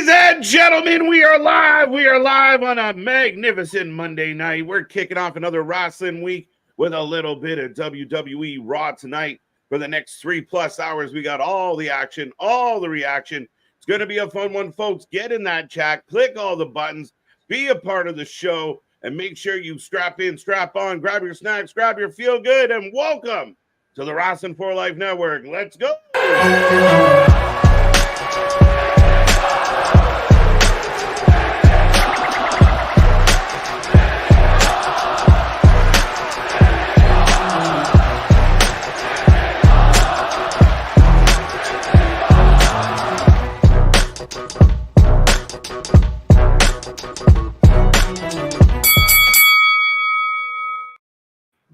Ladies and gentlemen, we are live. We are live on a magnificent Monday night. We're kicking off another wrestling week with a little bit of WWE RAW tonight. For the next 3+ hours, we got all the action, all the reaction. It's going to be a fun one, folks. Get in that chat, click all the buttons, be a part of the show, and make sure you strap in, strap on, grab your snacks, grab your feel good, and welcome to the Wrestling for Life Network. Let's go.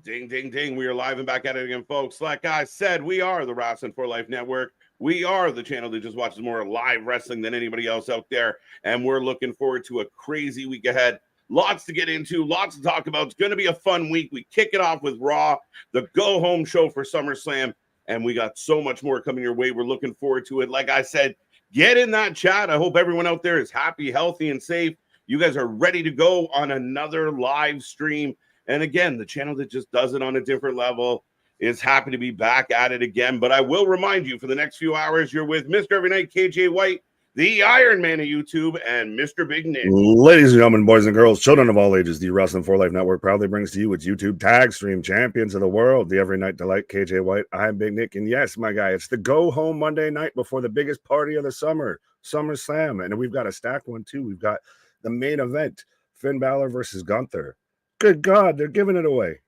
Ding, ding, ding. We are live and back at it again, folks. Like I said, we are the Wrestling for Life Network. We are the channel that just watches more live wrestling than anybody else out there. And we're looking forward to a crazy week ahead. Lots to get into, lots to talk about. It's going to be a fun week. We kick it off with Raw, the go-home show for Summerslam. And we got so much more coming your way. We're looking forward to it. Like I said, get in that chat. I hope everyone out there is happy, healthy, and safe. You guys are ready to go on another live stream. And again, the channel that just does it on a different level is happy to be back at it again. But I will remind you, for the next few hours, you're with Mr. Every Night, KJ White, the Iron Man of YouTube, and Mr. Big Nick. Ladies and gentlemen, boys and girls, children of all ages, the Wrestling for Life Network proudly brings to you its YouTube tag stream champions of the world, the Every Night Delight, KJ White. I'm Big Nick, and yes, my guy, it's the go-home Monday night before the biggest party of the summer, Summerslam. And we've got a stacked one, too. We've got the main event, Finn Balor versus Gunther. Good God, they're giving it away.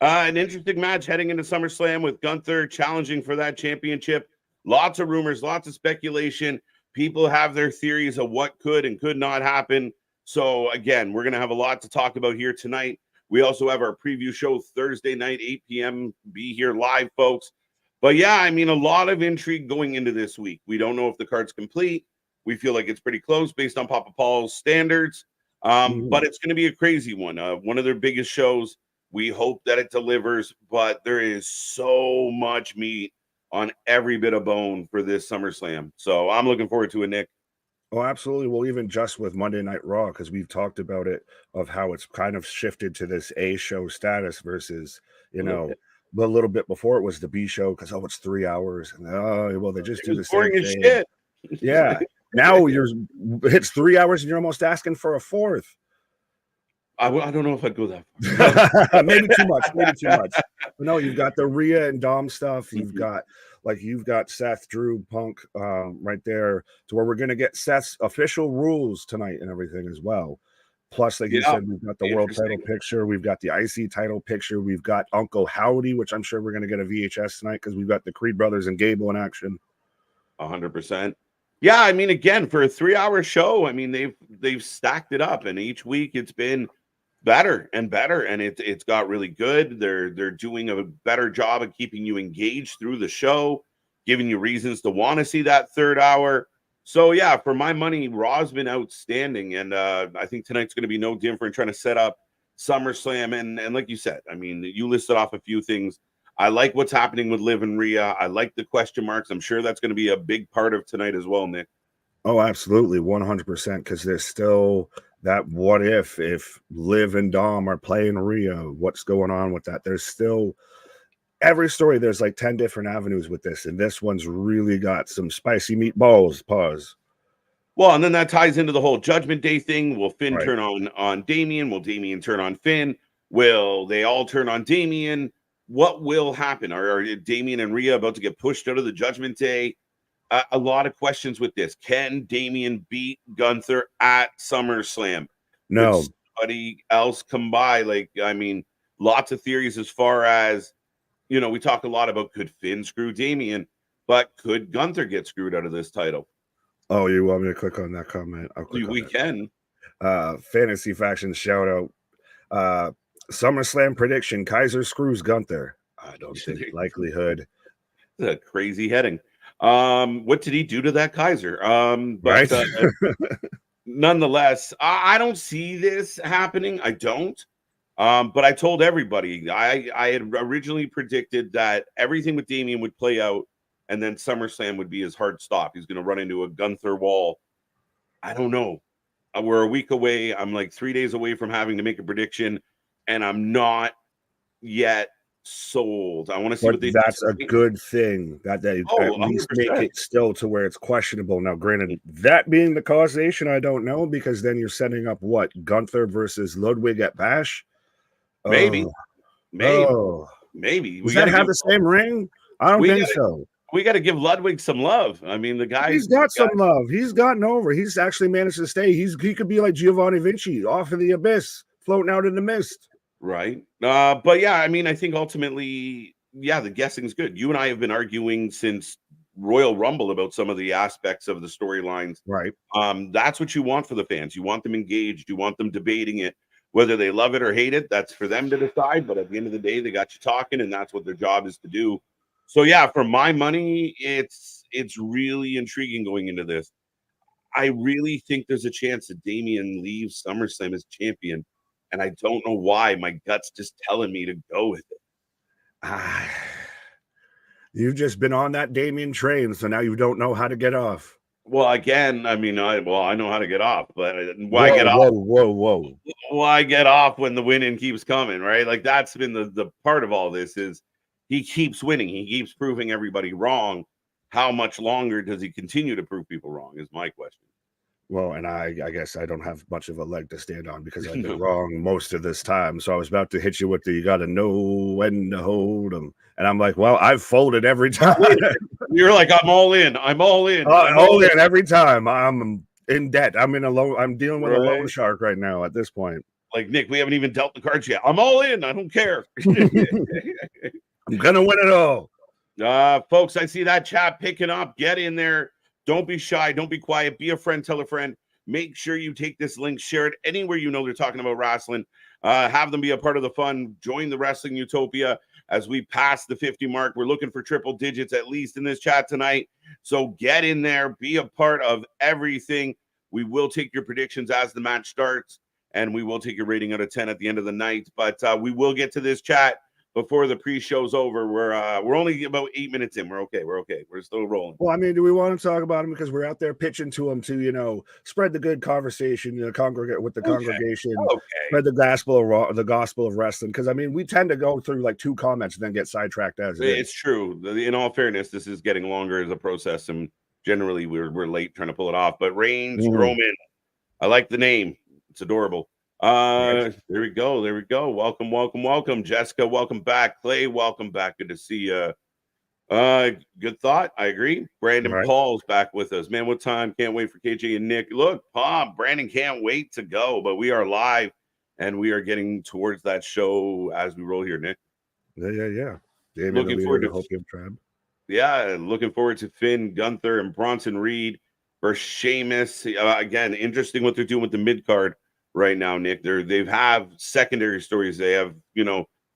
An interesting match heading into SummerSlam with Gunther challenging for that championship. Lots of rumors, lots of speculation. People have their theories of what could and could not happen. So, again, we're going to have a lot to talk about here tonight. We also have our preview show Thursday night, 8 p.m. Be here live, folks. But, yeah, I mean, a lot of intrigue going into this week. We don't know if the card's complete. We feel like it's pretty close based on Papa Paul's standards. But it's going to be a crazy one. One of their biggest shows. We hope that it delivers, but there is so much meat on every bit of bone for this SummerSlam. So I'm looking forward to it, Nick. Oh, absolutely. Well, even just with Monday Night Raw, because we've talked about it, of how it's kind of shifted to this A show status versus, a little bit before it was the B show, because, it's 3 hours. And, they just do the same thing. Shit. Yeah. Now it's 3 hours and you're almost asking for a fourth. I don't know if I'd go that far. Maybe too much. But no, you've got the Rhea and Dom stuff. You've got Seth, Drew, Punk right there, to where we're going to get Seth's official rules tonight and everything as well. Plus, like you said, we've got the world title picture. We've got the IC title picture. We've got Uncle Howdy, which I'm sure we're going to get a VHS tonight because we've got the Creed brothers and Gable in action. 100%. Yeah, I mean, again, for a 3-hour show, I mean, they've stacked it up, and each week it's been better and better, and it's got really good. They're doing a better job of keeping you engaged through the show, giving you reasons to want to see that third hour. So yeah, for my money, Raw's been outstanding, and I think tonight's going to be no different, trying to set up SummerSlam. And like you said, I mean, you listed off a few things. I like what's happening with Liv and Rhea. I like the question marks. I'm sure that's going to be a big part of tonight as well, Nick. Oh, absolutely, 100%, because there's still that what if Liv and Dom are playing Rhea, what's going on with that? There's still every story. There's like 10 different avenues with this, and this one's really got some spicy meatballs. Pause. Well, and then that ties into the whole Judgment Day thing. Will Finn turn on Damian? Will Damian turn on Finn? Will they all turn on Damian? What will happen? Are Damian and Rhea about to get pushed out of the Judgment Day? A lot of questions with this. Can Damian beat Gunther at SummerSlam? No. Could somebody else come by? Like, I mean, lots of theories as far as, we talk a lot about could Finn screw Damian, but could Gunther get screwed out of this title? Oh, you want me to click on that comment? We can. Fantasy Faction shout out. SummerSlam prediction: Kaiser screws Gunther. I don't think likelihood. That's a crazy heading. What did he do to that Kaiser? Right. Nonetheless, I don't see this happening. I don't. But I told everybody I had originally predicted that everything with Damian would play out and then SummerSlam would be his hard stop. He's going to run into a Gunther wall. I don't know. We're a week away. I'm like 3 days away from having to make a prediction, and I'm not yet sold. I want to see what they do. That's a good thing that they at least 100%. make it still to where it's questionable. Now, granted, that being the causation, I don't know, because then you're setting up what, Gunther versus Ludwig at Bash? Maybe. Does that have the same ring? I don't think so. We got to give Ludwig some love. I mean, he's got some love. He's gotten over. He's actually managed to stay. He could be like Giovanni Vinci off of the abyss, floating out in the mist. Right. But yeah, I mean, I think ultimately, yeah, the guessing's good. You and I have been arguing since Royal Rumble about some of the aspects of the storylines. Right. That's what you want for the fans. You want them engaged. You want them debating it. Whether they love it or hate it, that's for them to decide. But at the end of the day, they got you talking, and that's what their job is to do. So yeah, for my money, it's really intriguing going into this. I really think there's a chance that Damian leaves SummerSlam as champion. And I don't know why. My gut's just telling me to go with it. You've just been on that Damian train, so now you don't know how to get off. Well, again, I mean, I know how to get off, but why get off? Whoa. Why get off when the winning keeps coming, right? Like, that's been the part of all this is he keeps winning. He keeps proving everybody wrong. How much longer does he continue to prove people wrong is my question. Well, and I guess I don't have much of a leg to stand on because I've been wrong most of this time. So I was about to hit you with you got to know when to hold them. And I'm like, well, I've folded every time. You're like, I'm all in. I'm all in. I'm all in every time. I'm in debt. I'm dealing with a loan shark right now at this point. Like, Nick, we haven't even dealt the cards yet. I'm all in. I don't care. I'm going to win it all. Folks, I see that chat picking up. Get in there. Don't be shy. Don't be quiet. Be a friend. Tell a friend. Make sure you take this link, share it anywhere you know they're talking about wrestling. Have them be a part of the fun. Join the Wrestling Utopia as we pass the 50 mark. We're looking for triple digits at least in this chat tonight. So get in there. Be a part of everything. We will take your predictions as the match starts, and we will take your rating out of 10 at the end of the night. But we will get to this chat before the pre-show's over. We're only about 8 minutes in. We're okay. We're still rolling. Well, I mean, do we want to talk about him because we're out there pitching to him to, spread the good conversation, congregate with the congregation, spread the gospel of wrestling. Because I mean, we tend to go through like 2 comments and then get sidetracked as it is. It's true. In all fairness, this is getting longer as a process, and generally we're late trying to pull it off. But Reigns, Roman, I like the name. It's adorable. There we go. Welcome, Jessica. Welcome back. Clay, welcome back. Good to see you. Good thought. I agree. Brandon Paul's back with us. Man, what time? Can't wait for KJ and Nick. Look, Brandon can't wait to go, but we are live and we are getting towards that show as we roll here, Nick. Yeah. David, looking forward to Hopium Tribe. Yeah, looking forward to Finn, Gunther, and Bronson Reed versus Sheamus. Again, interesting what they're doing with the mid card right now, Nick. They have secondary stories. They have,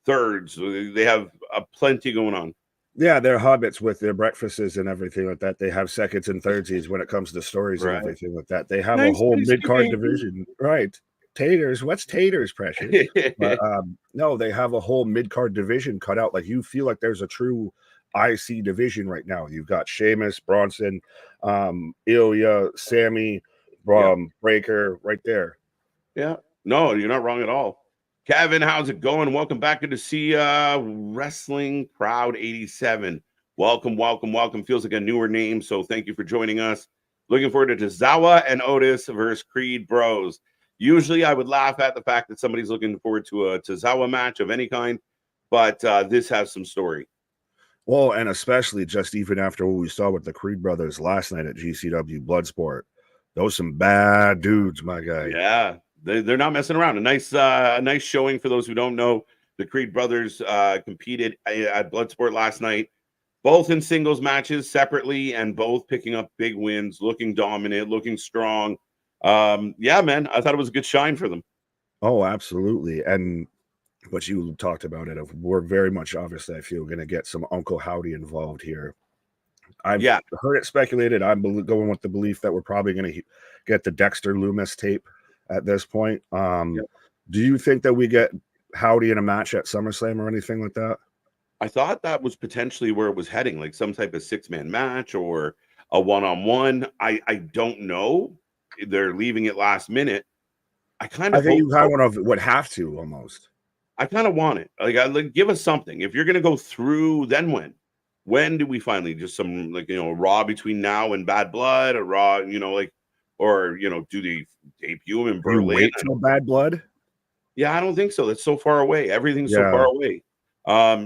thirds. They have plenty going on. Yeah, they're hobbits with their breakfasts and everything like that. They have seconds and thirdsies when it comes to stories and everything like that. They have a whole mid-card division. Right. Taters. What's taters, Precious? But, no, they have a whole mid-card division cut out. Like, you feel like there's a true IC division right now. You've got Sheamus, Bronson, Ilya, Sami, Breaker right there. Yeah. No, you're not wrong at all. Kevin, how's it going? Welcome back. Good to see Wrestling Proud 87. Welcome. Feels like a newer name, so thank you for joining us. Looking forward to Tozawa and Otis versus Creed Bros. Usually I would laugh at the fact that somebody's looking forward to a Tozawa match of any kind, but this has some story. Well, and especially just even after what we saw with the Creed brothers last night at GCW Bloodsport. Those some bad dudes, my guy. Yeah. They're not messing around. A nice showing for those who don't know. The Creed brothers competed at Bloodsport last night, both in singles matches separately and both picking up big wins, looking dominant, looking strong. Yeah, man, I thought it was a good shine for them. Oh, absolutely. And what you talked about it, we're very much obviously, I feel, going to get some Uncle Howdy involved here. I've heard it speculated. I'm going with the belief that we're probably going to get the Dexter Loomis tape at this point. Do you think that we get Howdy in a match at SummerSlam or anything like that? I thought that was potentially where it was heading, like some type of 6-man match or a one-on-one. I don't know. They're leaving it last minute. I kind I of think hope you kind of would have to almost. I kind of want it. Like, give us something. If you're gonna go through, then when? When do we finally just some like Raw between now and Bad Blood, or Raw, or do they debut him in You Berlin? wait till Bad Blood? Yeah, I don't think so. That's so far away. Everything's so Yeah. far away.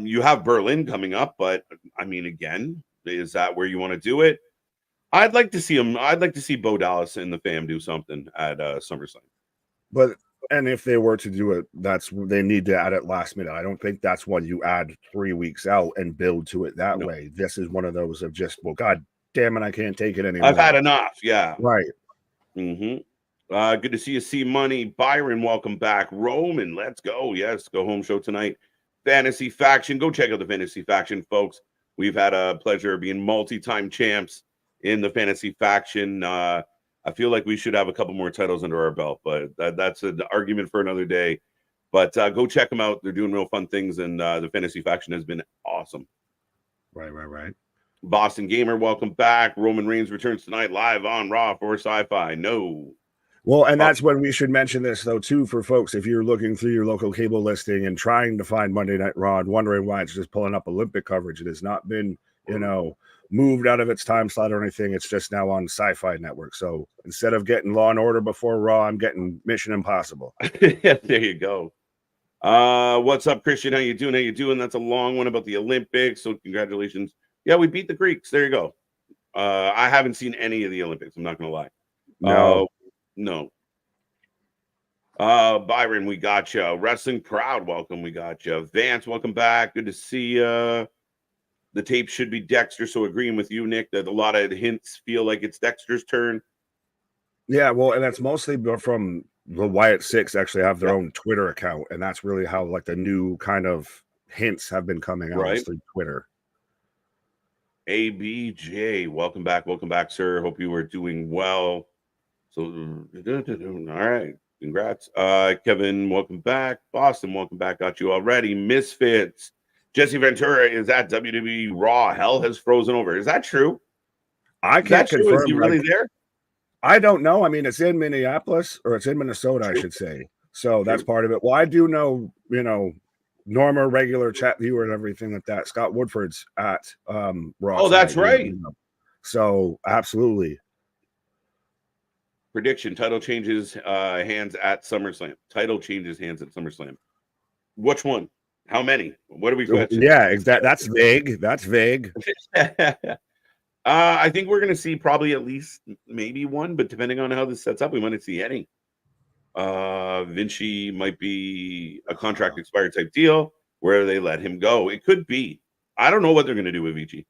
You have Berlin coming up, but I mean, again, is that where you want to do it? I'd like to see him. I'd like to see Bo Dallas and the fam do something at SummerSlam. And if they were to do it, they need to add it last minute. I don't think that's what you add 3 weeks out and build to it that way. This is one of those of just, well, God damn it, I can't take it anymore. I've had enough. Yeah. Right. Mm-hmm. Good to see you. See Money. Byron, welcome back. Roman, let's go. Yes, go home show tonight. Fantasy Faction. Go check out the Fantasy Faction, folks. We've had a pleasure of being multi-time champs in the Fantasy Faction. I feel like we should have a couple more titles under our belt, but that's an argument for another day. But go check them out. They're doing real fun things, and the Fantasy Faction has been awesome. Right. Boston Gamer, welcome back. Roman Reigns returns tonight live on Raw for Sci-Fi. No. Well, and that's when we should mention this, though, too, for folks. If you're looking through your local cable listing and trying to find Monday Night Raw and wondering why it's just pulling up Olympic coverage, it has not been, moved out of its time slot or anything. It's just now on Sci-Fi Network. So instead of getting Law and Order before Raw, I'm getting Mission Impossible. Yeah, there you go. What's up, Christian? How you doing? That's a long one about the Olympics. So congratulations. Yeah, we beat the Greeks. There you go. I haven't seen any of the Olympics. I'm not gonna lie. No. Byron, we got you. Wrestling Proud, welcome. We got you. Vance, welcome back. Good to see you. The tape should be Dexter, so agreeing with you, Nick, that a lot of hints feel like it's Dexter's turn. Yeah, well, and that's mostly from the Wyatt Sicks actually have their own Twitter account, and that's really how like the new kind of hints have been coming out through Twitter. ABJ, welcome back, sir. Hope you are doing well. So, all right, congrats. Kevin, welcome back. Boston, welcome back. Got you already. Misfits. Jesse Ventura is at WWE Raw. Hell has frozen over. Is that true? I can't confirm. Is he really there? I don't know. I mean, it's in Minneapolis, or it's in Minnesota, I should say. So that's part of it. Well, I do know, Norma, regular chat viewer and everything like that. Scott Woodford's at Raw. Oh, that's right. So absolutely. Prediction: title changes hands at SummerSlam. Title changes hands at SummerSlam. Which one? How many? What are we questioning? Yeah, exactly. That's vague. I think we're going to see probably at least maybe one, but depending on how this sets up, we might see any. Vinci might be a contract expired type deal where they let him go. It could be. I don't know what they're going to do with Vinci.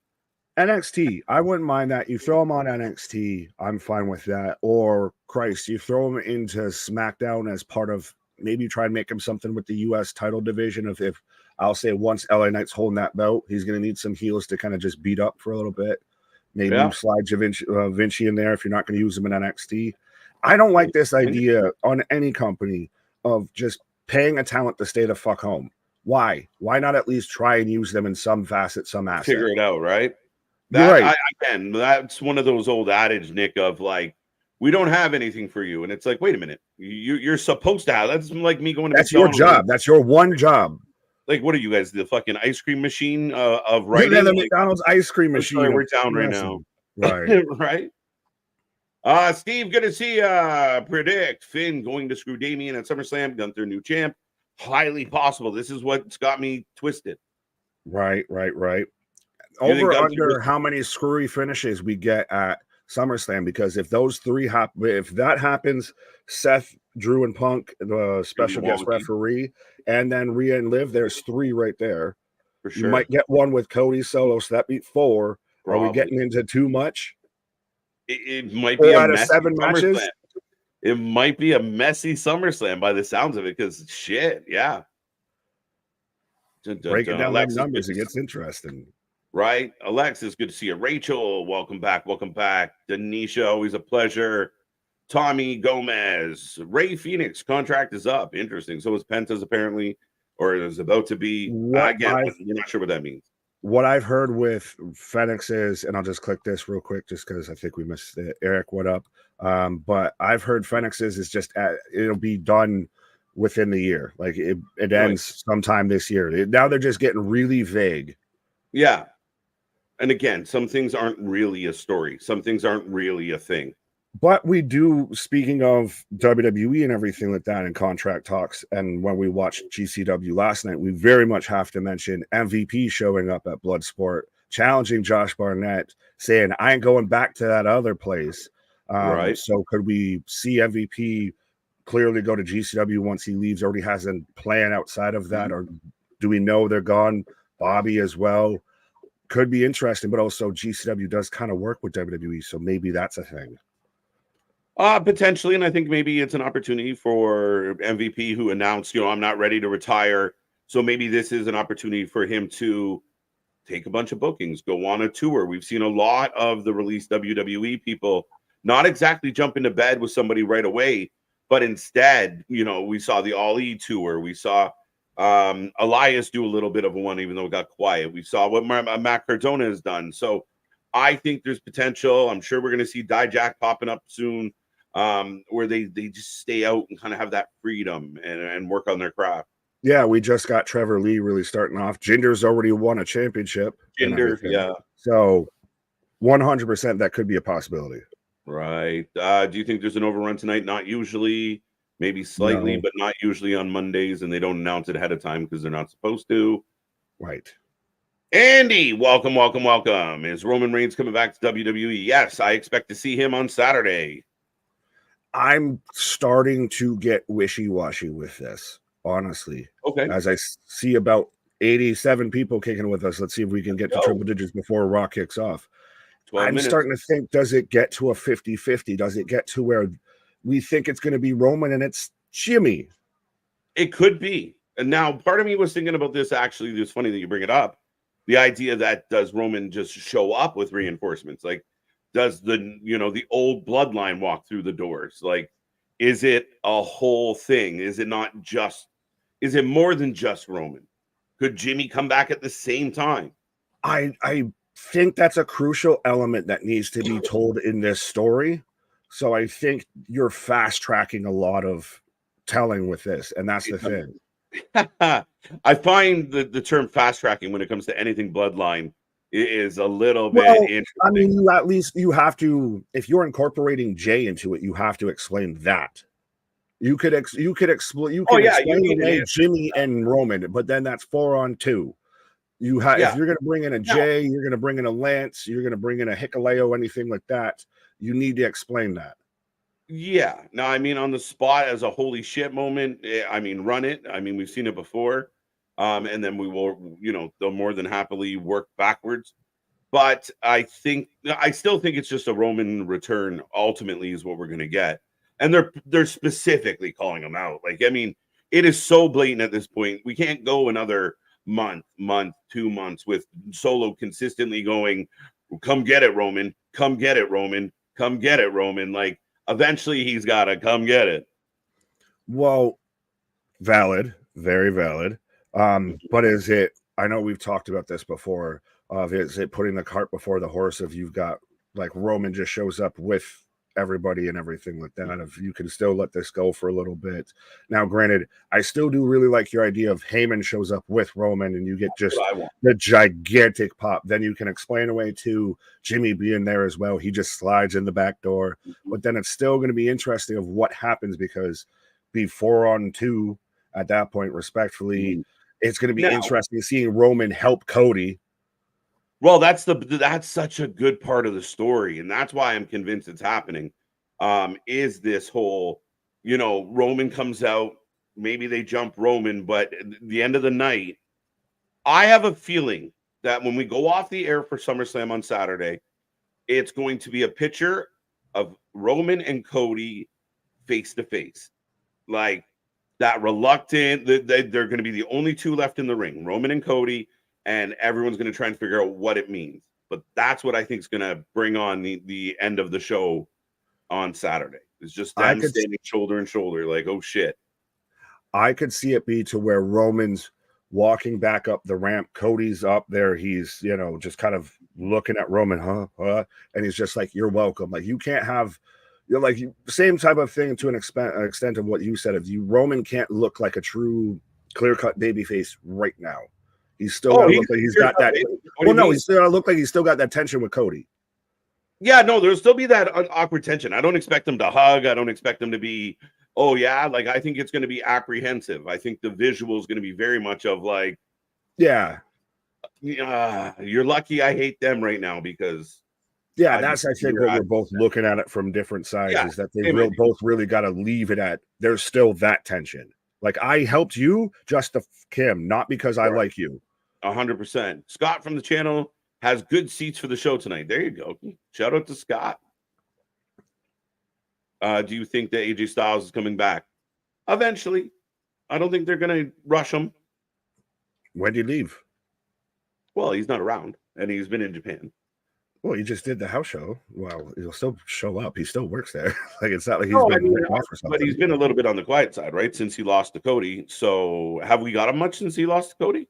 NXT, I wouldn't mind that. You throw him on NXT, I'm fine with that. Or, Christ, you throw him into SmackDown as part of, maybe try and make him something with the U.S. title division. If I'll say once LA Knight's holding that belt, he's going to need some heels to kind of just beat up for a little bit. Maybe slide Vinci in there if you're not going to use him in NXT. I don't like this idea on any company of just paying a talent to stay the fuck home. Why? Why not at least try and use them in some facet, some asset? Figure it out, right? Right. That's one of those old adage, Nick, of like, we don't have anything for you. And it's like, wait a minute. You're supposed to have. That's like me going to That's your job. That's your one job. Like, what are you guys? The fucking ice cream machine of writing? Yeah, the McDonald's ice cream machine. Sorry, we're down right now. Right. Right. Steve, good to see you. Predict Finn going to screw Damien at SummerSlam. Gunther, new champ. Highly possible. This is what's got me twisted. Right. Over under how many screwy finishes we get at SummerSlam, because if those three if that happens, Seth, Drew, and Punk, the special guest referee, and then Rhea and Liv, there's 3 right there. For sure. You might get one with Cody Solo, so that beat 4. Probably. Are we getting into too much? It might be 4 out of 7 matches. It might be a messy SummerSlam by the sounds of it, because shit, yeah. Breaking down like numbers, it gets interesting. Right. Alexis, good to see you. Rachel, welcome back. Denisha, always a pleasure. Tommy Gomez. Ray Phoenix, contract is up. Interesting. So is Penta's apparently. or is about to be. Again, we're not sure what that means. What I've heard with Fenix is, and I'll just click this real quick just because I think we missed it. Eric, what up? But I've heard Fenix is just it'll be done within the year. Like it ends sometime this year. Now they're just getting really vague. Yeah. And again, some things aren't really a story. Some things aren't really a thing. But we do, speaking of WWE and everything like that and contract talks, and when we watched GCW last night, we very much have to mention MVP showing up at Bloodsport, challenging Josh Barnett, saying, I ain't going back to that other place. Right. So could we see MVP clearly go to GCW once he leaves? Already has a plan outside of that? Or do we know they're gone? Bobby as well. Could be interesting, but also GCW does kind of work with WWE, so maybe that's a thing. Potentially, and I think maybe it's an opportunity for MVP, who announced, I'm not ready to retire. So maybe this is an opportunity for him to take a bunch of bookings, go on a tour. We've seen a lot of the released WWE people not exactly jump into bed with somebody right away, but instead, we saw the Ali tour. We saw Elias do a little bit of one, even though it got quiet. We saw what Matt Cardona has done. So I think there's potential. I'm sure we're going to see Dijak popping up soon, where they just stay out and kind of have that freedom and work on their craft. Yeah, we just got Trevor Lee really starting off. Jinder's already won a championship. Jinder, yeah. So 100% that could be a possibility. Right. Do you think there's an overrun tonight? Not usually, maybe slightly, but not usually on Mondays, and they don't announce it ahead of time because they're not supposed to. Right. Andy, welcome. Is Roman Reigns coming back to WWE? Yes, I expect to see him on Saturday. I'm starting to get wishy-washy with this, honestly. Okay. As I see about 87 people kicking with us, let's see if we can get to triple digits before Raw kicks off. I'm starting to think, does it get to a 50-50? Does it get to where we think it's going to be Roman and it's Jimmy? It could be. And now part of me was thinking about this, actually. It's funny that you bring it up. The idea that does Roman just show up with reinforcements? Like, does the old bloodline walk through the doors? Like, is it a whole thing? Is it more than just Roman? Could Jimmy come back at the same time? I think that's a crucial element that needs to be told in this story. So I think you're fast tracking a lot of telling with this, and that's the thing. I find the term fast tracking when it comes to anything bloodline is a little bit interesting. I mean, at least you have to, if you're incorporating Jey into it, you have to explain that. You could explain away Jimmy and Roman, but then that's 4-on-2. If you're going to bring in a Jey, you're going to bring in a Lance, you're going to bring in a Hikuleo, anything like that, you need to explain that. Yeah. Now, I mean, on the spot as a holy shit moment, I mean, run it. I mean, we've seen it before. And then we will, they'll more than happily work backwards. But I still think it's just a Roman return ultimately is what we're going to get. And they're specifically calling him out. Like, I mean, it is so blatant at this point. We can't go another month, 2 months with Solo consistently going, come get it, Roman, come get it, Roman, come get it, Roman. Like, eventually he's got to come get it. Well, valid, very valid. But is it, I know we've talked about this before, is it putting the cart before the horse if you've got like Roman just shows up with everybody and everything like that, if you can still let this go for a little bit. Now, granted, I still do really like your idea of Heyman shows up with Roman and you get just the gigantic pop. Then you can explain away to Jimmy being there as well. He just slides in the back door, but then it's still going to be interesting of what happens because be 4-on-2 at that point, respectfully. It's going to be interesting seeing Roman help Cody. Well, that's such a good part of the story, and that's why I'm convinced it's happening. Is this whole, Roman comes out, maybe they jump Roman, but at the end of the night, I have a feeling that when we go off the air for SummerSlam on Saturday, it's going to be a picture of Roman and Cody face to face, like that reluctant. They're going to be the only two left in the ring, Roman and Cody. And everyone's going to try and figure out what it means. But that's what I think is going to bring on the end of the show on Saturday. It's just them standing shoulder and shoulder, like, oh, shit. I could see it be to where Roman's walking back up the ramp. Cody's up there. He's, just kind of looking at Roman, and he's just like, "You're welcome." Like, you can't have, same type of thing to an extent of what you said. If Roman can't look like a true clear-cut babyface right now. He's still gotta look like he's got that. Well, no, he's still gotta look like he's still got that tension with Cody. Yeah, no, there'll still be that awkward tension. I don't expect them to hug. I don't expect them to be, oh yeah, like I think it's going to be apprehensive. I think the visual is going to be very much of like, yeah, you're lucky I hate them right now because that's I think what we're both looking at it from different sides is that they both really got to leave it at there's still that tension. Like, I helped you just to Kim, not because I like you. 100%. Scott from the channel has good seats for the show tonight. There you go. Shout out to Scott. Do you think that AJ Styles is coming back? Eventually. I don't think they're going to rush him. When did he leave? Well, he's not around, and he's been in Japan. Well, he just did the house show. Well, he'll still show up. He still works there. Like, it's not like he's been written off or something. But he's been a little bit on the quiet side, right? Since he lost to Cody. So have we got him much since he lost to Cody?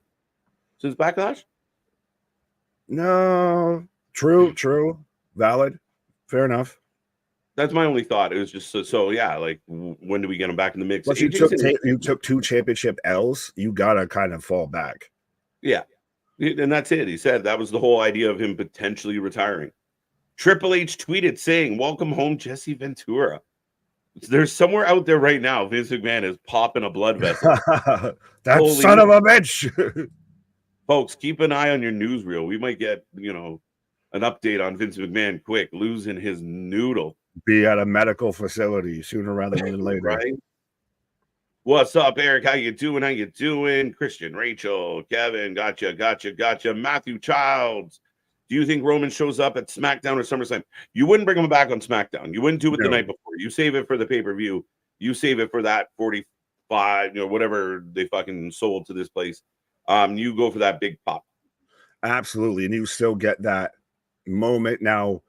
Since Backlash? No. True. Valid. Fair enough. That's my only thought. It was just so yeah, like, when do we get him back in the mix? Plus, you took 2 championship L's. You got to kind of fall back. Yeah. And that's it. He said that was the whole idea of him potentially retiring. Triple H tweeted saying, "Welcome home, Jesse Ventura." There's somewhere out there right now, Vince McMahon is popping a blood vessel. That son of a bitch. Folks, keep an eye on your newsreel. We might get, an update on Vince McMahon quick, losing his noodle. Be at a medical facility sooner rather than later. Right? What's up, Eric? How you doing? Christian, Rachel, Kevin, gotcha. Matthew Childs. Do you think Roman shows up at SmackDown or SummerSlam? You wouldn't bring him back on SmackDown. You wouldn't do it the night before. You save it for the pay-per-view. You save it for that 45, whatever they fucking sold to this place. You go for that big pop. Absolutely. And you still get that moment. Now,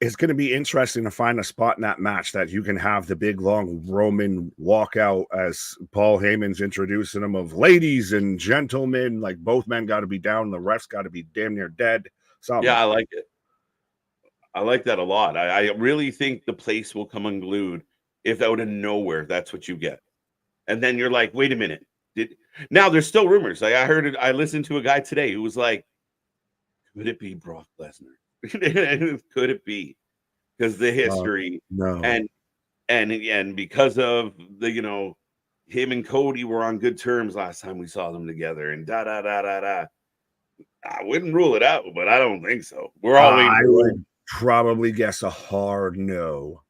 it's going to be interesting to find a spot in that match that you can have the big, long Roman walkout as Paul Heyman's introducing him of ladies and gentlemen. Like, both men got to be down. The refs got to be damn near dead. Something. Yeah, I like it. I like that a lot. I really think the place will come unglued if out of nowhere that's what you get. And then you're like, wait a minute. Now there's still rumors. Like, I heard it. I listened to a guy today who was like, could it be Brock Lesnar? Could it be? Because the history and because of the him and Cody were on good terms last time we saw them together and da. I wouldn't rule it out, but I don't think so. We're all waiting. I would probably guess a hard no.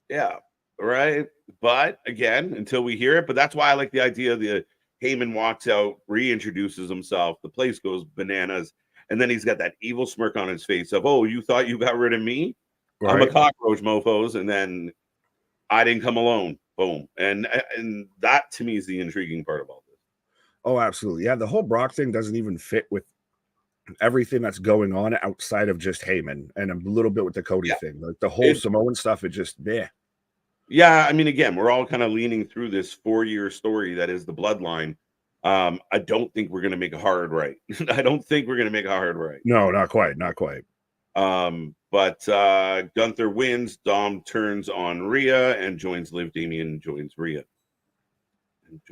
Yeah, right. But again, until we hear it, but that's why I like the idea of the Heyman walks out, reintroduces himself, the place goes bananas. And then he's got that evil smirk on his face of, oh, you thought you got rid of me? Right. I'm a cockroach, mofos. And then I didn't come alone. Boom. And that, to me, is the intriguing part about this. Oh, absolutely. Yeah, the whole Brock thing doesn't even fit with everything that's going on outside of just Heyman and a little bit with the Cody thing. Like, the whole Samoan stuff, it just, Yeah, I mean, again, we're all kind of leaning through this 4-year story that is the bloodline. I don't think we're going to make a hard right. No, not quite. But Gunther wins. Dom turns on Rhea and joins Liv. Damien joins Rhea. He's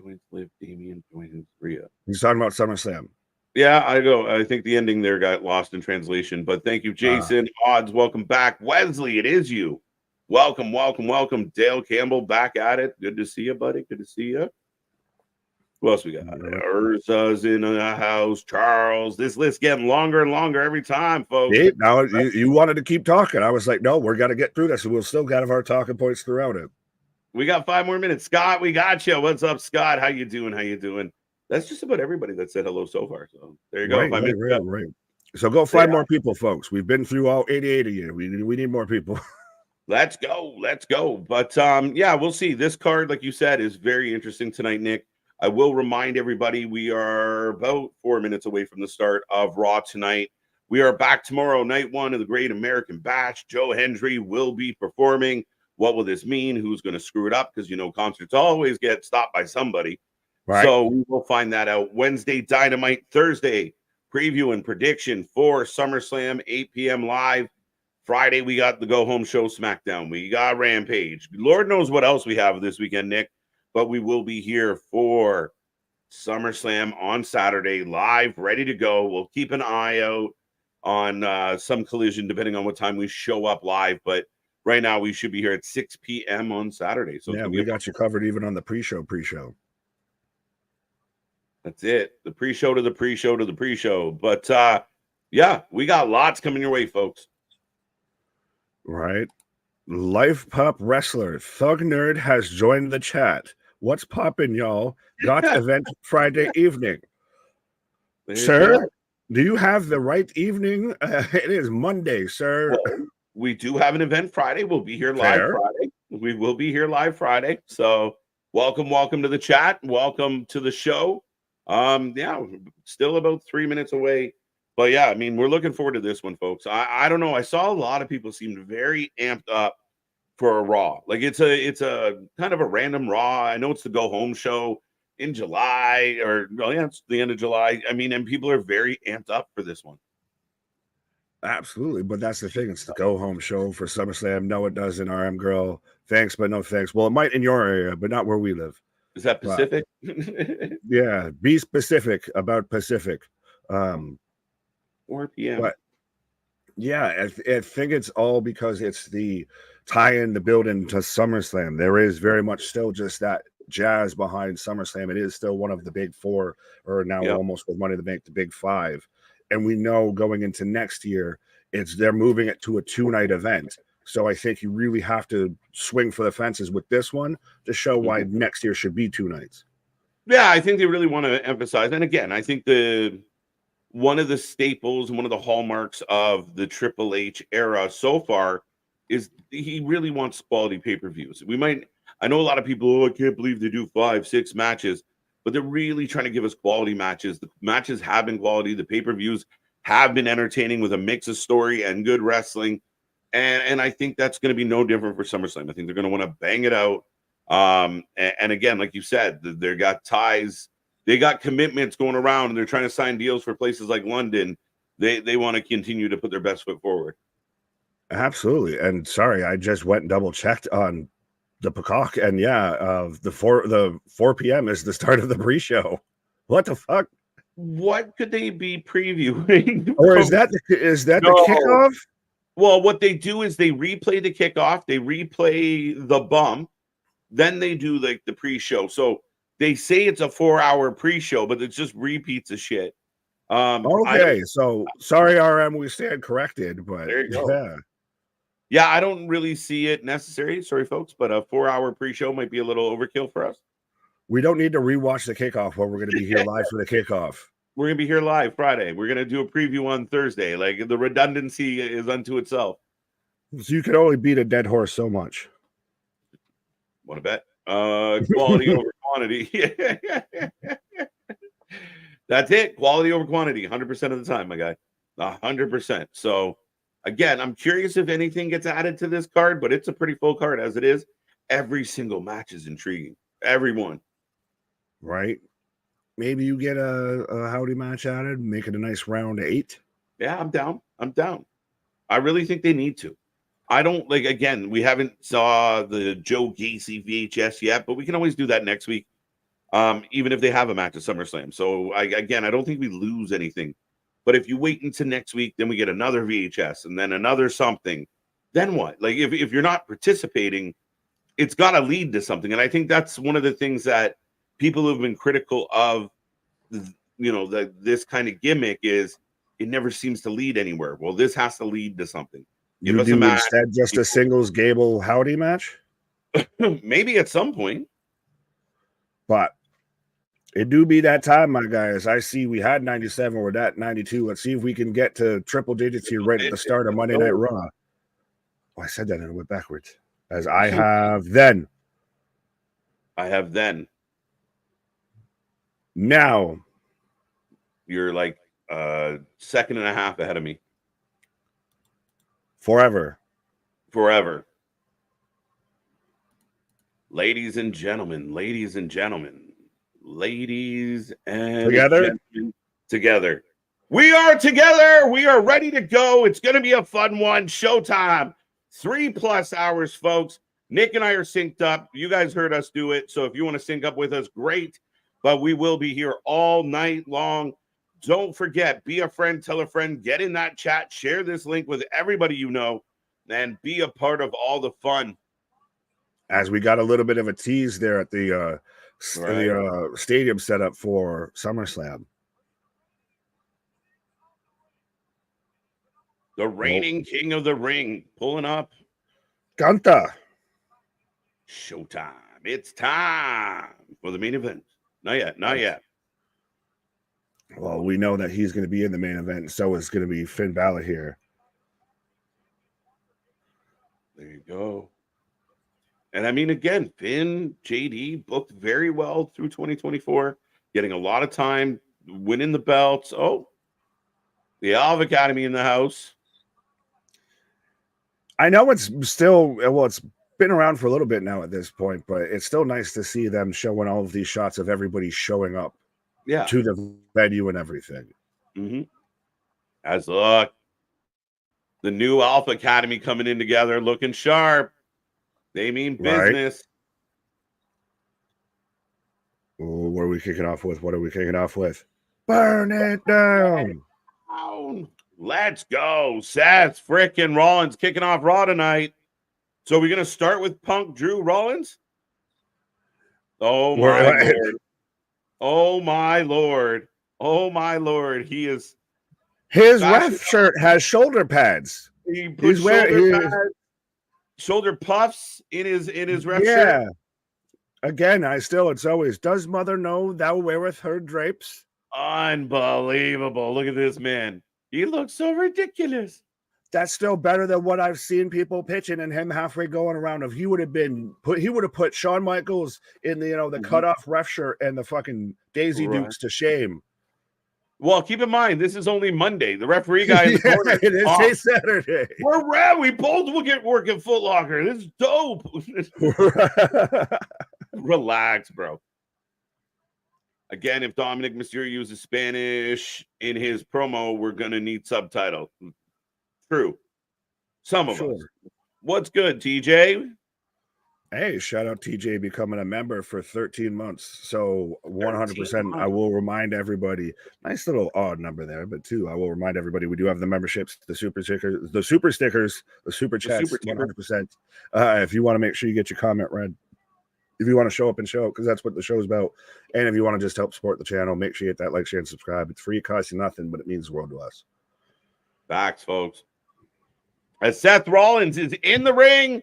talking about SummerSlam. Yeah, I think the ending there got lost in translation. But thank you, Jason. Odds, welcome back. Wesley, it is you. Welcome. Dale Campbell back at it. Good to see you, buddy. Good to see you. Who else we got? Urza's in the house. Charles. This list getting longer and longer every time, folks. Yeah, now you wanted to keep talking. I was like, no, we're gonna get through this. We'll still have our talking points throughout it. We got 5 more minutes. Scott, we got you. What's up, Scott? How you doing? That's just about everybody that said hello so far. So there you go. Right. So go find more people, folks. We've been through all 88 of you. We need more people. Let's go. But we'll see. This card, like you said, is very interesting tonight, Nick. I will remind everybody we are about 4 minutes away from the start of Raw tonight. We are back tomorrow, night 1 of the Great American Bash. Joe Hendry will be performing. What will this mean? Who's going to screw it up? Because, concerts always get stopped by somebody. Right. So we will find that out. Wednesday, Dynamite. Thursday, preview and prediction for SummerSlam, 8 p.m. live. Friday, we got the go-home show SmackDown. We got Rampage. Lord knows what else we have this weekend, Nick. But we will be here for SummerSlam on Saturday, live, ready to go. We'll keep an eye out on some Collision, depending on what time we show up live. But right now, we should be here at 6 p.m. on Saturday. So yeah, we got you covered even on the pre-show. That's it. The pre-show to the pre-show to the pre-show. But yeah, we got lots coming your way, folks. Right. Life Pup Wrestler Thug Nerd has joined the chat. What's poppin', y'all? Got event Friday evening. Sir, do you have the right evening? It is Monday, sir. Well, we do have an event Friday. We'll be here live Friday. We will be here live Friday. So welcome to the chat. Welcome to the show. Yeah, still about 3 minutes away. But yeah, I mean, we're looking forward to this one, folks. I don't know. I saw a lot of people seemed very amped up for a Raw. Like it's a kind of a random Raw. I know it's the go home show in July, or well, yeah, it's the end of July. I mean, and people are very amped up for this one. Absolutely, but that's the thing. It's the go home show for SummerSlam. No, it doesn't. RM girl, thanks, but no thanks. Well, it might in your area, but not where we live. Is that Pacific? Yeah, be specific about Pacific. 4 p.m. But yeah, I think it's all because it's the tie-in, the build-in to SummerSlam. There is very much still just that jazz behind SummerSlam. It is still one of the big four, or now almost with Money to Bank, the big five. And we know going into next year, they're moving it to a 2-night event. So I think you really have to swing for the fences with this one to show why next year should be 2 nights. Yeah, I think they really want to emphasize. And again, I think one of the staples, one of the hallmarks of the Triple H era so far is he really wants quality pay-per-views. I know a lot of people, I can't believe they do 5-6 matches, but they're really trying to give us quality matches. The matches have been quality. The pay-per-views have been entertaining with a mix of story and good wrestling. And I think that's going to be no different for SummerSlam. I think they're going to want to bang it out. And again, like you said, they got ties. They got commitments going around, and they're trying to sign deals for places like London. They want to continue to put their best foot forward. Absolutely. And sorry, I just went and double checked on the Peacock, and the 4 p.m. is the start of the pre-show. What the fuck? What could they be previewing? Or is that the kickoff? Well, what they do is they replay the kickoff, they replay the bump, then they do like the pre-show. So they say it's a 4-hour pre-show, but it's just repeats of shit. Okay, so sorry, RM, we stand corrected, but there you go. Yeah, I don't really see it necessary. Sorry, folks, but a 4-hour pre-show might be a little overkill for us. We don't need to rewatch the kickoff when we're going to be here live for the kickoff. We're going to be here live Friday. We're going to do a preview on Thursday. Like, the redundancy is unto itself. So you can only beat a dead horse so much. Want to bet? Quality over quantity. That's it. Quality over quantity. 100% of the time, my guy. 100%. So, again, I'm curious if anything gets added to this card, but it's a pretty full card as it is. Every single match is intriguing. Everyone. Right. Maybe you get a howdy match added, make it a nice round 8. Yeah, I'm down. I really think they need to. I don't again, we haven't saw the Joe Gacy VHS yet, but we can always do that next week. Even if they have a match at SummerSlam. So I don't think we lose anything. But if you wait until next week, then we get another VHS and then another something. Then what? Like if you're not participating, it's got to lead to something. And I think that's one of the things that people who have been critical of, this kind of gimmick is it never seems to lead anywhere. Well, this has to lead to something. You do instead just a singles Gable howdy match? Maybe at some point. But it do be that time, my guys. I see we had 97, we're at 92. Let's see if we can get to triple digits here right at the start of Monday Night Raw. Oh, I said that and it went backwards. As I have then. Now. You're like a second and a half ahead of me. Forever. Ladies and gentlemen, ladies and Together? gentlemen, together. We are together. We are ready to go. It's going to be a fun one. Showtime. 3+ hours, folks. Nick and I are synced up. You guys heard us do it. So if you want to sync up with us, great. But we will be here all night long. Don't forget, be a friend, tell a friend, get in that chat, share this link with everybody you know, and be a part of all the fun. As we got a little bit of a tease there at the stadium setup for SummerSlam. The reigning king of the ring pulling up. Gunther. Showtime. It's time for the main event. Not yet. Not yet. Well, we know that he's going to be in the main event. And so is going to be Finn Balor here. There you go. And I mean, again, Finn, JD booked very well through 2024, getting a lot of time, winning the belts. Oh, the Olive Academy in the house. I know it's still, well, it's been around for a little bit now at this point, but it's still nice to see them showing all of these shots of everybody showing up to the venue and everything. Mm-hmm. As look, the new Alpha Academy coming in together, looking sharp. They mean business. Right. Oh, what are we kicking off with? What are we kicking off with? Burn it down. Let's go. Seth frickin' Rollins kicking off Raw tonight. So we're going to start with Punk Drew Rollins? Oh, my Lord. Oh, my Lord. Oh, my Lord. He is. His ref shirt has shoulder pads. He put shoulder puffs in his ref shirt. Again, it's always, does mother know thou weareth her drapes? Unbelievable. Look at this man. He looks so ridiculous. That's still better than what I've seen people pitching and him halfway going around. If he would have put Shawn Michaels in the cutoff ref shirt and the fucking Daisy Dukes to shame. Well, keep in mind, this is only Monday. The referee guy in the corner. It is Saturday. We're rad. We both will get work at Foot Locker. This is dope. Relax, bro. Again, if Dominik Mysterio uses Spanish in his promo, we're going to need subtitles. True. Some of us. What's good, TJ? Hey, shout out TJ becoming a member for 13 months. So 100%, I will remind everybody, nice little odd number there, but I will remind everybody we do have the memberships, the super stickers, the super chats, 100%. If you want to make sure you get your comment read, if you want to show up and show up, because that's what the show's about. And if you want to just help support the channel, make sure you hit that like, share, and subscribe. It's free, it costs you nothing, but it means the world to us. Facts, folks. As Seth Rollins is in the ring,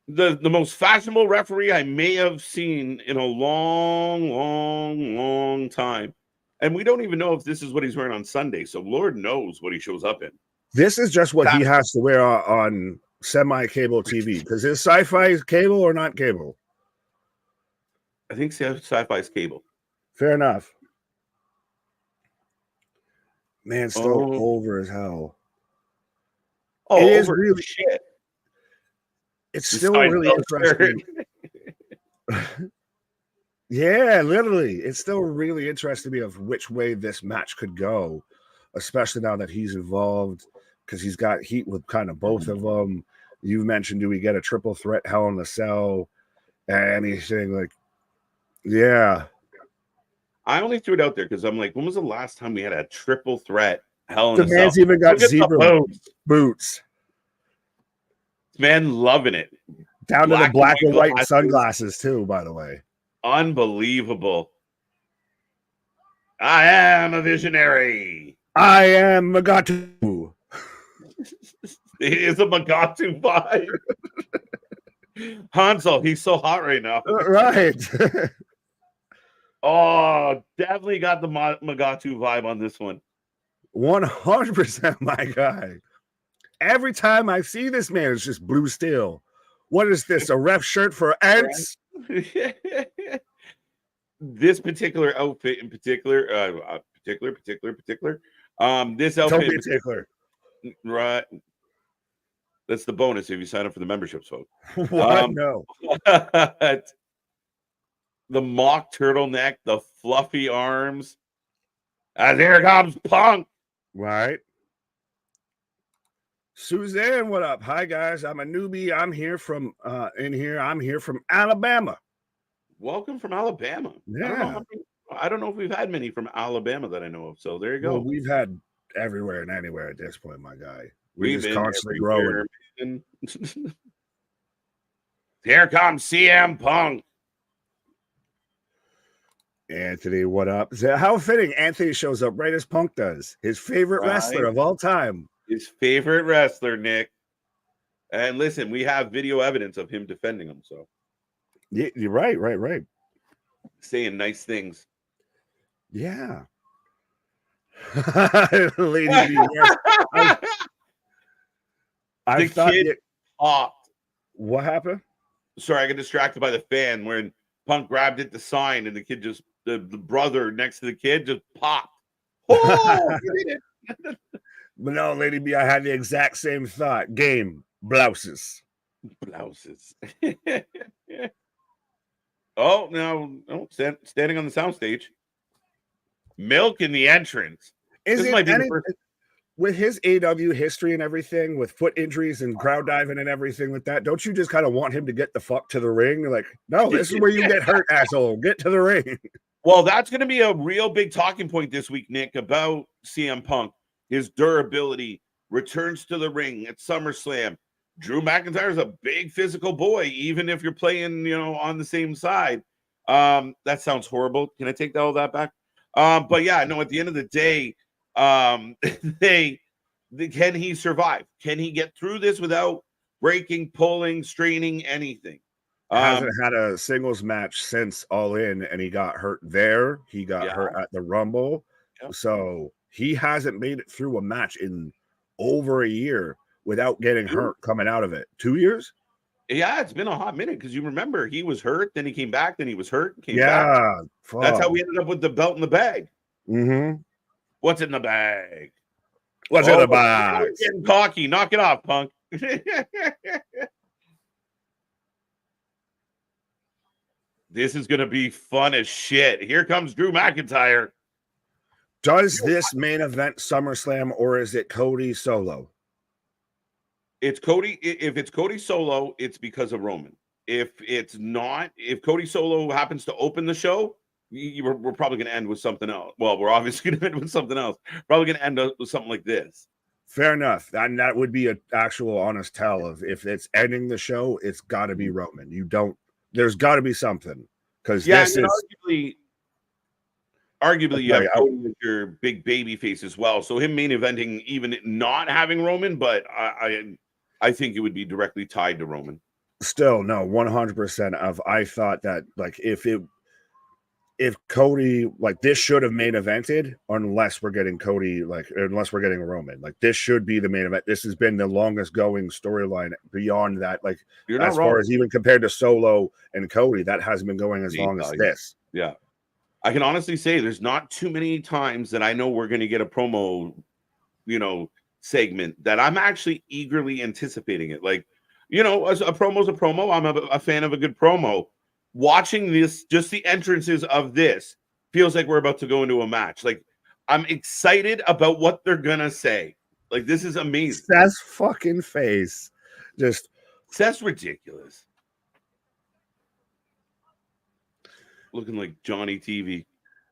the most fashionable referee I may have seen in a long time. And we don't even know if this is what he's wearing on Sunday. So Lord knows what he shows up in. This is just what he has to wear on semi-cable TV. Because is sci-fi cable or not cable? I think sci-fi is cable. Fair enough. Man, still over as hell. Oh, it is really shit. It's still really interesting. Yeah, literally. It's still really interesting to me of which way this match could go, especially now that he's involved, because he's got heat with kind of both of them. You mentioned, do we get a triple threat Hell in a Cell? Anything like, yeah. I only threw it out there because I'm like, when was the last time we had a triple threat Hell in a Cell? The man's even got zebra boots. Man loving it. Down to the black and white sunglasses too, by the way. Unbelievable. I am a visionary. I am Magatu. It is a Magatu vibe. Hansel, he's so hot right now. Right. Oh, definitely got the Magatu vibe on this one. 100%, my guy. Every time I see this man, it's just blue steel. What is this? A ref shirt for ants? This particular outfit in particular, this outfit in particular. Right. That's the bonus if you sign up for the memberships, folks. What? No. the mock turtleneck, the fluffy arms. And here comes Punk. Right. Suzanne, what up? Hi guys, I'm a newbie. I'm here from I'm here from Alabama. Welcome from Alabama. Yeah. I don't know if we've had many from Alabama that I know of. So there you go. Well, we've had everywhere and anywhere at this point, my guy. We're We've just constantly growing. Here comes CM Punk. Anthony, what up? How fitting Anthony shows up right as Punk does. His favorite wrestler of all time. His favorite wrestler, Nick. And listen, we have video evidence of him defending him. So yeah, you're right. Saying nice things. Yeah. Lady B, yes. I thought kid popped. What happened? Sorry, I got distracted by the fan when Punk grabbed it to sign, and the kid just the brother next to the kid just popped. Oh, But no, Lady B, I had the exact same thought. Game blouses. Oh, no, standing on the soundstage. Milk in the entrance. This might be the first. With his AW history and everything, with foot injuries and crowd diving and everything like that, don't you just kind of want him to get the fuck to the ring? You're like, no, this is where you get hurt, asshole. Get to the ring. Well, that's going to be a real big talking point this week, Nick, about CM Punk. His durability, returns to the ring at SummerSlam. Drew McIntyre is a big physical boy, even if you're playing, on the same side. That sounds horrible. Can I take all that back? But yeah, no, at the end of the day, can he survive? Can he get through this without breaking, pulling, straining, anything? Hasn't had a singles match since All In, and he got hurt there. He got hurt at the Rumble. Yep. So he hasn't made it through a match in over a year without getting hurt coming out of it. 2 years? Yeah, it's been a hot minute because you remember he was hurt, then he came back, then he was hurt, came back. Fuck. That's how we ended up with the belt in the bag. Mm-hmm. What's in the bag? What's in the bag? Getting cocky. Knock it off, Punk. This is going to be fun as shit. Here comes Drew McIntyre. Does this main event SummerSlam, or is it Cody solo? It's Cody. If it's Cody solo, it's because of Roman. If it's not, if Cody solo happens to open the show, we're probably going to end with something else. Well, we're obviously going to end with something else. Probably going to end up with something like this. Fair enough. And that would be an actual honest tell of if it's ending the show, it's got to be Roman. There's got to be something. Because arguably you have Cody with your big baby face as well. So him main eventing, even not having Roman, but I think it would be directly tied to Roman. Still, no, 100% I thought that if Cody, this should have main evented unless we're getting Cody, unless we're getting Roman. This should be the main event. This has been the longest going storyline beyond that. You're not as wrong. Far as even compared to Solo and Cody, that hasn't been going as long as this. Yeah. I can honestly say there's not too many times that I know we're going to get a promo, segment that I'm actually eagerly anticipating it. As a promo's a promo. I'm a fan of a good promo. Watching this, just the entrances of this feels like we're about to go into a match. I'm excited about what they're gonna say. This is amazing. Seth's fucking face. Seth's ridiculous. Looking like Johnny TV.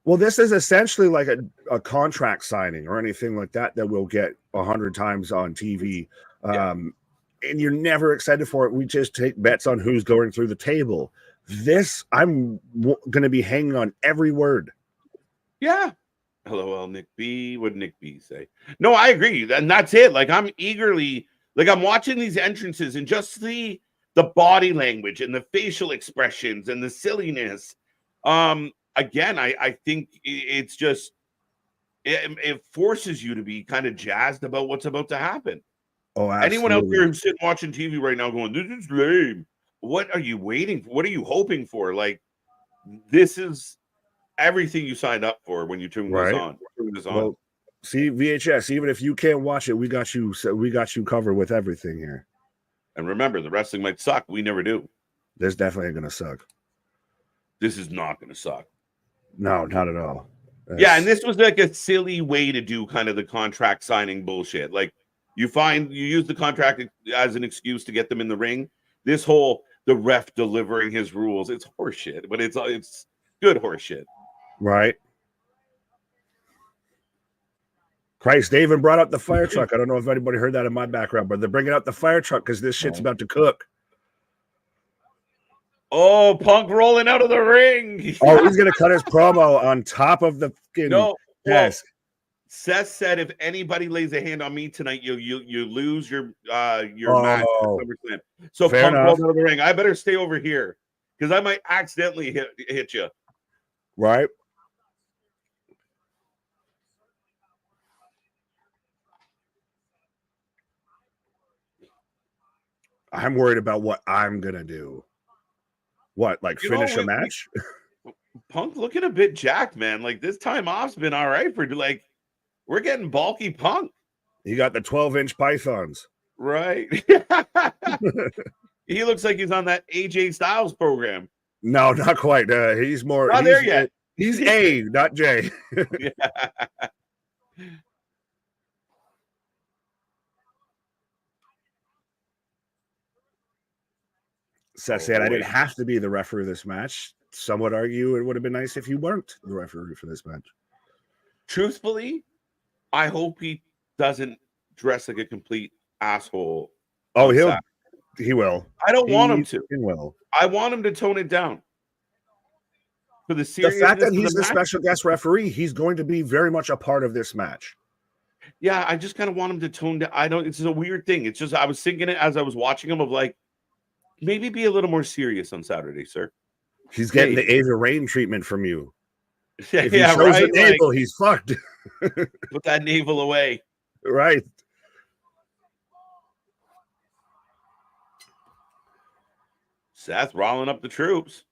Well, this is essentially like a contract signing or anything like that we'll get 100 times on TV. And you're never excited for it. We just take bets on who's going through the table. This, I'm going to be hanging on every word. Yeah. LOL, Nick B. What did Nick B say? No, I agree. And that's it. I'm eagerly, I'm watching these entrances and just the body language and the facial expressions and the silliness. Again, I think it's just, it forces you to be kind of jazzed about what's about to happen. Oh, absolutely. Anyone out there who's sitting watching TV right now going, this is lame. What are you waiting for? What are you hoping for? This is everything you signed up for when you turn this on. Well, see, VHS, even if you can't watch it, we got you covered with everything here. And remember, the wrestling might suck. We never do. This definitely going to suck. this is not going to suck. No, not at all. Yeah, and this was like a silly way to do kind of the contract signing bullshit. Like you use the contract as an excuse to get them in the ring. This whole the ref delivering his rules, it's horseshit, but it's good horseshit. Right. Christ, they even brought up the fire truck. I don't know if anybody heard that in my background, but they're bringing out the fire truck because this shit's about to cook. Oh, Punk rolling out of the ring. Oh, he's gonna cut his promo on top of the fucking desk. Seth said, "If anybody lays a hand on me tonight, you lose your match." So Punk rolled out of the ring. I better stay over here because I might accidentally hit you. Right. I'm worried about what I'm gonna do. What, like finish a match? Punk looking a bit jacked, man. Like this time off's been all right for like we're getting bulky Punk. He got the 12-inch pythons. Right. He looks like he's on that AJ Styles program. No, not quite. He's more not there yet. He's A, not J. Yeah. Seth said, I didn't have to be the referee of this match. Some would argue it would have been nice if you weren't the referee for this match. Truthfully, I hope he doesn't dress like a complete asshole. Oh, he will. I don't want him to. He will. I want him to tone it down. For the fact that he's the special guest referee, he's going to be very much a part of this match. Yeah, I just kind of want him to tone down. It's a weird thing. It's just I was thinking it as I was watching him of like, maybe be a little more serious on Saturday, sir. He's getting the Ava Rain treatment from you. Yeah, if he shows the navel, like, he's fucked. Put that navel away. Right. Seth rolling up the troops.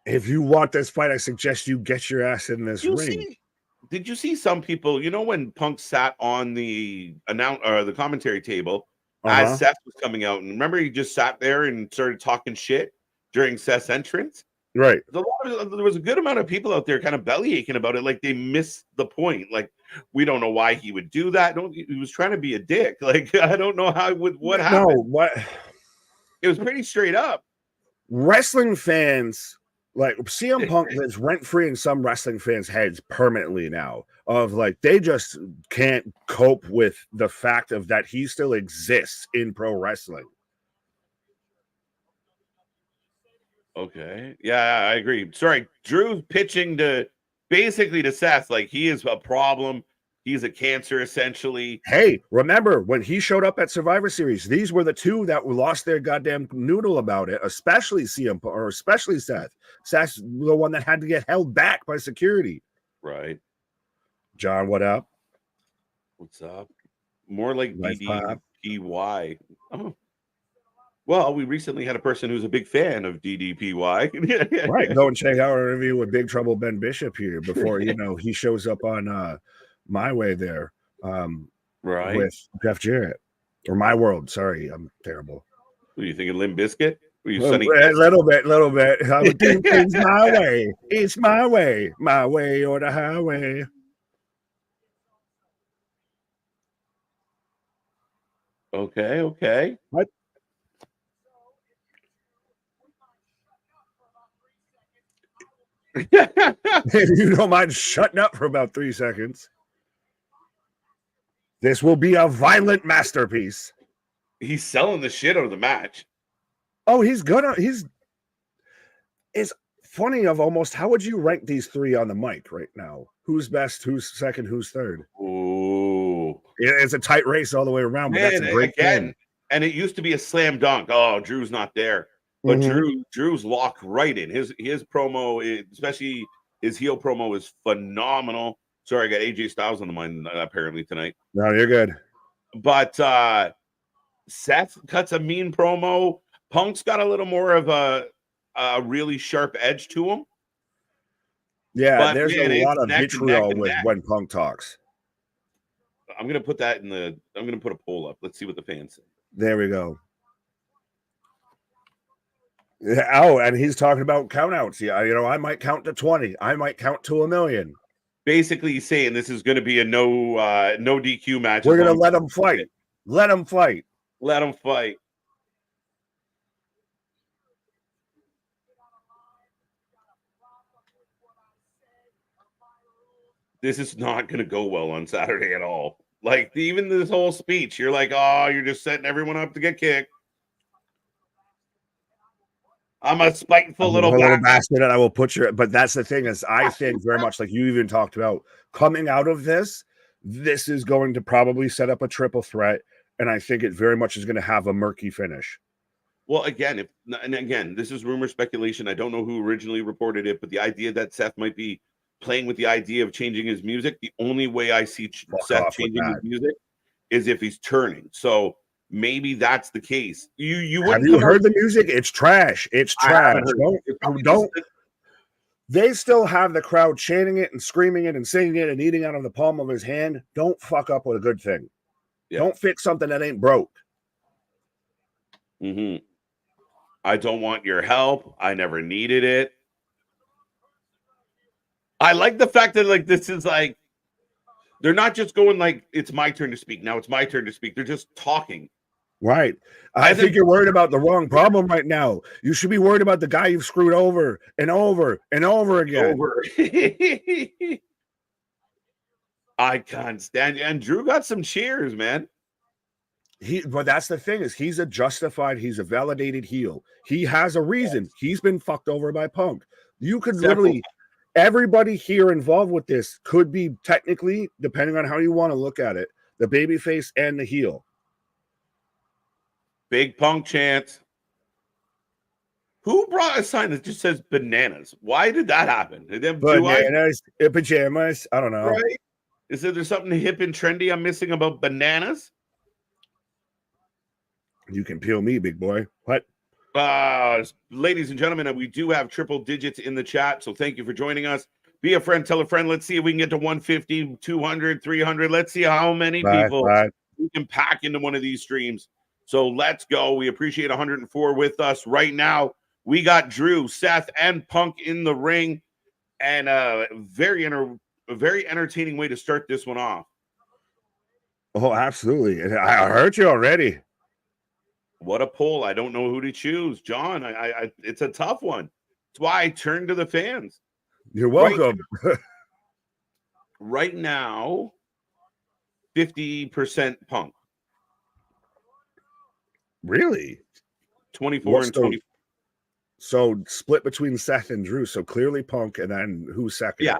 If you want this fight, I suggest you get your ass in this ring. Did you see some people, when Punk sat on the the commentary table as Seth was coming out, and remember he just sat there and started talking shit during Seth's entrance? Right. There was a good amount of people out there kind of belly aching about it, like they missed the point. Like, we don't know why he would do that. He was trying to be a dick. Like, I don't know what happened. No, what? It was pretty straight up. Wrestling fans, like CM Punk lives rent free in some wrestling fans' heads permanently now. Of like, they just can't cope with the fact of that he still exists in pro wrestling. Okay. Yeah, I agree. Sorry, Drew pitching to Seth, like he is a problem. He's a cancer, essentially. Hey, remember when he showed up at Survivor Series? These were the two that lost their goddamn noodle about it, especially CM or especially Seth. Seth's the one that had to get held back by security. Right. John, what up? What's up? More like DDPY. Oh. Well, we recently had a person who's a big fan of DDPY. Right. Go and check out our interview with Big Trouble Ben Bishop here before, he shows up on My Way there. Right. With Jeff Jarrett. Or My World. Sorry, I'm terrible. Were you thinking Limp Bizkit? Were you a little bit. I would do things my way. It's my way or the highway. Okay. What? If you don't mind shutting up for about 3 seconds. This will be a violent masterpiece. He's selling the shit out of the match. Oh, it's funny of almost how would you rank these three on the mic right now? Who's best, who's second, who's third? Ooh. It's a tight race all the way around, but that's a great thing. And it used to be a slam dunk. Oh, Drew's not there. But Drew's locked right in. His promo, especially his heel promo, is phenomenal. Sorry, I got AJ Styles on the mind apparently tonight. No, you're good. But Seth cuts a mean promo. Punk's got a little more of a really sharp edge to him. Yeah, but there's a lot of vitriol with when Punk talks. I'm gonna put that I'm gonna put a poll up. Let's see what the fans say. There we go. Oh, and he's talking about countouts. Yeah, I might count to 20. I might count to 1,000,000. Basically saying this is going to be a no DQ match. We're going to let them fight. Let them fight. Let them fight. This is not going to go well on Saturday at all. Like, even this whole speech, you're like, oh, you're just setting everyone up to get kicked. I'm a spiteful little bastard, and I will put your. But that's the thing is, I think very much like you even talked about coming out of this. This is going to probably set up a triple threat, and I think it very much is going to have a murky finish. Well, again, this is rumor speculation. I don't know who originally reported it, but the idea that Seth might be playing with the idea of changing his music, the only way I see Seth changing his music is if he's turning. So maybe that's the case. You have you heard the music? It's trash. It's trash. Don't. They still have the crowd chanting it and screaming it and singing it and eating out of the palm of his hand. Don't fuck up with a good thing. Yeah. Don't fix something that ain't broke. Mm-hmm. I don't want your help. I never needed it. I like the fact that like this is like they're not just going like it's my turn to speak. Now it's my turn to speak. They're just talking. Right. I think you're worried about the wrong problem right now. You should be worried about the guy you've screwed over and over and over again. I can't stand you. And Drew got some cheers, man. But that's the thing is he's a validated heel. He has a reason. Yes. He's been fucked over by Punk. You could literally everybody here involved with this could be technically, depending on how you want to look at it, the babyface and the heel. Big Punk chant. Who brought a sign that just says bananas? Why did that happen? Bananas, pajamas. I don't know. Right? Is there something hip and trendy I'm missing about bananas? You can peel me, big boy. What? Ladies and gentlemen, we do have triple digits in the chat, so thank you for joining us. Be a friend, tell a friend. Let's see if we can get to 150, 200, 300. Let's see how many people we can pack into one of these streams. So let's go. We appreciate 104 with us right now. We got Drew, Seth, and Punk in the ring, and a very entertaining way to start this one off. Oh, absolutely. I heard you already. What a poll. I don't know who to choose. John, it's a tough one. That's why I turned to the fans. You're welcome. Right now, 50% Punk. Really? 24 and 24. So split between Seth and Drew. So clearly Punk, and then who's second? Yeah.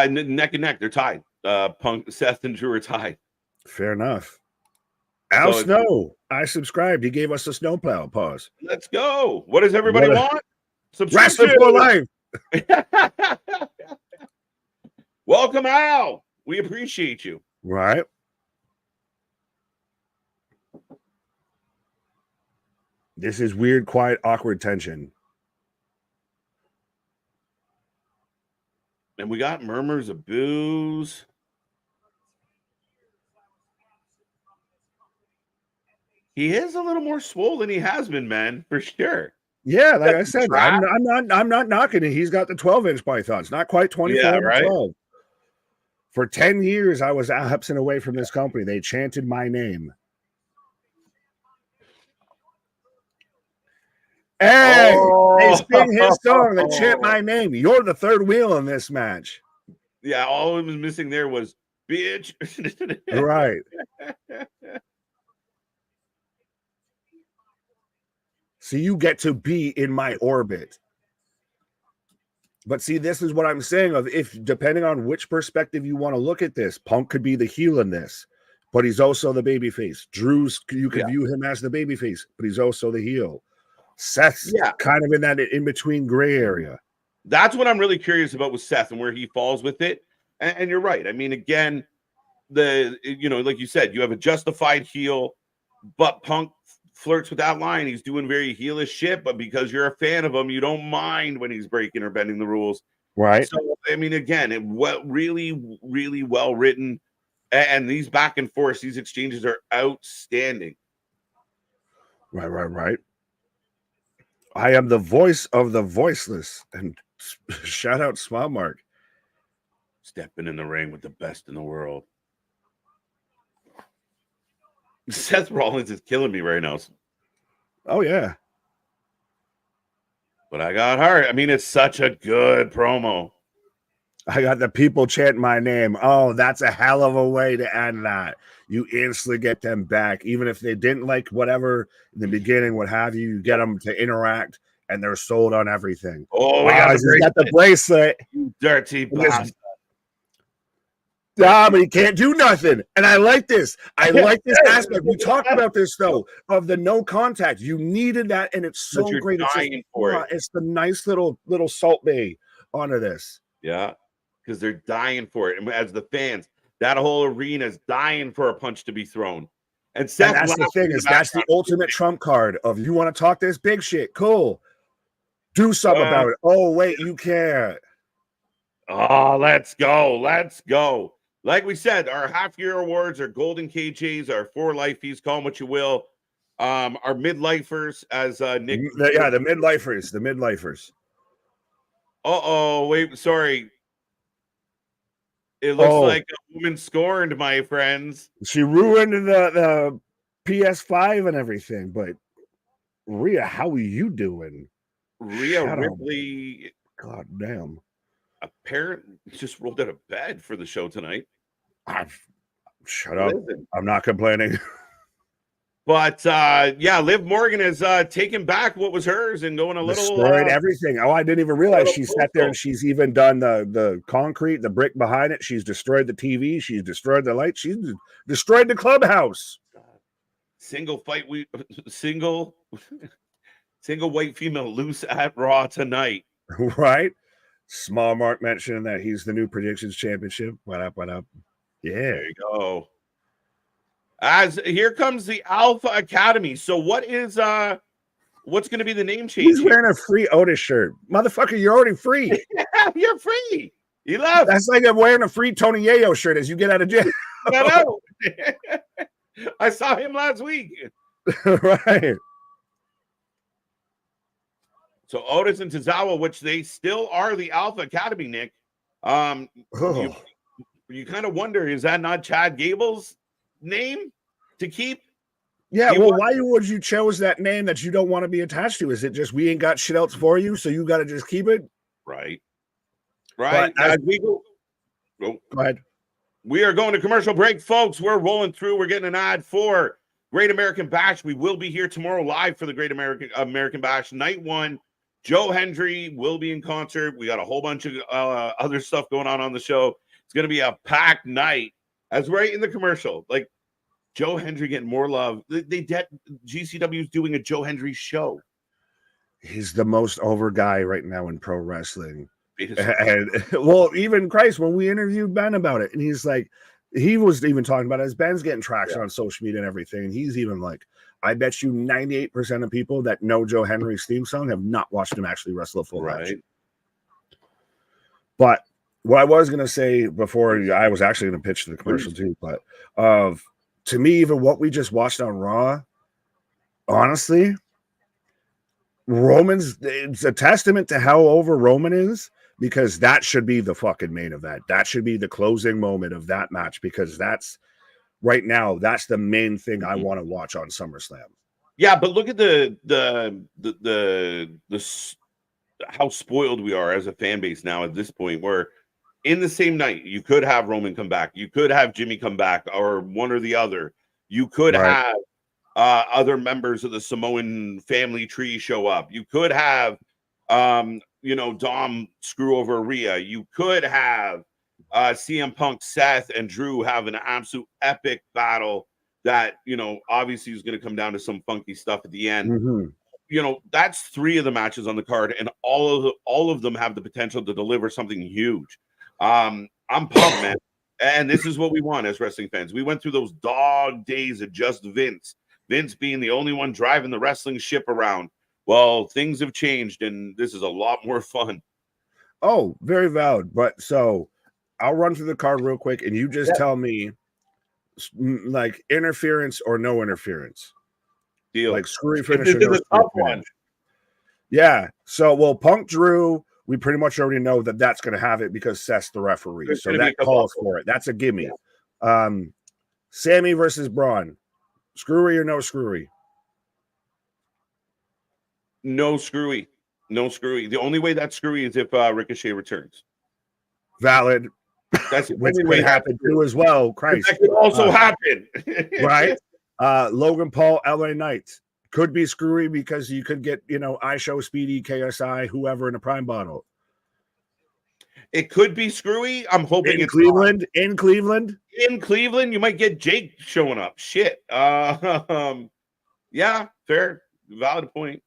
Neck and neck. They're tied. Punk, Seth, and Drew are tied. Fair enough. Al Snow, I subscribed. He gave us a snowplow. Pause. Let's go. What does everybody want? Wrestling for life. Welcome, Al. We appreciate you. Right. This is weird, quiet, awkward tension. And we got murmurs of boos. He is a little more swole than he has been, man, for sure. Yeah, like I said, I'm not knocking it. He's got the 12-inch pythons, not quite 24, yeah, right? 12. For 10 years, I was absent away from this company. They chanted my name. Hey, they sing his song. They chant my name. You're the third wheel in this match. Yeah, all it was missing there was bitch. Right. So you get to be in my orbit. But see, this is what I'm saying of if depending on which perspective you want to look at this, Punk could be the heel in this, but he's also the babyface. Drew's, you could view him as the babyface, but he's also the heel. Seth's kind of in that in-between gray area. That's what I'm really curious about with Seth and where he falls with it. And you're right. I mean, again, like you said, you have a justified heel, but Punk flirts with that line. He's doing very heelish shit, but because you're a fan of him, you don't mind when he's breaking or bending the rules. Right. So, I mean, again, really, really well written. And these back and forth, these exchanges are outstanding. Right. I am the voice of the voiceless. And shout out Small Mark. Stepping in the ring with the best in the world. Seth Rollins is killing me right now. Oh, yeah. But I got heart. I mean, it's such a good promo. I got the people chanting my name. Oh, that's a hell of a way to end that. You instantly get them back. Even if they didn't like whatever in the beginning, what have you, you get them to interact, and they're sold on everything. Oh, we got the bracelet. You dirty bastard. But he can't do nothing. And I like this. I like this aspect. We talked about this, though, of the no contact. You needed that, and it's so great. It's the nice little Salt Bay onto this. Yeah, because they're dying for it. And as the fans, that whole arena is dying for a punch to be thrown. And Seth, that's the thing, is that's the ultimate trump card of, you want to talk this big shit? Cool. Do something about it. Oh, wait, you can't. Oh, let's go. Let's go. Like we said, our half-year awards, our golden KJs, our 4 lifeies, call them what you will. Our midlifers, as Nick. The midlifers. The midlifers. Uh-oh, wait, sorry. It looks like a woman scorned, my friends. She ruined the PS5 and everything, but Rhea, how are you doing? Rhea Ripley. God damn. Apparently just rolled out of bed for the show tonight. Shut up. I'm not complaining. But Liv Morgan has taken back what was hers and going a little destroyed everything. Oh, I didn't even realize she sat there and she's even done the concrete, the brick behind it. She's destroyed the TV. She's destroyed the lights. She's destroyed the clubhouse. Single white female loose at Raw tonight. Right. Small Mark mentioning that he's the new predictions championship. What up? Yeah. There you go. As here comes the Alpha Academy. So what's going to be the name change? He's wearing a free Otis shirt. Motherfucker, you're already free. Yeah, you're free. He left. That's like I'm wearing a free Tony Yayo shirt as you get out of jail. I know. I saw him last week. Right. So Otis and Tozawa, which they still are the Alpha Academy, Nick. You kind of wonder, is that not Chad Gable's name to keep? Yeah, why would you chose that name that you don't want to be attached to? Is it just we ain't got shit else for you, so you got to just keep it? Right. As we go ahead. We are going to commercial break, folks. We're rolling through. We're getting an ad for Great American Bash. We will be here tomorrow live for the Great American Bash Night 1. Joe Hendry will be in concert. We got a whole bunch of other stuff going on the show. It's going to be a packed night. As right in the commercial, like Joe Hendry getting more love. GCW is doing a Joe Hendry show. He's the most over guy right now in pro wrestling. And well, even Christ, when we interviewed Ben about it, and he's like, he was even talking about it as Ben's getting traction on social media and everything. And he's even like, I bet you 98% of people that know Joe Henry's theme song have not watched him actually wrestle a full match. But what I was going to say before, I was actually going to pitch to the commercial too, but to me, even what we just watched on Raw, honestly, it's a testament to how over Roman is, because that should be the fucking main event. That should be the closing moment of that match, because that's right now, that's the main thing I want to watch on SummerSlam. Yeah, but look at the how spoiled we are as a fan base now at this point, where in the same night, you could have Roman come back, you could have Jimmy come back, or one or the other. You could have other members of the Samoan family tree show up. You could have, Dom screw over Rhea. You could have CM Punk, Seth, and Drew have an absolute epic battle that, obviously is going to come down to some funky stuff at the end. Mm-hmm. That's 3 of the matches on the card, and all of them have the potential to deliver something huge. I'm pumped, man. And this is what we want as wrestling fans. We went through those dog days of just Vince being the only one driving the wrestling ship around. Well, things have changed, and this is a lot more fun. Oh, very valid. But so I'll run through the card real quick, and you just tell me, like, interference or no interference. Deal. Like, screwy finish or no screwy finish. Yeah. So, well, Punk Drew, we pretty much already know that that's going to have it because Seth's the referee. There's So gonna be that calls for it. That's a gimme. Yeah. Sami versus Braun. Screwy or no screwy? No screwy. No screwy. The only way that's screwy is if Ricochet returns. Valid. That's the Which only could way happen too as well. Christ. That could also happen. Right? Logan Paul, LA Knight. Could be screwy because you could get, iShow, Speedy, KSI, whoever in a prime bottle. It could be screwy. I'm hoping it's Cleveland. not. In Cleveland. In Cleveland, you might get Jake showing up. Shit. Yeah, fair. Valid point.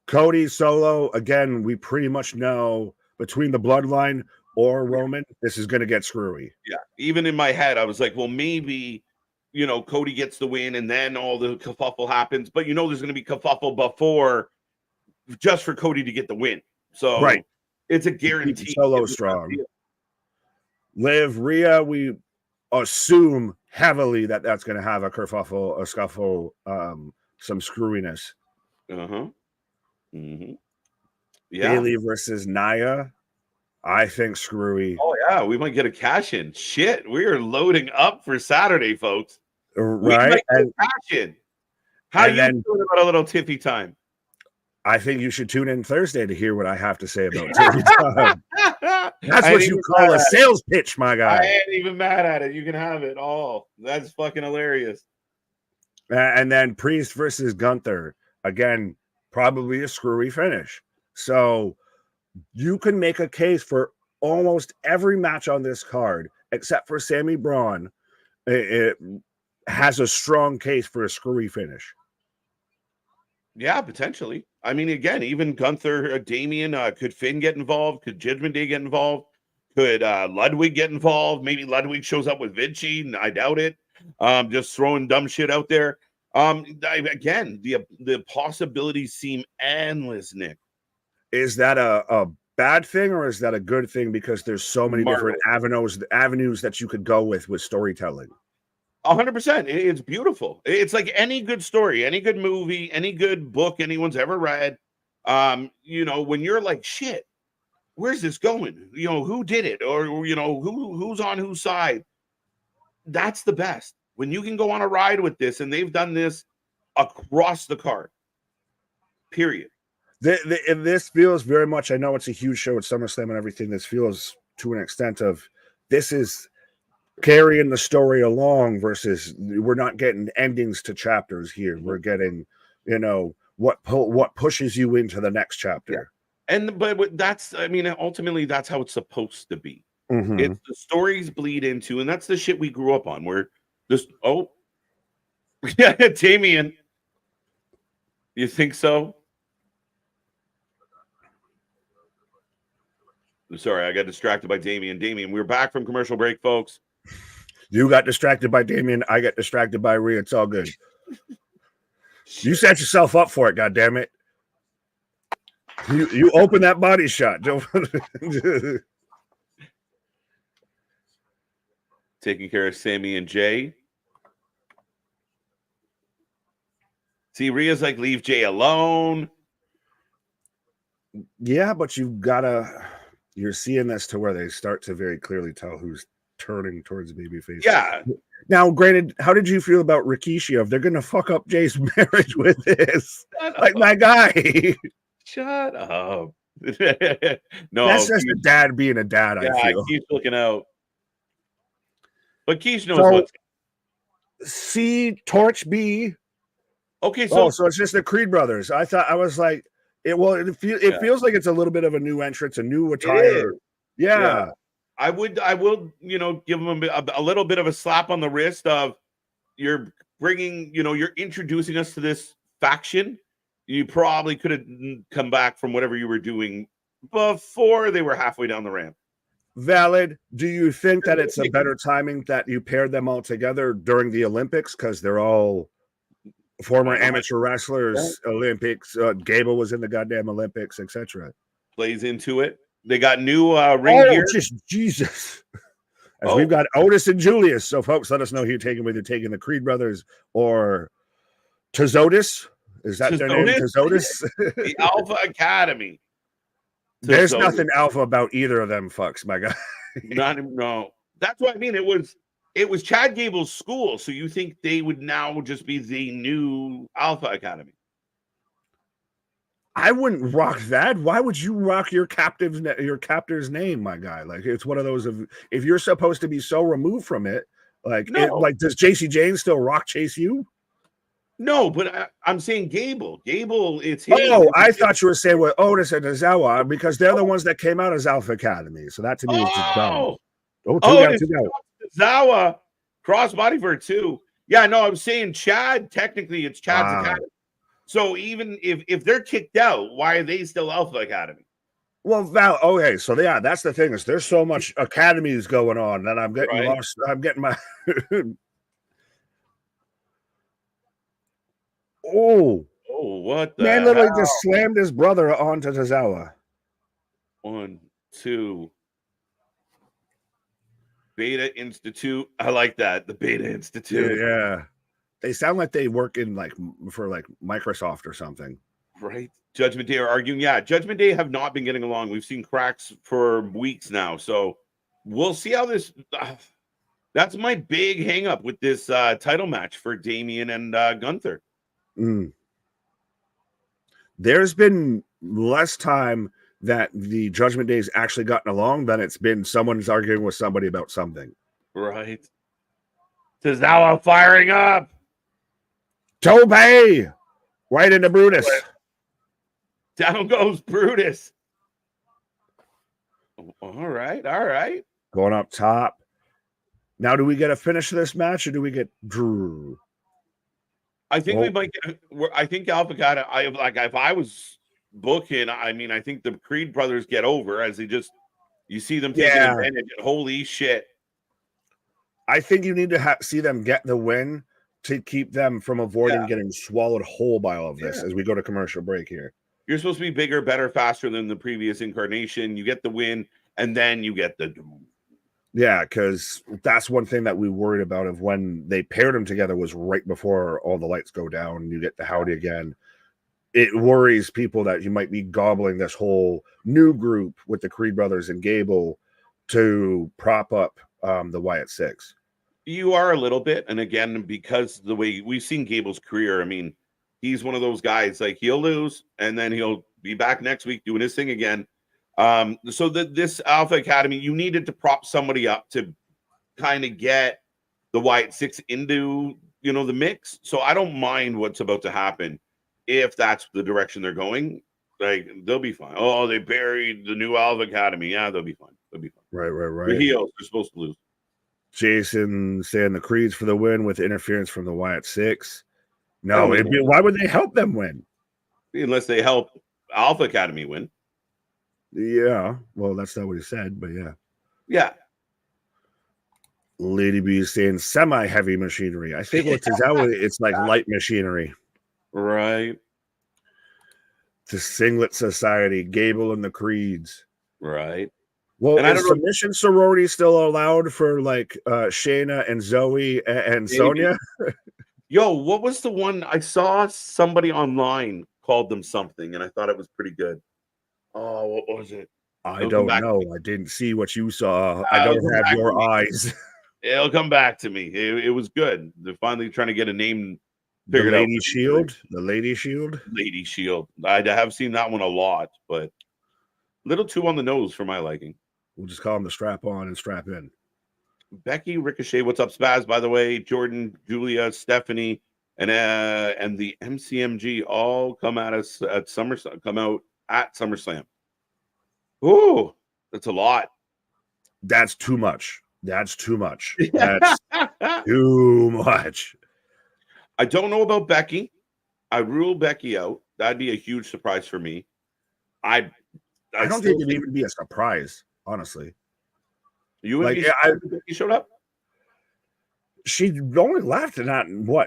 Cody Solo. Again, we pretty much know between the bloodline or Roman, this is going to get screwy. Yeah. Even in my head, I was like, well, maybe, Cody gets the win and then all the kerfuffle happens. But there's going to be kerfuffle before just for Cody to get the win. So right. It's a guarantee. Solo strong. Liv, Rhea, we assume heavily that that's going to have a kerfuffle, a scuffle, some screwiness. Uh-huh. Mm-hmm. Yeah. Bayley versus Nia. I think screwy. Oh, yeah. We might get a cash in. Shit. We are loading up for Saturday, folks. Right. And cash in. How you feeling about a little tiffy time? I think you should tune in Thursday to hear what I have to say about tiffy time. That's what you call a sales pitch, my guy. I ain't even mad at it. You can have it all. That's fucking hilarious. And then Priest versus Gunther. Again, probably a screwy finish. So you can make a case for almost every match on this card, except for Sami Braun. It has a strong case for a screwy finish. Yeah, potentially. I mean, again, even Gunther, Damian, could Finn get involved? Could Judgment Day get involved? Could Ludwig get involved? Maybe Ludwig shows up with Vinci. I doubt it. Just throwing dumb shit out there. Again, the possibilities seem endless, Nick. Is that a bad thing or is that a good thing because there's so many different avenues that you could go with storytelling? 100%. It's beautiful. It's like any good story, any good movie, any good book anyone's ever read. When you're like, shit, where's this going? Who did it? Or, who's on whose side? That's the best. When you can go on a ride with this, and they've done this across the card. Period. This feels very much, I know it's a huge show at SummerSlam and everything. This feels to an extent of this is carrying the story along versus we're not getting endings to chapters here. We're getting, what pushes you into the next chapter. Yeah. But that's, ultimately that's how it's supposed to be. Mm-hmm. It's the stories bleed into, and that's the shit we grew up on. Where yeah, Damian, you think so? Sorry, I got distracted by Damian. We're back from commercial break, folks. You got distracted by Damian. I got distracted by Rhea. It's all good. You set yourself up for it, goddammit. You open that body shot. Taking care of Sami and Jey. See, Rhea's like, leave Jey alone. Yeah, but you're seeing this to where they start to very clearly tell who's turning towards babyface. Yeah. Now, granted, how did you feel about Rikishi? If they're going to fuck up Jay's marriage with this? Like, my guy. Shut up. No. That's just a dad being a dad, I feel. Keith's looking out. But Keith knows what's... C, Torch, B. Okay, so it's just the Creed brothers. I was like, it feels like it's a little bit of a new entrance, a new attire. Yeah. I will, give them a little bit of a slap on the wrist of you're bringing, you're introducing us to this faction. You probably could have come back from whatever you were doing before they were halfway down the ramp. Valid. Do you think that it's a better timing that you paired them all together during the Olympics because they're all former amateur wrestlers? Olympics. Gable was in the goddamn Olympics, etc. Plays into it. They got new ring gear. Just Jesus. We've got Otis and Julius. So, folks, let us know who you're taking, whether you're taking the Creed brothers or Tozawa. Is that their name? Otis? The Alpha Academy. There's nothing alpha about either of them fucks, my guy. No. That's what I mean. It was Chad Gable's school, so you think they would now just be the new Alpha Academy? I wouldn't rock that. Why would you rock your captor's name, my guy? Like, it's one of those of, if you're supposed to be so removed from it, like, does JC Jane still rock Chase U? No, but I'm saying Gable. Gable, it's him. Oh, I thought you were saying with Otis and Tozawa, because they're the ones that came out as Alpha Academy. So that to me is just dumb. Two down. Tozawa, crossbody for 2. Yeah, no, I'm saying Chad, technically it's Chad's Academy. So even if they're kicked out, why are they still Alpha Academy? Well, okay, so yeah, that's the thing, is there's so much academies going on that I'm getting lost. I'm getting my what the man literally just slammed his brother onto Tozawa. 1, 2. Beta Institute. I like that. The Beta Institute. Yeah. They sound like they work in for Microsoft or something. Right. Judgment Day are arguing. Yeah, Judgment Day have not been getting along. We've seen cracks for weeks now. So we'll see how this that's my big hang up with this title match for Damian and Gunther. There's been less time that the Judgment Day's actually gotten along than it's been someone's arguing with somebody about something. Right. Tozawa firing up. Tope right into Brutus. Down goes Brutus. All right. Going up top. Now, do we get a finish to this match, or do we get Drew? I think we might get. I think Alpha got it. If I was booking, I mean, I think the Creed brothers get over as you see them taking advantage. Holy shit! I think you need to see them get the win to keep them from avoiding getting swallowed whole by all of this as we go to commercial break here. You're supposed to be bigger, better, faster than the previous incarnation. You get the win, and then you get the doom. Yeah, because that's one thing that we worried about of when they paired them together was right before all the lights go down and you get the Howdy again. It worries people that you might be gobbling this whole new group with the Creed brothers and Gable to prop up the Wyatt Sicks. You are a little bit, and again, because the way we've seen Gable's career, I mean, he's one of those guys, like, he'll lose and then he'll be back next week doing his thing again. So this Alpha Academy, you needed to prop somebody up to kind of get the Wyatt Sicks into, the mix. So I don't mind what's about to happen if that's the direction they're going. Like, they'll be fine. Oh, they buried the new Alpha Academy. Yeah, they'll be fine. Right. The heels are supposed to lose. Jason saying the Creeds for the win with interference from the Wyatt Sicks. No, why would they help them win? Unless they help Alpha Academy win. Yeah, well, that's not what he said, but yeah. Yeah. Lady B is saying semi-heavy machinery. I think it's like light machinery. Right. The Singlet Society, Gable and the Creeds. Right. Well, and is submission sorority still allowed for Shayna and Zoe and Sonya? Yo, what was the one? I saw somebody online called them something, and I thought it was pretty good. Oh, what was it? I don't know. I didn't see what you saw. I don't have your eyes. It'll come back to me. It was good. They're finally trying to get a name figured out. The Lady Shield? Lady Shield. I have seen that one a lot, but a little too on the nose for my liking. We'll just call them the strap on and strap in. Becky, Ricochet, what's up, Spaz, by the way? Jordan, Julia, Stephanie, and the MCMG all come at us at SummerSlam. Ooh, that's a lot. That's too much. That's too much. That's too much. I don't know about Becky. I rule Becky out. That'd be a huge surprise for me. I don't think it'd even be a surprise, honestly. You would be surprised if Becky showed up? She only left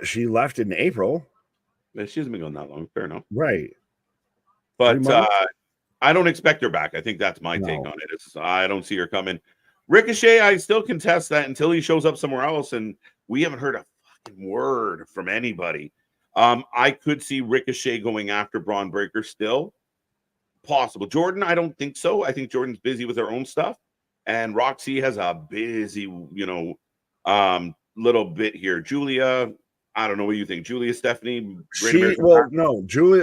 she left in April. Yeah, she hasn't been going that long. Fair enough. Right. But I don't expect her back. I think that's my take on it. I don't see her coming. Ricochet, I still contest that until he shows up somewhere else, and we haven't heard a fucking word from anybody. I could see Ricochet going after Braun Breaker still. Possible. Jordan, I don't think so. I think Jordan's busy with her own stuff. And Roxy has a busy, little bit here. Julia, I don't know what you think. Julia, Stephanie,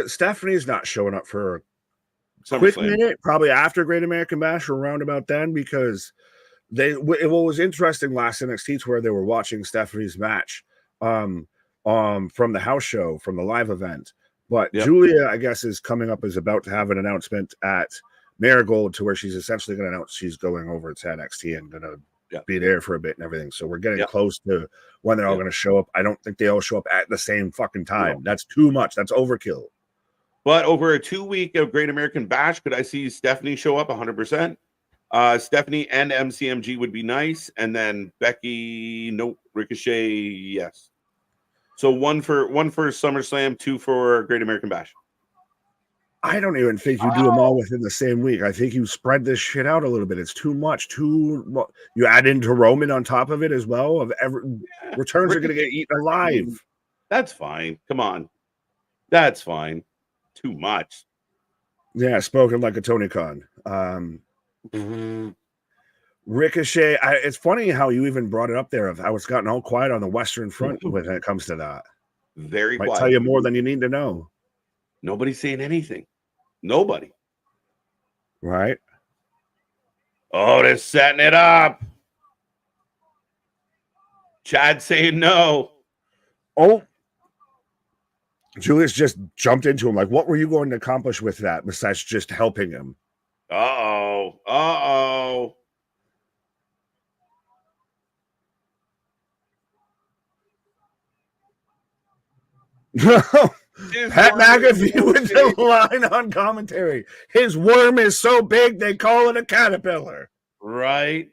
Stephanie's not showing up for a quick SummerSlam. minute, probably after Great American Bash or around about then, because what was interesting last NXT to where they were watching Stephanie's match from the house show, from the live event. But Julia, I guess, is coming up, is about to have an announcement at Marigold to where she's essentially going to announce she's going over to NXT and going to be there for a bit and everything. So we're getting close to when they're all going to show up. I don't think they all show up at the same fucking time. No. That's too much. That's overkill. But over a 2-week of Great American Bash, could I see Stephanie show up 100%? Stephanie and MCMG would be nice. And then Becky, nope. Ricochet, yes. So one for SummerSlam, 2 for Great American Bash. I don't even think you do them all within the same week. I think you spread this shit out a little bit. It's too much. You add into Roman on top of it as well. Returns are going to get eaten alive. That's fine. Come on. That's fine. Too much. Yeah, spoken like a Tony Khan. Ricochet. It's funny how you even brought it up there of how it's gotten all quiet on the Western Front when it comes to that. Very Might quiet. tell you more than you need to know. Nobody's saying anything. Nobody. Right. Otis setting it up. Chad saying no. Oh. Julius just jumped into him. Like, what were you going to accomplish with that besides just helping him? Uh-oh. Uh-oh. Pat McAfee with the line on commentary. His worm is so big they call it a caterpillar. Right.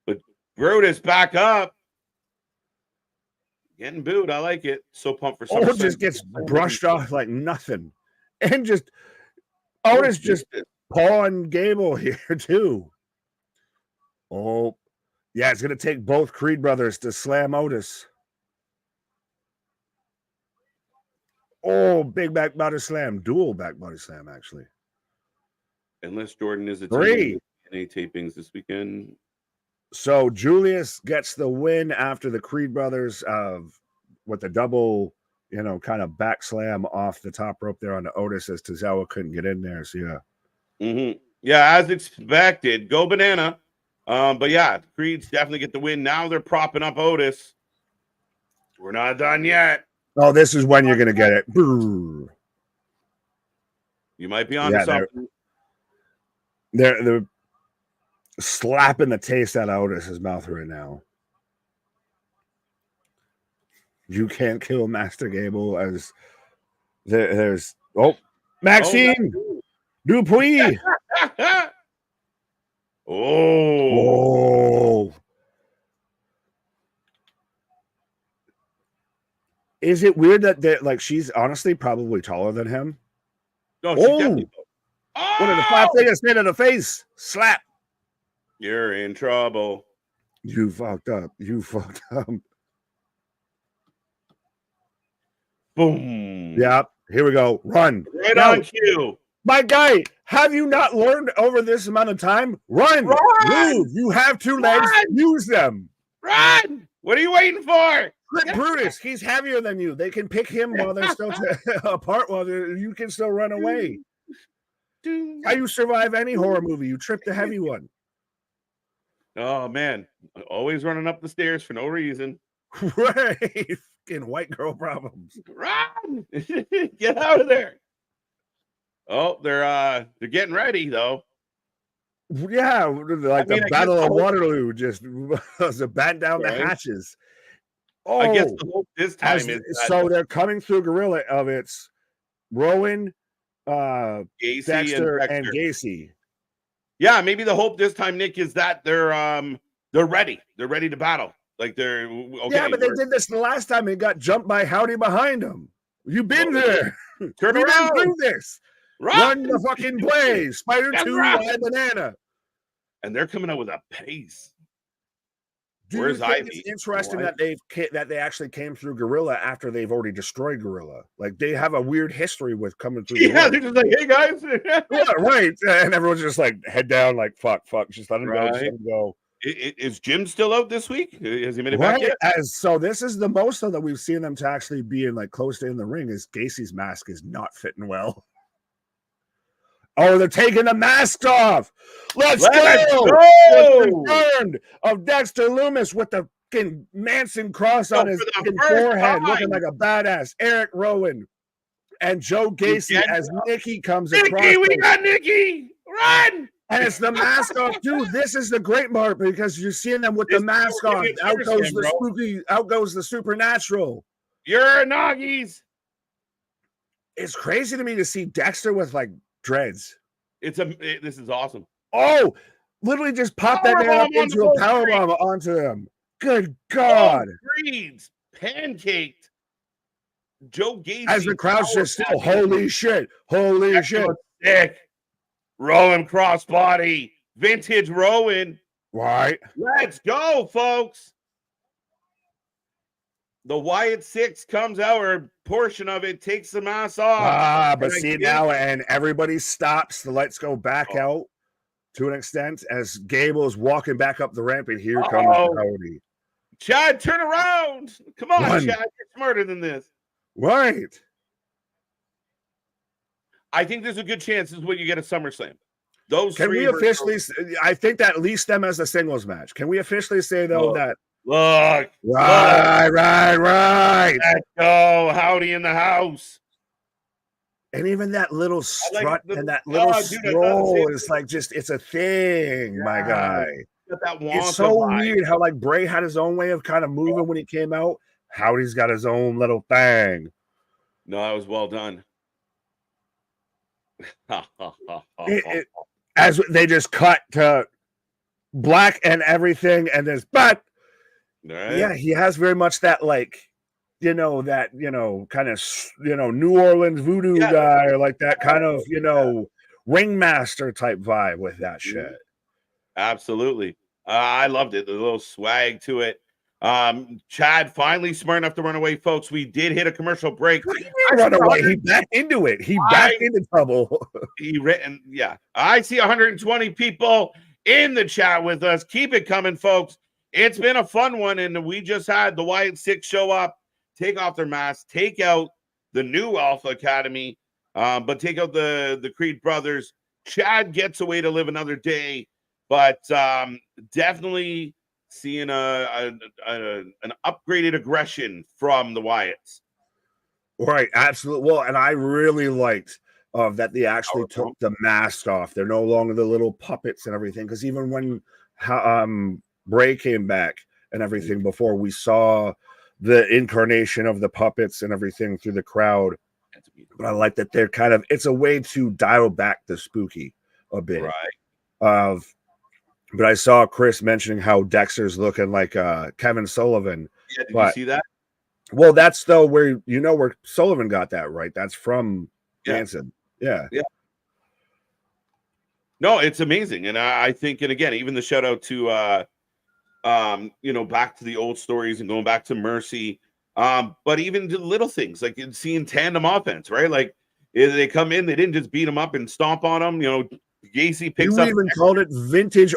But Brutus back up. Getting booed. I like it. So pumped for SummerSlam. Otis just gets brushed off like nothing. And just Otis just pawing Gable here too. Oh, yeah, it's going to take both Creed brothers to slam Otis. Oh, big back body slam. Dual back body slam, actually. Unless Jordan is attending any tapings this weekend. So Julius gets the win after the Creed brothers with the double, kind of back slam off the top rope there on the Otis as Tozawa couldn't get in there. So, yeah. Mm-hmm. Yeah, as expected. Go banana. But, yeah, Creeds definitely get the win. Now they're propping up Otis. We're not done yet. Oh, this is when you're going to get it. Brrr. You might be on to something. They're slapping the taste out of Otis's mouth right now. You can't kill Master Gable as there's Maxine Dupuis. Oh. Is it weird that she's honestly probably taller than him? No, she's definitely. One of the 5 fingers straight in the face. Slap. You're in trouble. You fucked up. Boom. Yep. Here we go. Run. Right now, on cue. My guy, have you not learned over this amount of time? Run. Move. You have 2 legs. Use them. Run. What are you waiting for? Brutus, he's heavier than you. They can pick him while they're still apart while you can still run away. How you survive any horror movie? You trip the heavy one. Oh, man. Always running up the stairs for no reason. Right. Fucking white girl problems. Run! Get out of there. Oh, they're getting ready, though. Yeah, like the Battle of Waterloo just was a bat down the hatches. Oh, I guess the hope this time is so they're coming through Gorilla of it's Rowan, Gacy Dexter, and Gacy. Yeah, maybe the hope this time, Nick, is that they're ready. They're ready to battle. Like they're okay. Yeah, but they did this the last time. They got jumped by Howdy behind them. You've been there. Turn around. Been through this. Run the fucking play. Spider 2 by banana. And they're coming out with a pace. Do Where's you think Ivy? it's interesting that they actually came through Gorilla after they've already destroyed Gorilla? Like they have a weird history with coming through. Yeah, Gorilla. they're just like, hey guys. Yeah, right. And everyone's just like head down, like fuck, just let him go, just let him go. Is Jim still out this week? Has he made it Right. back yet? So this is the most that we've seen them to actually be in like close to in the ring. Is Gacy's mask is not fitting well. Oh, they're taking the mask off. Let's go! Confirmed of Dexter Lumis with the Manson cross on his forehead, looking like a badass. Eric Rowan and Joe Gacy as Nikki comes across. Nikki, we got Nikki! Run! And it's the mask off, dude. This is the great part because you're seeing them with the mask off. Out goes the spooky, out goes the supernatural. You're Noggies. It's crazy to me to see Dexter with like dreads. This is awesome. Oh, literally just pop that man up into a powerbomb onto them. Good God. Breeds pancaked Joe Gacy. As the crowd's just still, holy shit. Holy shit. Sick. Rowan crossbody. Vintage Rowan. Right. Let's go, folks. The Wyatt Sicks comes out, or a portion of it, takes the mask off. But see now, and everybody stops. The lights go back out to an extent as Gable's walking back up the ramp, and here comes Cody. Chad, turn around. Come on, Chad. You're smarter than this. Right. I think there's a good chance this is what you get at SummerSlam. Can we officially? I think that leaves them as a singles match. Can we officially say though that? Look. Right. Let's go. Howdy in the house. And even that little strut and that little stroll is like it's a thing, my guy. It's so weird how like Bray had his own way of kind of moving when he came out. Howdy's got his own little thing. No, that was well done. As they just cut to black and everything, and there's yeah, he has very much that like kind of New Orleans voodoo guy, or like that kind of ringmaster type vibe with that shit. Absolutely. I loved it. The little swag to it. Chad finally smart enough to run away, folks. We did hit a commercial break. Run away. He backed into it. He backed into trouble. I see 120 people in the chat with us. Keep it coming, folks. It's been a fun one, and we just had the Wyatt Sicks show up, take off their masks, take out the new Alpha Academy, but take out the Creed brothers. Chad gets away to live another day, but definitely seeing an upgraded aggression from the Wyatts. Right, absolutely. Well, and I really liked that they actually took the mask off. They're no longer the little puppets and everything. Because even when Bray came back and everything before, we saw the incarnation of the puppets and everything through the crowd. But I like that they're kind of, it's a way to dial back the spooky a bit. Right. But I saw Chris mentioning how Dexter's looking like Kevin Sullivan. Yeah, did you see that? Well, that's though where Sullivan got that, right? That's from Manson. Yeah. No, it's amazing. And I think, and again, even the shout out to back to the old stories and going back to Mercy. But even the little things like seeing tandem offense, right? Like they come in, they didn't just beat them up and stomp on them. Gacy picks up. You even called it vintage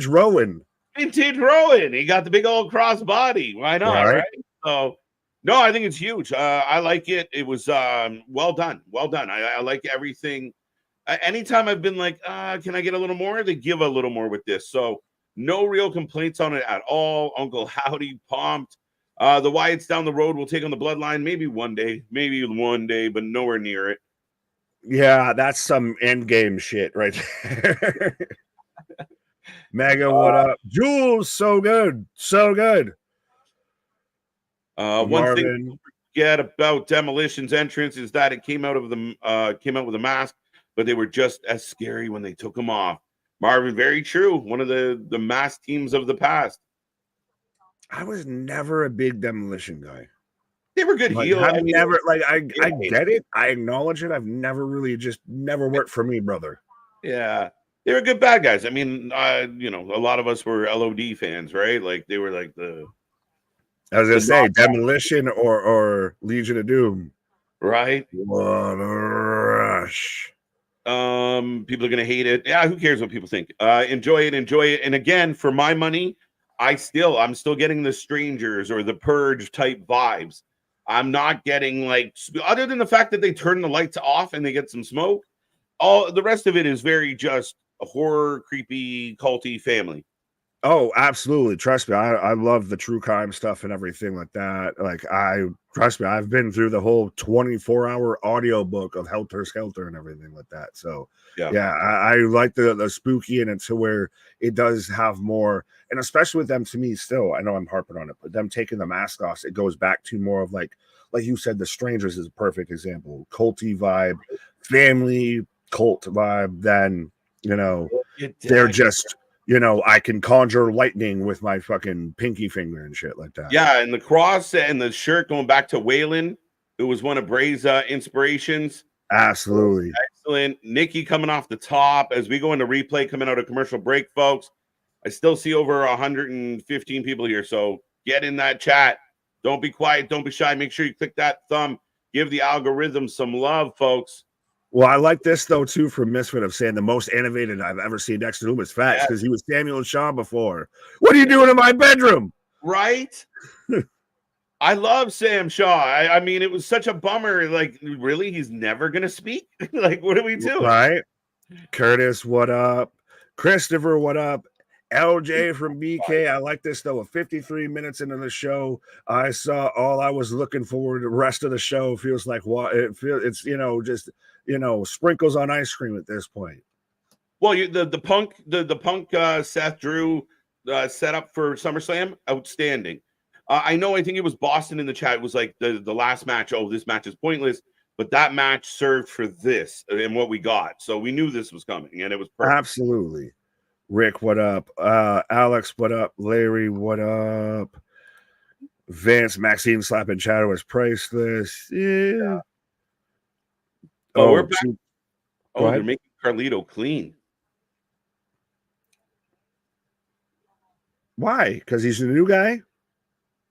Rowan. Vintage Rowan. He got the big old cross body. Why not? Right? So, no, I think it's huge. I like it. It was well done. Well done. I like everything. Anytime I've been like, can I get a little more? They give a little more with this. So, no real complaints on it at all. Uncle Howdy pumped. The Wyatts down the road will take on the Bloodline maybe one day, but nowhere near it. Yeah, that's some end game shit right there. Mega, what up? Jules, so good. One thing to forget about Demolition's entrance is that it came out with a mask, but they were just as scary when they took them off. Marvin, very true. One of the mask teams of the past. I was never a big Demolition guy. They were good heels. I get it. I acknowledge it. I've never really never worked for me, brother. Yeah. they were good bad guys. I mean, you know, a lot of us were LOD fans, right? Like they were like I was gonna say Demolition or Legion of Doom. Right. What a rush. People are gonna hate it. Yeah, who cares what people think? Enjoy it. And again, for my money, I'm still getting the Strangers or the Purge type vibes. I'm not getting like, other than the fact that they turn the lights off and they get some smoke. All the rest of it is very just a horror, creepy, culty family. Oh, absolutely. Trust me. I love the true crime stuff and everything like that. Like, trust me, I've been through the whole 24-hour audio book of Helter Skelter and everything like that. So yeah, I like the spooky in it to where it does have more, and especially with them, to me, still, I know I'm harping on it, but them taking the mask off, it goes back to more of like you said, the Strangers is a perfect example. Culty vibe, family cult vibe, then, you know, they're just, you know, I can conjure lightning with my fucking pinky finger and shit like that. Yeah, and the cross and the shirt going back to Waylon, it was one of Bray's inspirations. Absolutely. Excellent. Nikki coming off the top as we go into replay, coming out of commercial break, folks. I still see over 115 people here, so get in that chat. Don't be quiet. Don't be shy. Make sure you click that thumb. Give the algorithm some love, folks. Well, I like this, though, too, from Misfit of saying the most animated I've ever seen next to him was Fats, because he was Samuel Shaw before. What are you doing in my bedroom? Right? I love Sam Shaw. I mean, it was such a bummer. Like, really? He's never going to speak? Like, what do we do? Right? Curtis, what up? Christopher, what up? LJ from BK. I like this, though. 53 minutes into the show, I saw all I was looking forward to. The rest of the show feels like what it's, you know, just, you know, sprinkles on ice cream at this point. Well, the punk Seth Drew set up for SummerSlam, outstanding. I think it was Boston in the chat. It was like the last match. Oh, this match is pointless, but that match served for this and what we got. So we knew this was coming, and it was perfect. Absolutely. Rick, what up? Alex, what up? Larry, what up? Vance, Maxine slapping chatter was priceless. Yeah. Oh, we're back. Oh, they're making Carlito clean. Why? Because he's the new guy?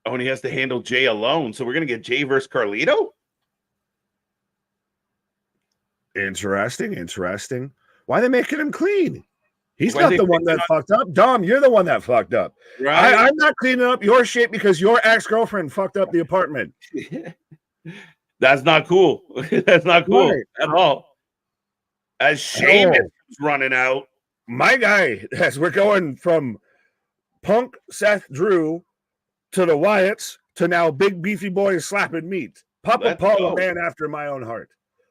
Oh, and he has to handle Jey alone. So we're going to get Jey versus Carlito? Interesting. Why are they making him clean? He's not the one that fucked up. Dom, you're the one that fucked up. Right? I'm not cleaning up your shit because your ex-girlfriend fucked up the apartment. That's not cool. That's not cool at all. As Sheamus is running out. My guy, as we're going from Punk, Seth, Drew to the Wyatts to now Big Beefy Boy slapping meat. Papa Paul, a man after my own heart.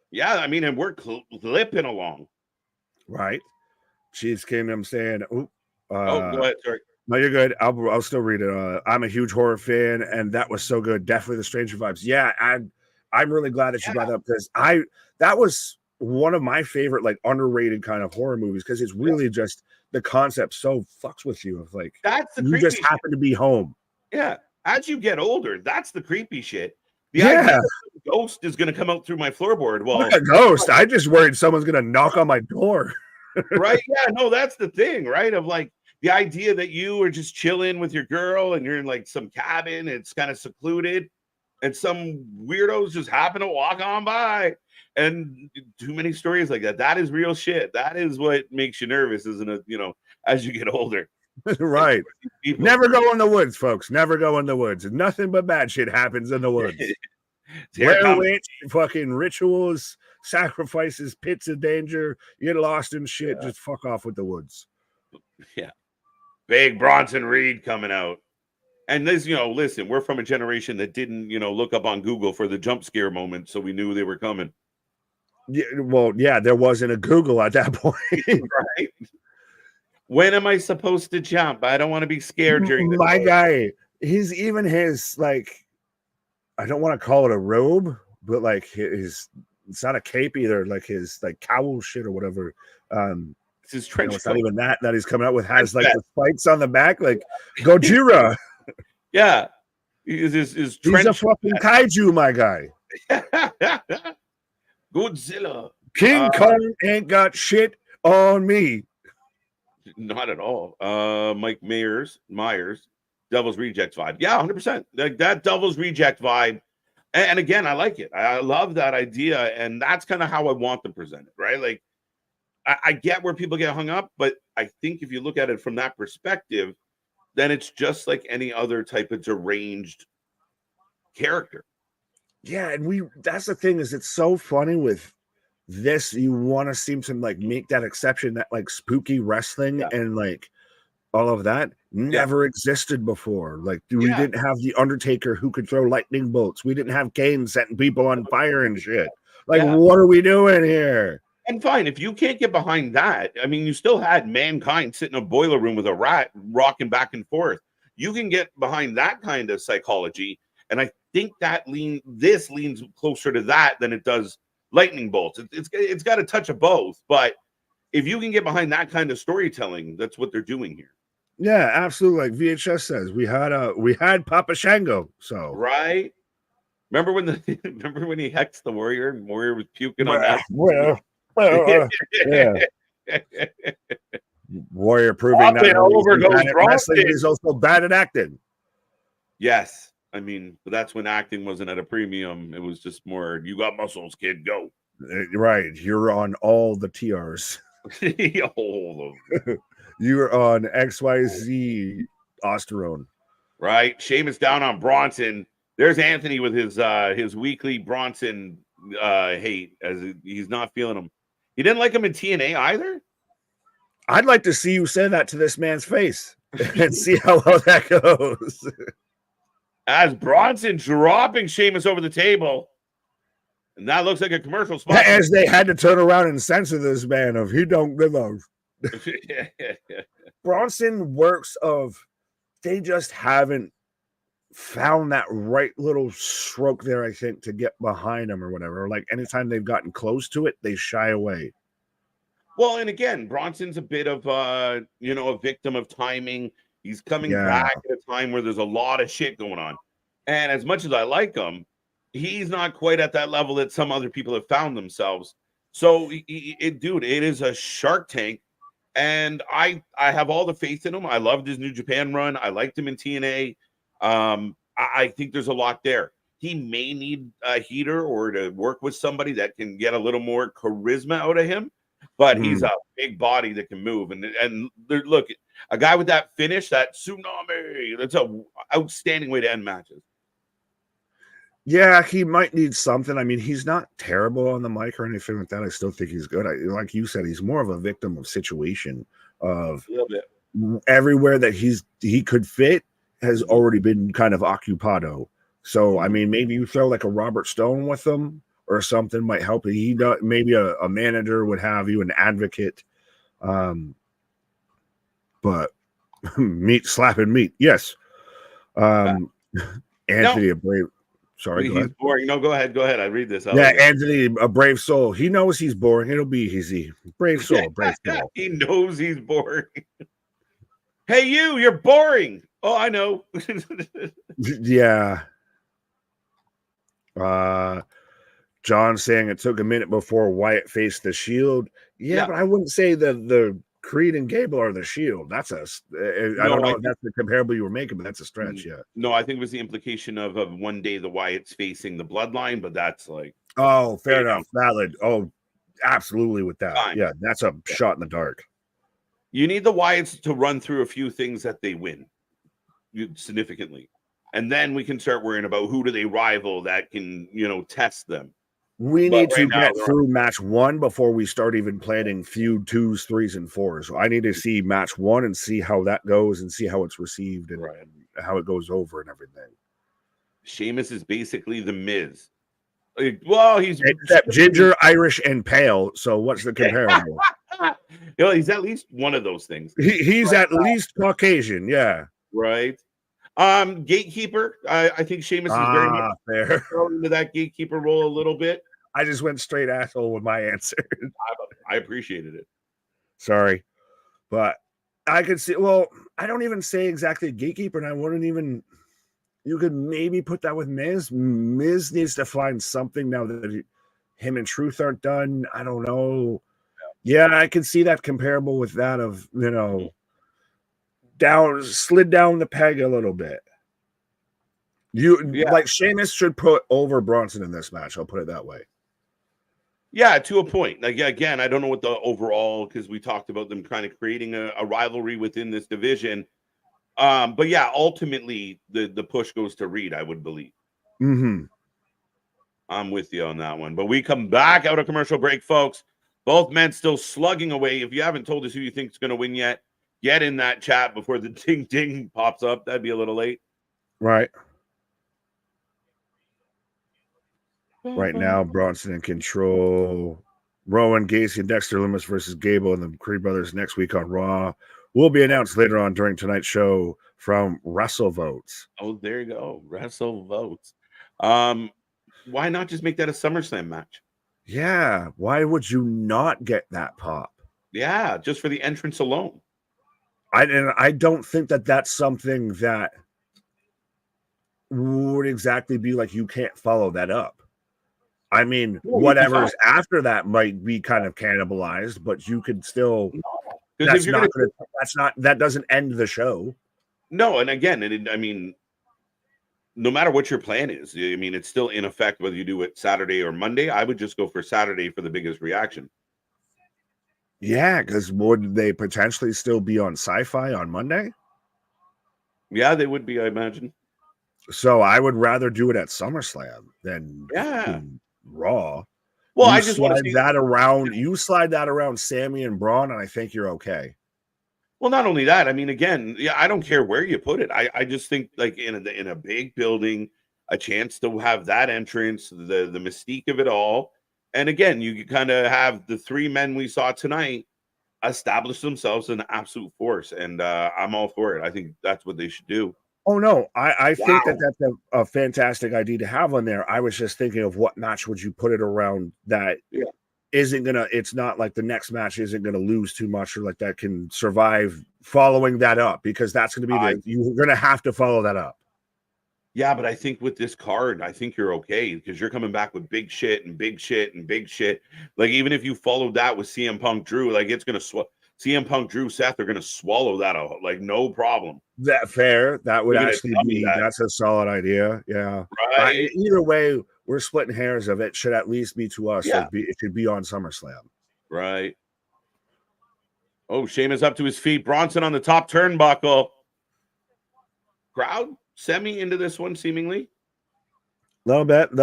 Yeah, I mean, and we're clipping along. Right. Chiefs Kingdom saying, go ahead. Sorry. No, you're good. I'll still read it. I'm a huge horror fan, and that was so good. Definitely the Stranger vibes. Yeah, I'm really glad that you brought that up because that was one of my favorite, like, underrated kind of horror movies because it's really just the concept so fucks with you of like that's the you just happen to be home. Yeah, as you get older, that's the creepy shit. The idea that a ghost is going to come out through my floorboard. Well, a ghost. I just worried someone's going to knock on my door. Right? Yeah, no, that's the thing, right? Of like the idea that you are just chilling with your girl and you're in like some cabin, it's kind of secluded, and some weirdos just happen to walk on by. And too many stories like that. That is real shit. That is what makes you nervous, isn't it? You know, as you get older. Right. Never go in the woods, folks. Never go in the woods. Nothing but bad shit happens in the woods. Witch, fucking rituals, sacrifices, pits of danger, get lost in shit. Just fuck off with the woods. Yeah. Big Bronson Reed coming out. And this, you know, listen, we're from a generation that didn't, you know, look up on Google for the jump scare moment, so we knew they were coming. Yeah, well, yeah, there wasn't a Google at that point. Right. When am I supposed to jump? I don't want to be scared during the my guy. His like, I don't want to call it a robe, but like it's not a cape either. Like his like cowl shit or whatever. It's his trench coat. It's not even that he's coming out with has like the spikes on the back, like Gojira. Yeah, he's a fucking kaiju, my guy. Godzilla. King Kong ain't got shit on me. Not at all. Mike Myers, Devil's Reject vibe. Yeah, 100%. Like that Devil's Reject vibe. And again, I like it. I love that idea. And that's kind of how I want them presented, right? Like, I get where people get hung up, but I think if you look at it from that perspective, then it's just like any other type of deranged character. Yeah, and that's the thing, is it's so funny with this. You want to seem to like make that exception, that like spooky wrestling and like all of that never existed before. Like we didn't have the Undertaker who could throw lightning bolts. We didn't have Kane setting people on fire and shit. Like, what are we doing here? And fine, if you can't get behind that, I mean, you still had Mankind sitting in a boiler room with a rat rocking back and forth. You can get behind that kind of psychology, and I think this leans closer to that than it does lightning bolts. It's got a touch of both, but if you can get behind that kind of storytelling, that's what they're doing here. Yeah, absolutely. Like VHS says, we had Papa Shango. So right. Remember when he hexed the Warrior and Warrior was puking on that? Warrior proving that wrestling is also bad at acting. Yes. I mean, but that's when acting wasn't at a premium. It was just more, you got muscles, kid, go. Right. You're on all the TRs. All of them. You're on XYZ Osterone. Right. Sheamus down on Bronson. There's Anthony with his weekly Bronson hate, as he's not feeling him. He didn't like him in TNA either. I'd like to see you say that to this man's face and see how well that goes. As Bronson dropping Sheamus over the table. And that looks like a commercial spot. As they had to turn around and censor this man of he don't give a. Bronson works of, they just haven't found that right little stroke there, I think, to get behind him or whatever. Like anytime they've gotten close to it, they shy away. Well, and again, Bronson's a bit of a victim of timing. He's coming back at a time where there's a lot of shit going on. And as much as I like him, he's not quite at that level that some other people have found themselves. So, dude, it is a Shark Tank. And I have all the faith in him. I loved his New Japan run. I liked him in TNA. I think there's a lot there. He may need a heater or to work with somebody that can get a little more charisma out of him. But he's a big body that can move. And look, a guy with that finish, that tsunami, that's an outstanding way to end matches. Yeah, he might need something. I mean, he's not terrible on the mic or anything like that. I still think he's good. Like you said, he's more of a victim of situation. Of a little bit. Everywhere that he could fit has already been kind of occupado. So, I mean, maybe you throw like a Robert Stone with him or something might help. Maybe a manager would have you, an advocate. But meat slapping meat, yes. Anthony, a brave. Sorry, he's boring. No, go ahead. I read this. Anthony, a brave soul. He knows he's boring. It'll be easy. Brave soul, brave soul. He knows he's boring. Hey, you're boring. Oh, I know. Yeah. John saying it took a minute before Wyatt faced the Shield. Yeah, but I wouldn't say the Creed and Gable are the Shield. That's I don't know if that's the comparable you were making, but that's a stretch. Yeah. No, I think it was the implication of one day the Wyatts facing the Bloodline, but that's like. Oh, fair enough. Valid. Oh, absolutely with that. Fine. Yeah, that's a shot in the dark. You need the Wyatts to run through a few things that they win significantly. And then we can start worrying about who do they rival that can, test them. We need to get through match 1 before we start even planning feud 2s, 3s, and 4s. So I need to see match 1 and see how that goes and see how it's received and how it goes over and everything. Sheamus is basically the Miz. Well, he's except ginger, Irish, and pale. So what's the comparison? He's at least one of those things. He's at least Caucasian, yeah. Right. Gatekeeper. I think Sheamus is very much fair into that gatekeeper role a little bit. I just went straight asshole with my answer. I appreciated it. Sorry, but I could see. Well, I don't even say exactly gatekeeper, and I wouldn't even. You could maybe put that with Miz. Miz needs to find something now that him and Truth aren't done. I don't know. Yeah, I can see that comparable with that of, slid down the peg a little bit. Like Sheamus should put over Bronson in this match. I'll put it that way. Yeah, to a point. Like, again, I don't know what the overall, because we talked about them kind of creating a rivalry within this division. But yeah, ultimately the push goes to Reed, I would believe. Mm-hmm. I'm with you on that one. But we come back out of commercial break, folks. Both men still slugging away. If you haven't told us who you think is going to win yet, get in that chat before the ding ding pops up. That'd be a little late. Right. Right now, Bronson in control. Rowan, Gacy, and Dexter Lumis versus Gable and the Creed Brothers next week on Raw. Will be announced later on during tonight's show from WrestleVotes. Oh, there you go. WrestleVotes. Why not just make that a SummerSlam match? Yeah. Why would you not get that pop? Yeah, just for the entrance alone. I don't think that that's something that would exactly be like you can't follow that up. I mean, whatever's after that might be kind of cannibalized, but you could still. That doesn't end the show. No, and again, I mean, no matter what your plan is, I mean, it's still in effect whether you do it Saturday or Monday. I would just go for Saturday for the biggest reaction. Yeah, because would they potentially still be on Sci-Fi on Monday? Yeah, they would be, I imagine. So I would rather do it at SummerSlam than Raw. Well, I just slide that around. You slide that around Sami and Braun, and I think you're okay. Well, not only that, I mean, again, I don't care where you put it. I just think like in a big building, a chance to have that entrance, the mystique of it all. And again, you kind of have the three men we saw tonight establish themselves as an absolute force. And I'm all for it. I think that's what they should do. Oh, no, I think that that's a fantastic idea to have on there. I was just thinking of what match would you put it around that isn't going to, it's not like the next match isn't going to lose too much or like that can survive following that up, because that's going to be you're going to have to follow that up. Yeah, but I think with this card, I think you're okay because you're coming back with big shit and big shit and big shit. Like, even if you followed that with CM Punk Drew, like it's going to CM Punk Drew Seth are going to swallow that out, like no problem. That fair. That would actually be that's a solid idea. Yeah. Right. Either way, we're splitting hairs of it. Should at least be to us. Yeah. It should be on SummerSlam. Right. Oh, Sheamus up to his feet. Bronson on the top turnbuckle. Crowd semi into this one, seemingly. Little bit.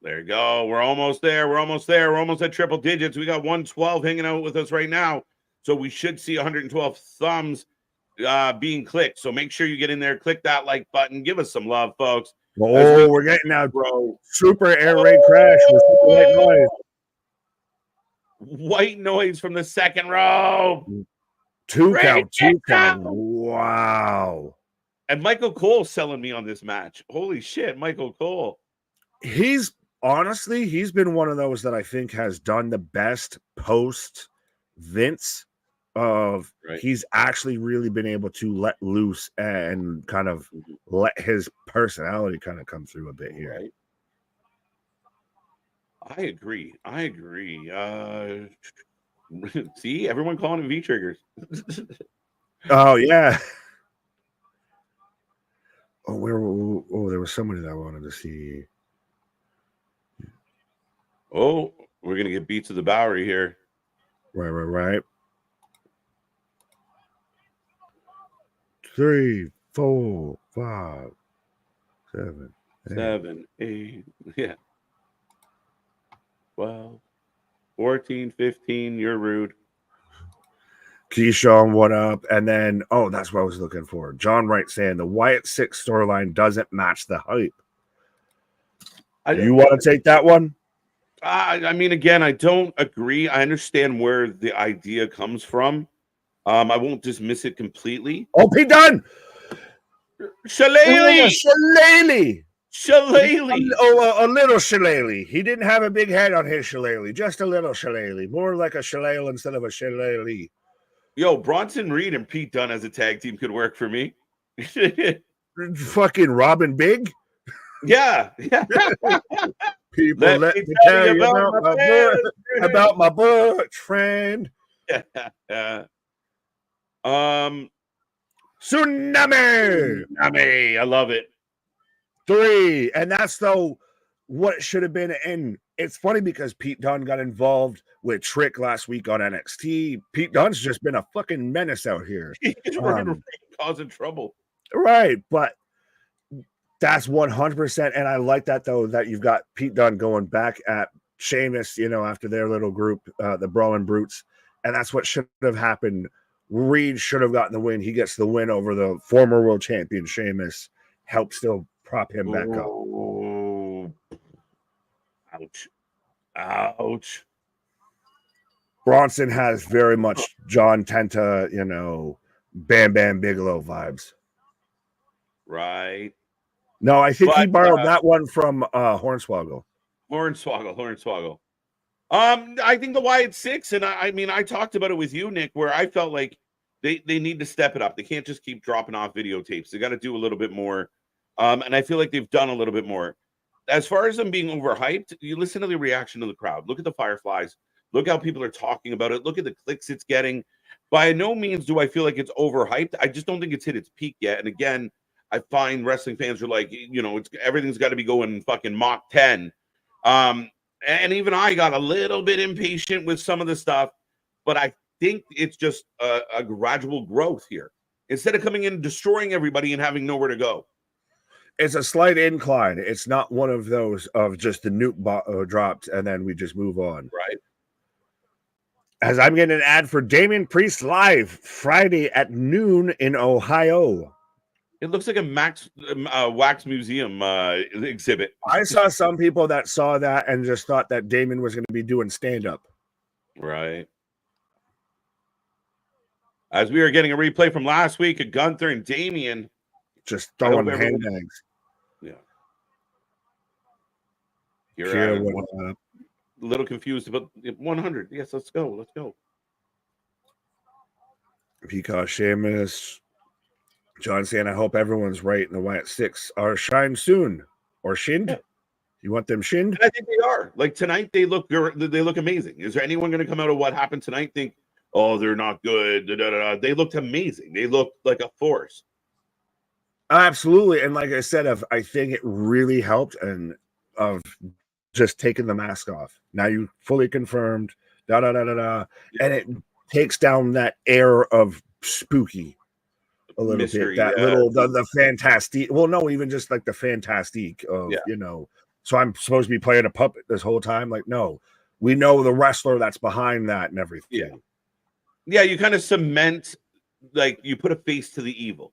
There you go. We're almost there. We're almost at triple digits. We got 112 hanging out with us right now. So we should see 112 thumbs being clicked. So make sure you get in there, click that like button. Give us some love, folks. Oh, we're getting now, bro. Super air raid crash with super white noise. White noise from the second row. Two count. Wow. And Michael Cole selling me on this match. Holy shit, Michael Cole. He's been one of those that I think has done the best post Vince of he's actually really been able to let loose and kind of let his personality kind of come through a bit here. Right. I agree. See, everyone calling it V-triggers. Oh, yeah. There was somebody that I wanted to see. Oh, we're going to get beat to the Bowery here. Right. 3, 4, 5, 7, 8. Yeah. 12, 14, 15. You're rude. Keyshawn, what up? And then, that's what I was looking for. John Wright saying the Wyatt Sicks storyline doesn't match the hype. You want to take that one? I mean, again, I don't agree. I understand where the idea comes from. I won't dismiss it completely. Oh, he done. Shillelagh. A little shillelagh. He didn't have a big head on his shillelagh. Just a little shillelagh. More like a shillelagh instead of a shillelagh. Yo, Bronson Reed and Pete Dunne as a tag team could work for me. Fucking Robin Big? Yeah. People let me tell you about my about my boyfriend. Tsunami. I love it. 3, and that's though what it should have been. And it's funny because Pete Dunne got involved with Trick last week on NXT. Pete Dunne's just been a fucking menace out here. He's running around causing trouble. Right, but that's 100%. And I like that though, that you've got Pete Dunne going back at Sheamus, after their little group, the Brawling Brutes. And that's what should have happened. Reed should have gotten the win. He gets the win over the former world champion Sheamus. Help still prop him back up. Ouch. Ouch. Bronson has very much John Tenta, Bam Bam Bigelow vibes. Right. No, I think he borrowed that one from Hornswoggle. Hornswoggle. I think the Wyatt Sicks, and I talked about it with you, Nick, where I felt like they need to step it up. They can't just keep dropping off videotapes. They got to do a little bit more. And I feel like they've done a little bit more. As far as them being overhyped, you listen to the reaction of the crowd. Look at the Fireflies. Look how people are talking about it. Look at the clicks it's getting. By no means do I feel like it's overhyped. I just don't think it's hit its peak yet. And again, I find wrestling fans are like, everything's got to be going fucking Mach 10. And even I got a little bit impatient with some of the stuff, but I think it's just a gradual growth here. Instead of coming in and destroying everybody and having nowhere to go. It's a slight incline. It's not one of those of just the nuke dropped and then we just move on. Right. As I'm getting an ad for Damian Priest live Friday at noon in Ohio. It looks like a wax museum exhibit. I saw some people that saw that and just thought that Damon was going to be doing stand-up. Right. As we are getting a replay from last week of Gunther and Damian. Just throwing handbags. Yeah. You're a little confused about 100. Yes, let's go. Because Sheamus, John saying, I hope everyone's right in the Wyatt Sicks are shined soon. Or shinned? Yeah. You want them shinned? And I think they are. Like tonight, they look amazing. Is there anyone going to come out of what happened tonight think, oh, they're not good? They looked amazing. They looked like a force. Absolutely. And like I said, I think it really helped and of just taking the mask off. Now you fully confirmed, and it takes down that air of spooky a little mystery, bit. That little the fantastique. Well, no, even just like the fantastique of So I'm supposed to be playing a puppet this whole time. Like, no, we know the wrestler that's behind that and everything. Yeah. You kind of cement, like you put a face to the evil.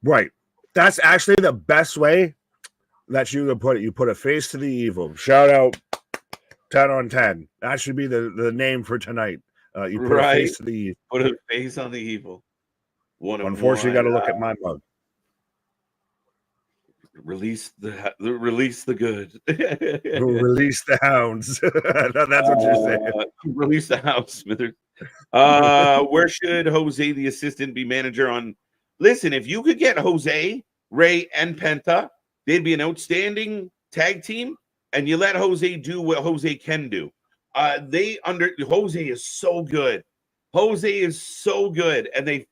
Right. That's actually the best way that you can put it. You put a face to the evil. Shout out 10 on 10. That should be the name for tonight. You put a face to the evil. Put a face on the evil. Unfortunately, you got to look at my mug. Release the good. Release the hounds. That's what you're saying. Release the hounds, Smithers. Where should Jose, the assistant, be manager on? Listen, if you could get Jose, Ray, and Penta, they'd be an outstanding tag team, and you let Jose do what Jose can do. Jose is so good. Jose is so good, and they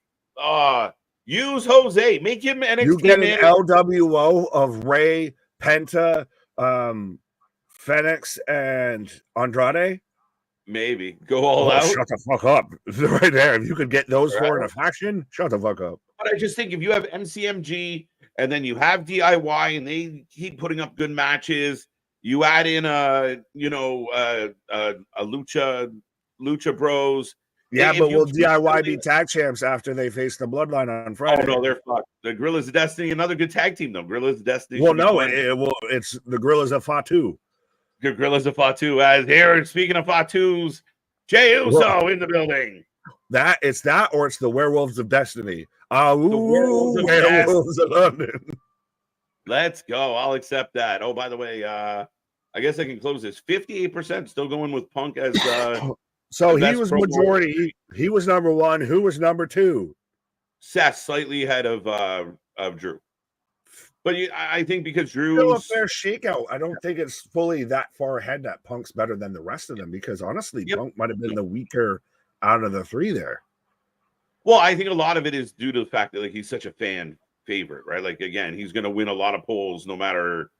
use Jose, make him NXT. You get an LWO of Ray, Penta, Phoenix, and Andrade. Maybe go all out. Shut the fuck up, right there. If you could get those four in a faction, shut the fuck up. But I just think if you have MCMG and then you have DIY and they keep putting up good matches, you add in a Lucha Bros. Yeah, but will DIY be tag champs after they face the Bloodline on Friday? Oh no, they're fucked. The Gorillas of Destiny, another good tag team though. Gorillas of Destiny. Well, no, it's the Gorillas of Fatu. The Gorillas of Fatu. As here, speaking of Fatus, Jey Uso in the building. It's that, or it's the Werewolves of Destiny. Werewolves of London. Let's go. I'll accept that. Oh, by the way, I guess I can close this. 58% still going with Punk as so he was majority. He was number one. Who was number two? Seth, slightly ahead of Drew. But I think because Still a Drew's fair shakeout. I don't think it's fully that far ahead that Punk's better than the rest of them because honestly, Punk might have been the weaker out of the three there. Well, I think a lot of it is due to the fact that like he's such a fan favorite, right? Like again, he's going to win a lot of polls no matter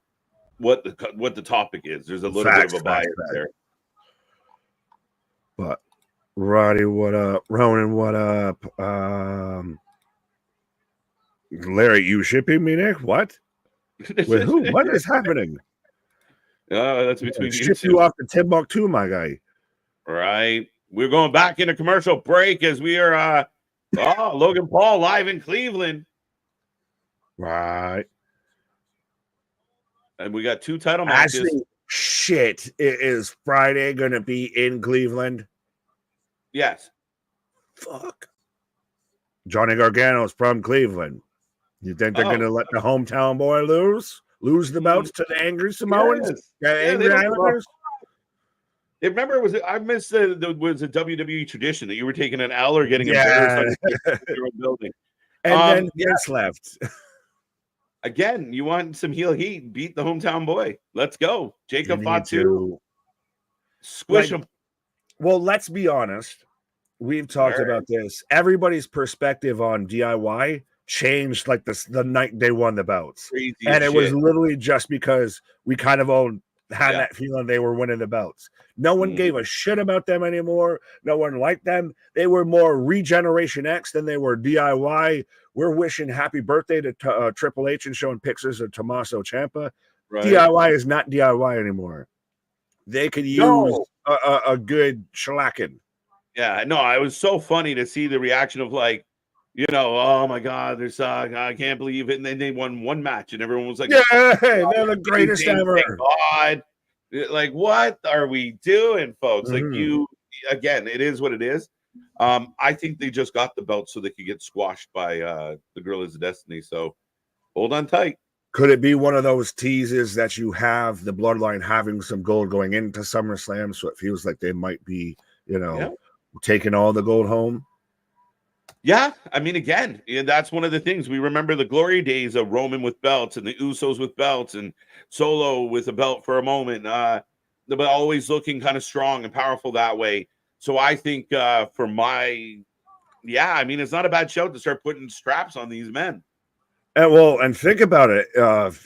what the topic is. There's a little bit of a bias there. But Roddy, what up? Ronan, what up? Larry, you shipping me, Nick? What? With who? What is happening? That's between you ship two. You off to Timbuktu, my guy. Right. We're going back in a commercial break as we are Logan Paul live in Cleveland. Right. And we got 2 title matches. Actually, shit. It is Friday going to be in Cleveland. Yes. Fuck. Johnny Gargano's from Cleveland. You think they're going to let the hometown boy lose the belts to the angry Samoans? Yes. Angry Islanders? Remember, I missed was a WWE tradition that you were taking an L or getting embarrassed on your own building. And then Vince left. Again, you want some heel heat? Beat the hometown boy. Let's go. Jacob Fatu. Squish him. Well, let's be honest. We've talked about this. Everybody's perspective on DIY changed like the night they won the belts. Crazy and it was literally just because we kind of all had that feeling they were winning the belts. No one gave a shit about them anymore. No one liked them. They were more Regeneration X than they were DIY. We're wishing happy birthday to Triple H and showing pictures of Tommaso Ciampa. Right. DIY is not DIY anymore. They could use a good shellacking. Yeah, no, it was so funny to see the reaction of like, oh my God, I can't believe it. And then they won one match and everyone was like, yeah, they're the greatest ever. God. Like, what are we doing, folks? Like again, it is what it is. I think they just got the belt so they could get squashed by the Gorillas of Destiny. So hold on tight. Could it be one of those teases that you have the Bloodline having some gold going into SummerSlam, so it feels like they might be, taking all the gold home? Yeah, I mean, again, that's one of the things. We remember the glory days of Roman with belts and the Usos with belts and Solo with a belt for a moment, but always looking kind of strong and powerful that way. So I think it's not a bad show to start putting straps on these men. And think about it.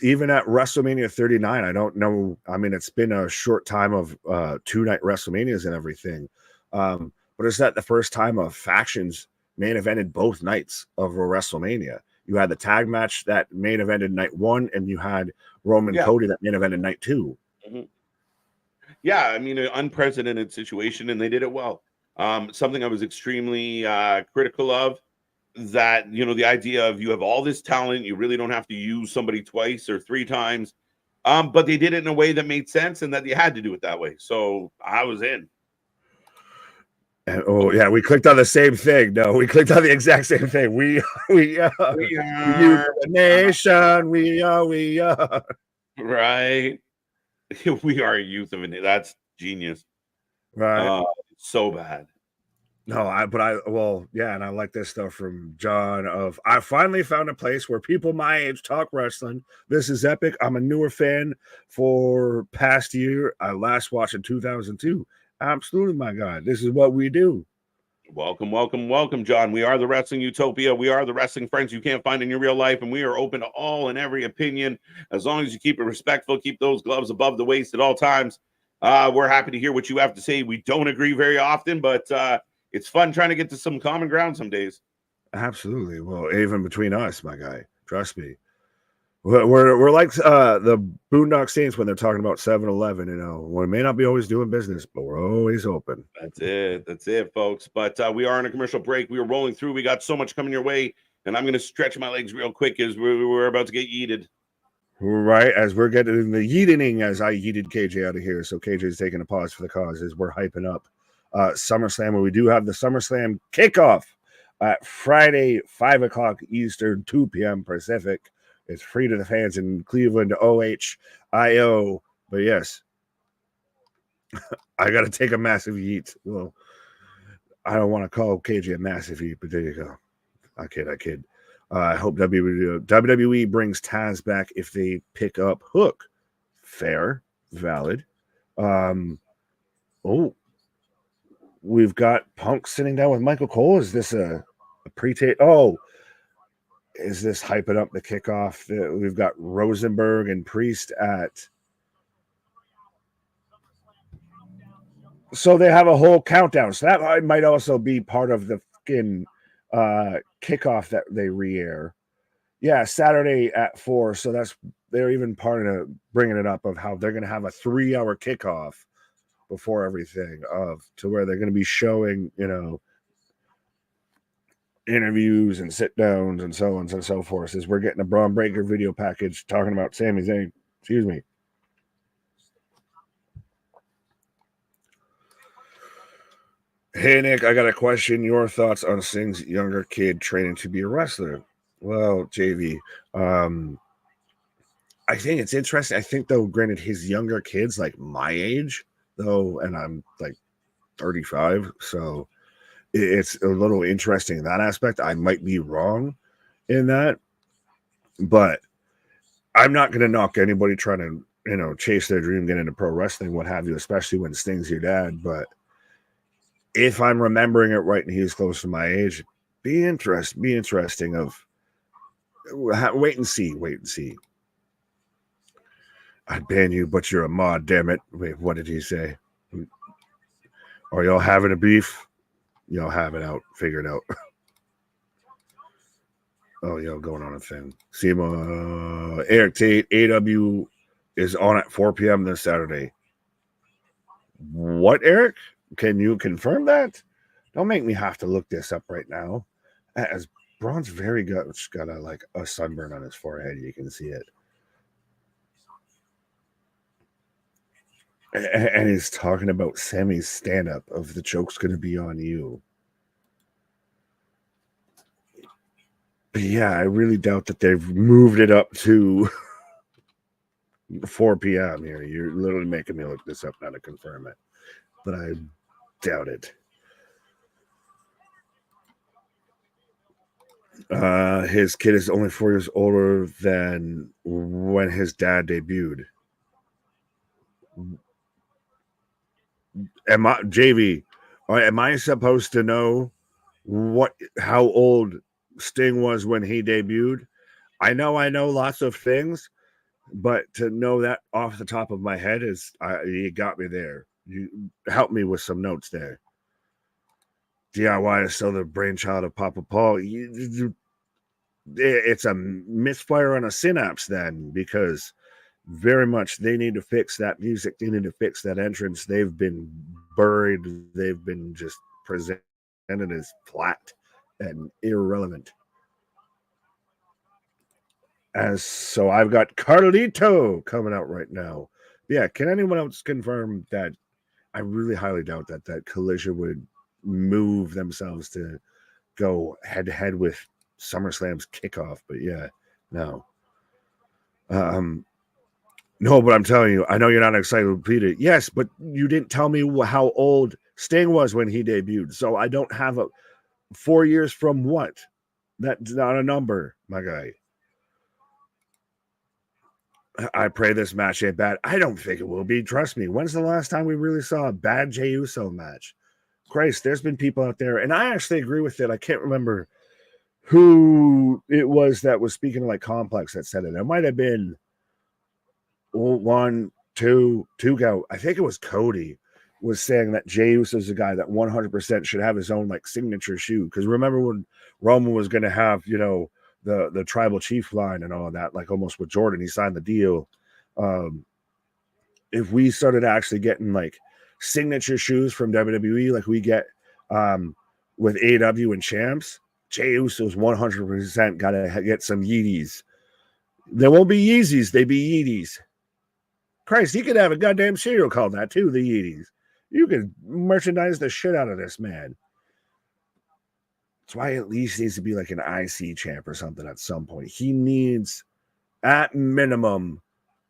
Even at WrestleMania 39, I don't know. I mean, it's been a short time of 2-night WrestleManias and everything. But is that the first time of factions main evented both nights of a WrestleMania? You had the tag match that main evented night 1, and you had Roman Cody that main evented night 2. Mm-hmm. Yeah, I mean, an unprecedented situation, and they did it well. Something I was extremely critical of, that, the idea of you have all this talent, you really don't have to use somebody twice or 3 times, but they did it in a way that made sense and that you had to do it that way. So I was in. And, we clicked on the same thing. No, we clicked on the exact same thing. We are the nation. We are. Right. We are a youth of it. That's genius. Right. So bad. No, and I like this stuff from John I finally found a place where people my age talk wrestling. This is epic. I'm a newer fan for past year. I last watched in 2002. Absolutely, my God. This is what we do. Welcome, welcome, welcome, John. We are the Wrestling Utopia. We are the wrestling friends you can't find in your real life, and we are open to all and every opinion. As long as you keep it respectful, keep those gloves above the waist at all times. We're happy to hear what you have to say. We don't agree very often, but it's fun trying to get to some common ground some days. Absolutely. Well, even between us, my guy. Trust me. We're like the Boondock Saints when they're talking about 7-Eleven. We may not be always doing business, but we're always open. That's it, folks. But we are on a commercial break. We are rolling through. We got so much coming your way, and I'm going to stretch my legs real quick as we're about to get yeeted. Right, as we're getting the yeeting, as I yeeted KJ out of here. So KJ is taking a pause for the cause as we're hyping up SummerSlam, where we do have the SummerSlam kickoff Friday, 5 o'clock Eastern, 2 p.m. Pacific. It's free to the fans in Cleveland, OHIO. But yes, I got to take a massive yeet. Well, I don't want to call KJ a massive yeet, but there you go. I kid. I hope WWE brings Taz back if they pick up Hook. Fair, valid. We've got Punk sitting down with Michael Cole. Is this a pre-tape? Oh, is this hyping up the kickoff? We've got Rosenberg and Priest at. So they have a whole countdown. So that might also be part of the fucking kickoff that they re-air. Yeah, Saturday at 4. So they're even part of bringing it up of how they're going to have a 3-hour kickoff before everything to where they're going to be showing, interviews and sit downs and so on and so forth. As we're getting a Braun Breaker video package talking about Sami Zayn. Excuse me. Hey, Nick, I got a question. Your thoughts on Sting's younger kid training to be a wrestler? Well, JV, I think it's interesting. I think, though, granted, his younger kid's like my age, though, and I'm like 35, so it's a little interesting in that aspect. I might be wrong in that, but I'm not going to knock anybody trying to, chase their dream, get into pro wrestling, what have you, especially when Sting's your dad, but if I'm remembering it right and he's close to my age, be interesting of wait and see. I'd ban you, but you're a mod, damn it. Wait, what did he say? Are y'all having a beef? Y'all have it out. Figure it out. Oh, y'all going on a thing. Seema, Eric Tate, AW is on at 4 p.m. this Saturday. What, Eric? Can you confirm that? Don't make me have to look this up right now. As Braun's very good. It's got a sunburn on his forehead. You can see it. And he's talking about Sammy's stand-up of the joke's going to be on you. But yeah, I really doubt that they've moved it up to 4 p.m. here. You're literally making me look this up now to confirm it. But I doubt it. His kid is only 4 years older than when his dad debuted. Am I supposed to know how old Sting was when he debuted? I know lots of things, but to know that off the top of my head you got me there. You helped me with some notes there. DIY is still the brainchild of Papa Paul. It's a misfire on a synapse then, because very much they need to fix that music. They need to fix that entrance. They've been buried. They've been just presented as flat and irrelevant. So I've got Carlito coming out right now. Yeah, can anyone else confirm that? I really highly doubt that Collision would move themselves to go head to head with SummerSlam's kickoff. But yeah, no. No, but I'm telling you, I know you're not excited to repeat it. Yes, but you didn't tell me how old Sting was when he debuted. So I don't have 4 years from what? That's not a number, my guy. I pray this match ain't bad. I don't think it will be. Trust me. When's the last time we really saw a bad Jey Uso match? Christ, there's been people out there, and I actually agree with it. I can't remember who it was that was speaking like Complex that said it. It might have been two go. I think it was Cody was saying that Jey Uso is a guy that 100% should have his own signature shoe. Because remember when Roman was going to have, the tribal chief line and all of that, almost with Jordan, he signed the deal. If we started actually getting signature shoes from WWE, like we get with AEW and champs, Jey Uso's 100% got to get some Yeezys. There won't be Yeezys, they be Yeezys. Christ, he could have a goddamn cereal called that too, the Yeezys. You could merchandise the shit out of this man. That's why at least needs to be an IC champ or something at some point. He needs, at minimum,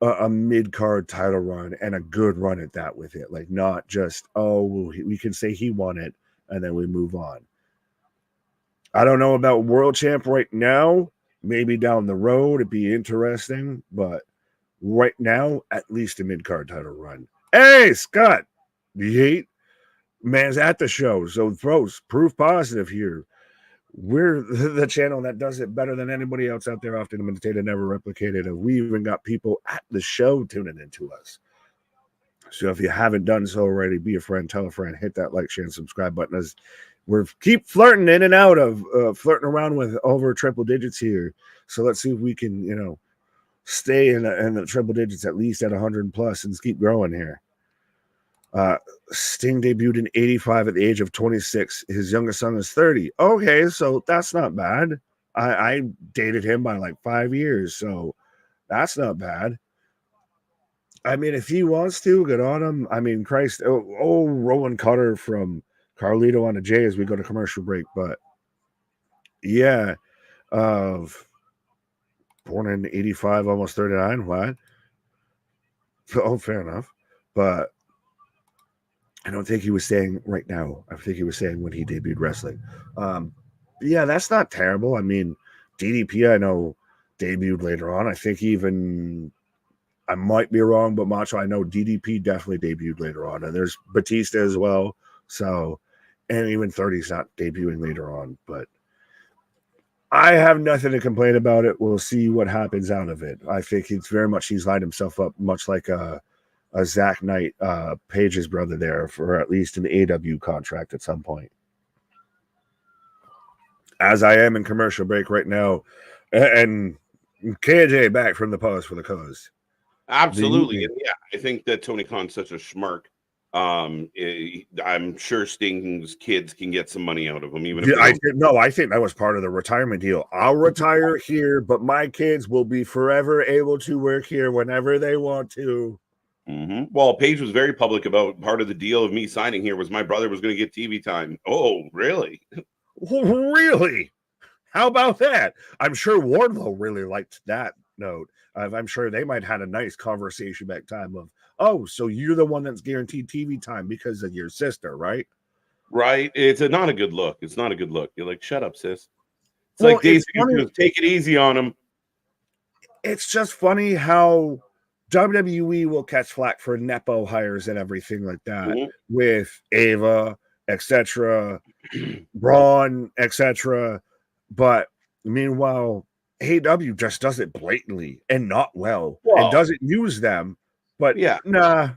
a mid-card title run and a good run at that with it. Not just, we can say he won it and then we move on. I don't know about world champ right now. Maybe down the road it'd be interesting, but right now, at least a mid-card title run. Hey, Scott, the hate man's at the show, so bros, proof positive here. We're the channel that does it better than anybody else out there, often imitated, never replicated. And we even got people at the show tuning into us. So if you haven't done so already, be a friend, tell a friend, hit that like, share, and subscribe button as we're keep flirting in and out of flirting around with over triple digits here. So let's see if we can, stay in the triple digits at least at 100 plus and keep growing here. Sting debuted in 85 at the age of 26. His youngest son is 30. Okay, so that's not bad. I dated him by like 5 years, so that's not bad. I mean, if he wants to, good on him. I mean, Christ, Rowan Cutter from Carlito on a Jey as we go to commercial break. But yeah, born in 85, almost 39. What? Oh, fair enough. But I don't think he was saying right now. I think he was saying when he debuted wrestling. Yeah, that's not terrible. I mean, DDP, I know, debuted later on. I think even, I might be wrong, but Macho, I know DDP definitely debuted later on. And there's Batista as well. So, and even 30's not debuting later on. But I have nothing to complain about it. We'll see what happens out of it. I think it's very much, he's lined himself up much like a Zach Knight, Paige's brother there, for at least an AW contract at some point. As I am in commercial break right now, and KJ back from the pause for the cause. Absolutely. And yeah, I think that Tony Khan's such a schmark. I'm sure Sting's kids can get some money out of him. Even if I think that was part of the retirement deal. I'll retire here, but my kids will be forever able to work here whenever they want to. Mm-hmm. Well, Paige was very public about part of the deal of me signing here was my brother was going to get TV time. Oh, really? Really? How about that? I'm sure Wardlow really liked that note. I'm sure they might have had a nice conversation back time of, oh, so you're the one that's guaranteed TV time because of your sister, right? Right. It's not a good look. It's not a good look. You're like, shut up, sis. It's like Daisy, take it easy on him. It's just funny how WWE will catch flack for Nepo hires and everything like that with Ava, etc., Braun, etc. But meanwhile, AEW just does it blatantly and not well and doesn't use them. But yeah, nah,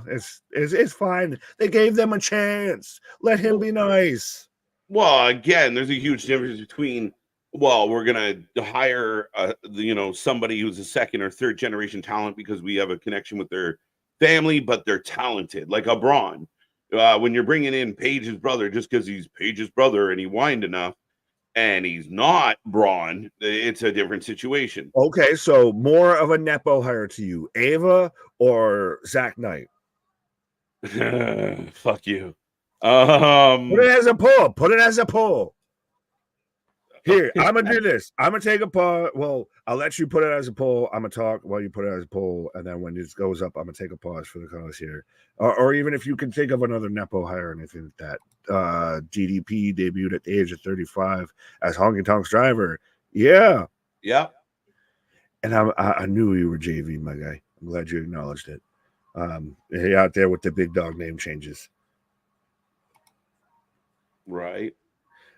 it's fine. They gave them a chance. Let him be nice. Well, again, there's a huge difference between, well, we're gonna hire somebody who's a second or third generation talent because we have a connection with their family, but they're talented, like a Braun. When you're bringing in Paige's brother just because he's Paige's brother and he whined enough, and he's not Braun, it's a different situation. Okay, so more of a Nepo hire to you, Ava or Zach Knight? Fuck you. Put it as a poll. Put it as a poll. Here, I'm gonna do this. I'm gonna take a pause. Well, I'll let you put it as a poll. I'm gonna talk while you put it as a poll, and then when it goes up, I'm gonna take a pause for the cause here. Or even if you can think of another Nepo hire or anything like that. GDP debuted at the age of 35 as Honky Tonk's driver. Yeah. And I knew you were JV, my guy. I'm glad you acknowledged it. Out there with the big dog name changes. Right.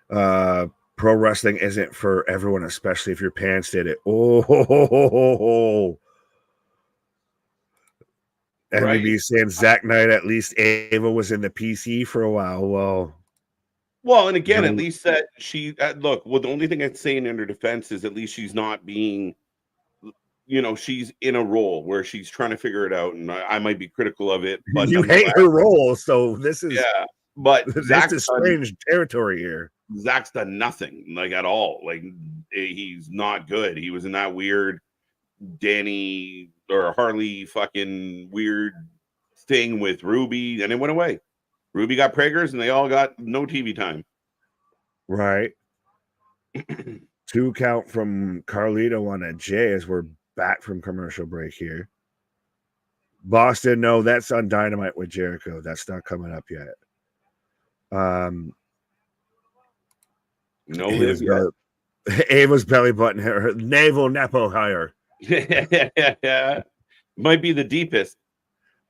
Pro wrestling isn't for everyone, especially if your parents did it. Oh. MVB saying Zach Knight, at least Ava was in the PC for a while. Well, and again, at least that she look. Well, the only thing I'd say in her defense is at least she's not being, she's in a role where she's trying to figure it out, and I might be critical of it. But you hate her role, so this is But Zach's is strange territory here. Zach's done nothing like at all. Like he's not good. He was in that weird Danny or Harley fucking weird thing with Ruby, and it went away. Ruby got preggers, and they all got no TV time. Right. 2 count from Carlito on a Jey as we're back from commercial break here. Boston, no, that's on Dynamite with Jericho. That's not coming up yet. No Liv yet. Ava's belly button, her navel nepo higher. Might be the deepest.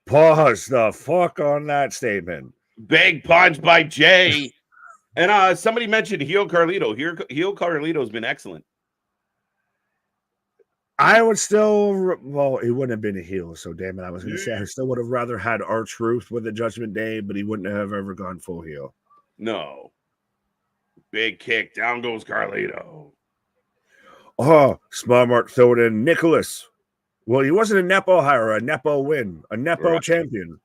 Pause the fuck on that statement. Big punch by Jey. And somebody mentioned heel Carlito. Heel Carlito's been excellent. I would still, well, he wouldn't have been a heel, so damn it, I was going to say I still would have rather had R-Truth with the Judgment Day, but he wouldn't have ever gone full heel. No. Big kick. Down goes Carlito. Oh, smart mark, throw it in. Nicholas. Well, he wasn't a Nepo hire, a Nepo win, a Nepo champion.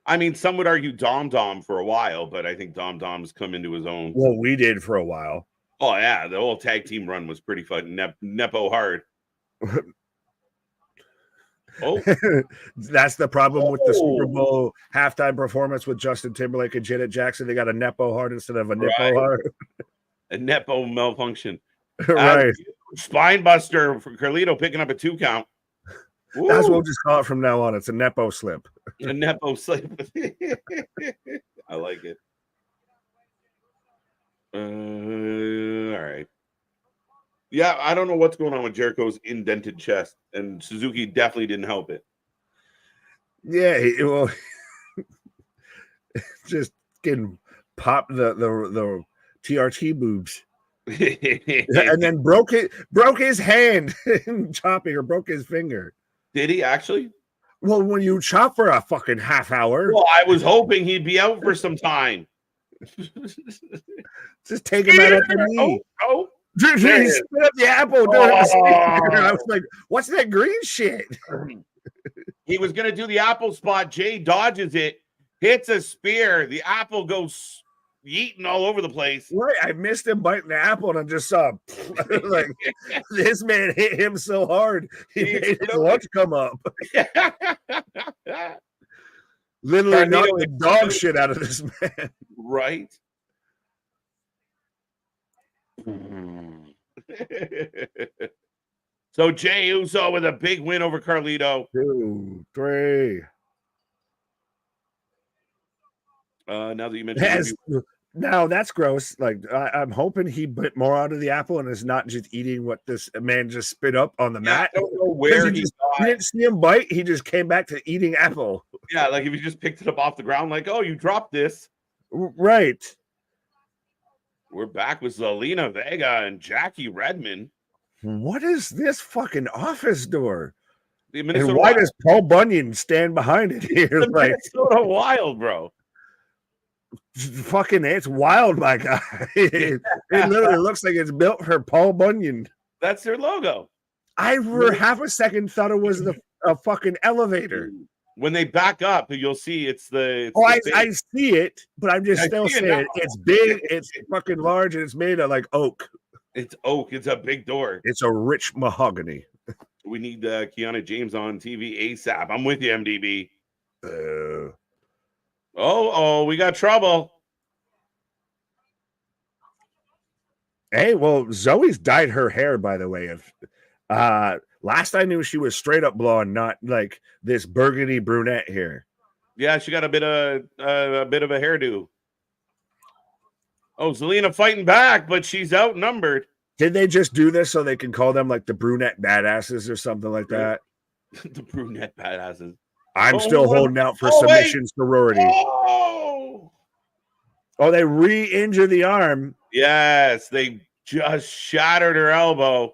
I mean, some would argue Dom for a while, but I think Dom's come into his own. Well, we did for a while. Oh, yeah. The whole tag team run was pretty fun. Nepo hard. Oh, that's the problem with the Super Bowl halftime performance with Justin Timberlake and Janet Jackson. They got a Nepo hard instead of a Nepo hard. A Nepo malfunction. Right. Spine buster for Carlito picking up a 2 count. Woo. That's what we'll just call it from now on. It's a Nepo slip. A Nepo slip. I like it. All right. Yeah, I don't know what's going on with Jericho's indented chest, and Suzuki definitely didn't help it. Yeah, well, just getting popped the TRT boobs, and then broke his hand chopping, or broke his finger. Did he actually? Well, when you chop for a fucking half hour. Well, I was hoping he'd be out for some time. Just take him out at the knee. Oh. Dude, he spit up the apple. I was like, what's that green shit? He was going to do the apple spot. Jey dodges it, hits a spear. The apple goes yeeting all over the place. Right. I missed him biting the apple, and I just saw like this man hit him so hard. He made his lunch come up. Literally knocked the dog shit out of this man. Right. So Jey Uso with a big win over Carlito. 2, 3. Now that you mentioned now that's gross. Like I'm hoping he bit more out of the apple and is not just eating what this man just spit up on the mat. I don't know where he didn't see him bite. He just came back to eating apple. Yeah, like if you just picked it up off the ground, like, oh, you dropped this. Right. We're back with Zelina Vega and Jackie Redmond. What is this fucking office door? And why does Paul Bunyan stand behind it here? The like Minnesota Wild, bro. Fucking, it's wild, my guy. It literally looks like it's built for Paul Bunyan. That's their logo. I for half a second thought it was a fucking elevator. When they back up, you'll see it's the. I see it, but I'm just still saying it's big, it's fucking large, and it's made of like oak. It's oak. It's a big door. It's a rich mahogany. We need Kiana James on TV ASAP. I'm with you, MDB. We got trouble. Hey, well, Zoe's dyed her hair, by the way. Last I knew, she was straight up blonde, not like this burgundy brunette here. Yeah, she got a bit of a hairdo. Oh, Zelina fighting back, but she's outnumbered. Did they just do this so they can call them like the brunette badasses or something like that? The brunette badasses. I'm still holding out for submission sorority. Oh, they re-injure the arm. Yes, they just shattered her elbow.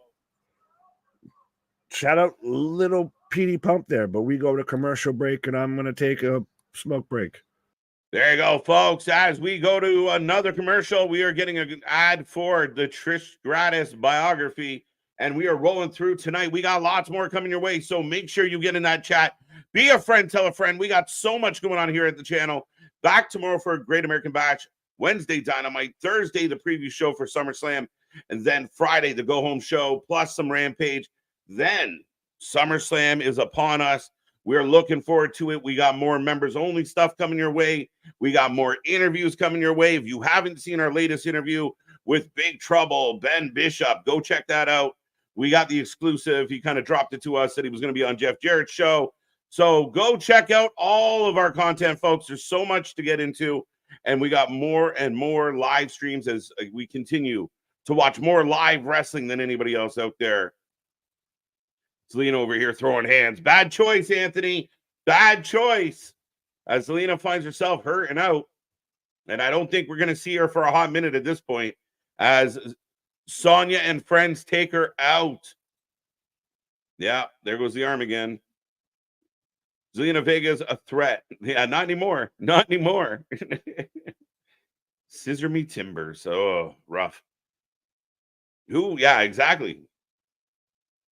Shout out little Petey Pump there, but we go to commercial break, and I'm going to take a smoke break. There you go, folks. As we go to another commercial, we are getting an ad for the Trish Stratus biography, and we are rolling through tonight. We got lots more coming your way, so make sure you get in that chat. Be a friend, tell a friend. We got so much going on here at the channel. Back tomorrow for a Great American Bash. Wednesday, Dynamite. Thursday, the preview show for SummerSlam. And then Friday, the go-home show, plus some Rampage. Then SummerSlam is upon us. We're looking forward to it. We got more members-only stuff coming your way. We got more interviews coming your way. If you haven't seen our latest interview with Big Trouble, Ben Bishop, go check that out. We got the exclusive. He kind of dropped it to us, said he was going to be on Jeff Jarrett's show. So go check out all of our content, folks. There's so much to get into. And we got more and more live streams as we continue to watch more live wrestling than anybody else out there. Zelina over here throwing hands. Bad choice, Anthony. Bad choice. As Zelina finds herself hurting out. And I don't think we're going to see her for a hot minute at this point. As Sonya and friends take her out. Yeah, there goes the arm again. Zelina Vega's a threat. Yeah, not anymore. Not anymore. Scissor me timbers. Oh, rough. Who? Yeah, exactly.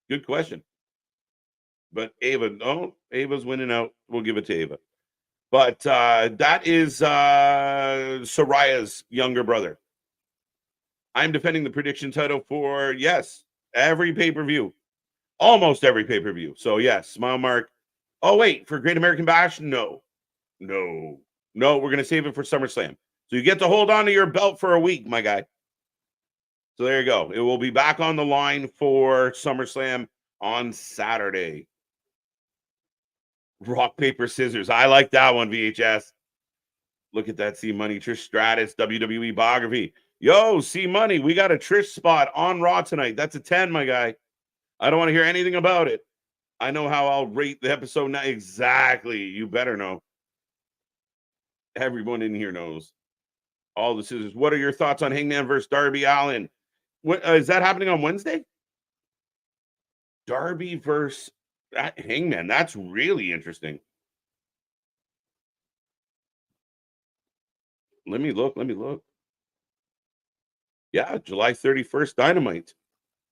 Good question. But Ava, no, Ava's winning out. We'll give it to Ava. But that is Soraya's younger brother. I'm defending the prediction title for, yes, every pay-per-view. Almost every pay-per-view. So, yes, smile mark. Oh, wait, for Great American Bash? No. We're going to save it for SummerSlam. So you get to hold on to your belt for a week, my guy. So there you go. It will be back on the line for SummerSlam on Saturday. Rock, paper, scissors. I like that one, VHS. Look at that, C Money. Trish Stratus, WWE biography. Yo, C Money, we got a Trish spot on Raw tonight. That's a 10, my guy. I don't want to hear anything about it. I know how I'll rate the episode now. Exactly. You better know. Everyone in here knows. All the scissors. What are your thoughts on Hangman versus Darby Allin? What is that happening on Wednesday? Darby versus Hangman. That's really interesting. Let me look. Yeah, July 31st, Dynamite.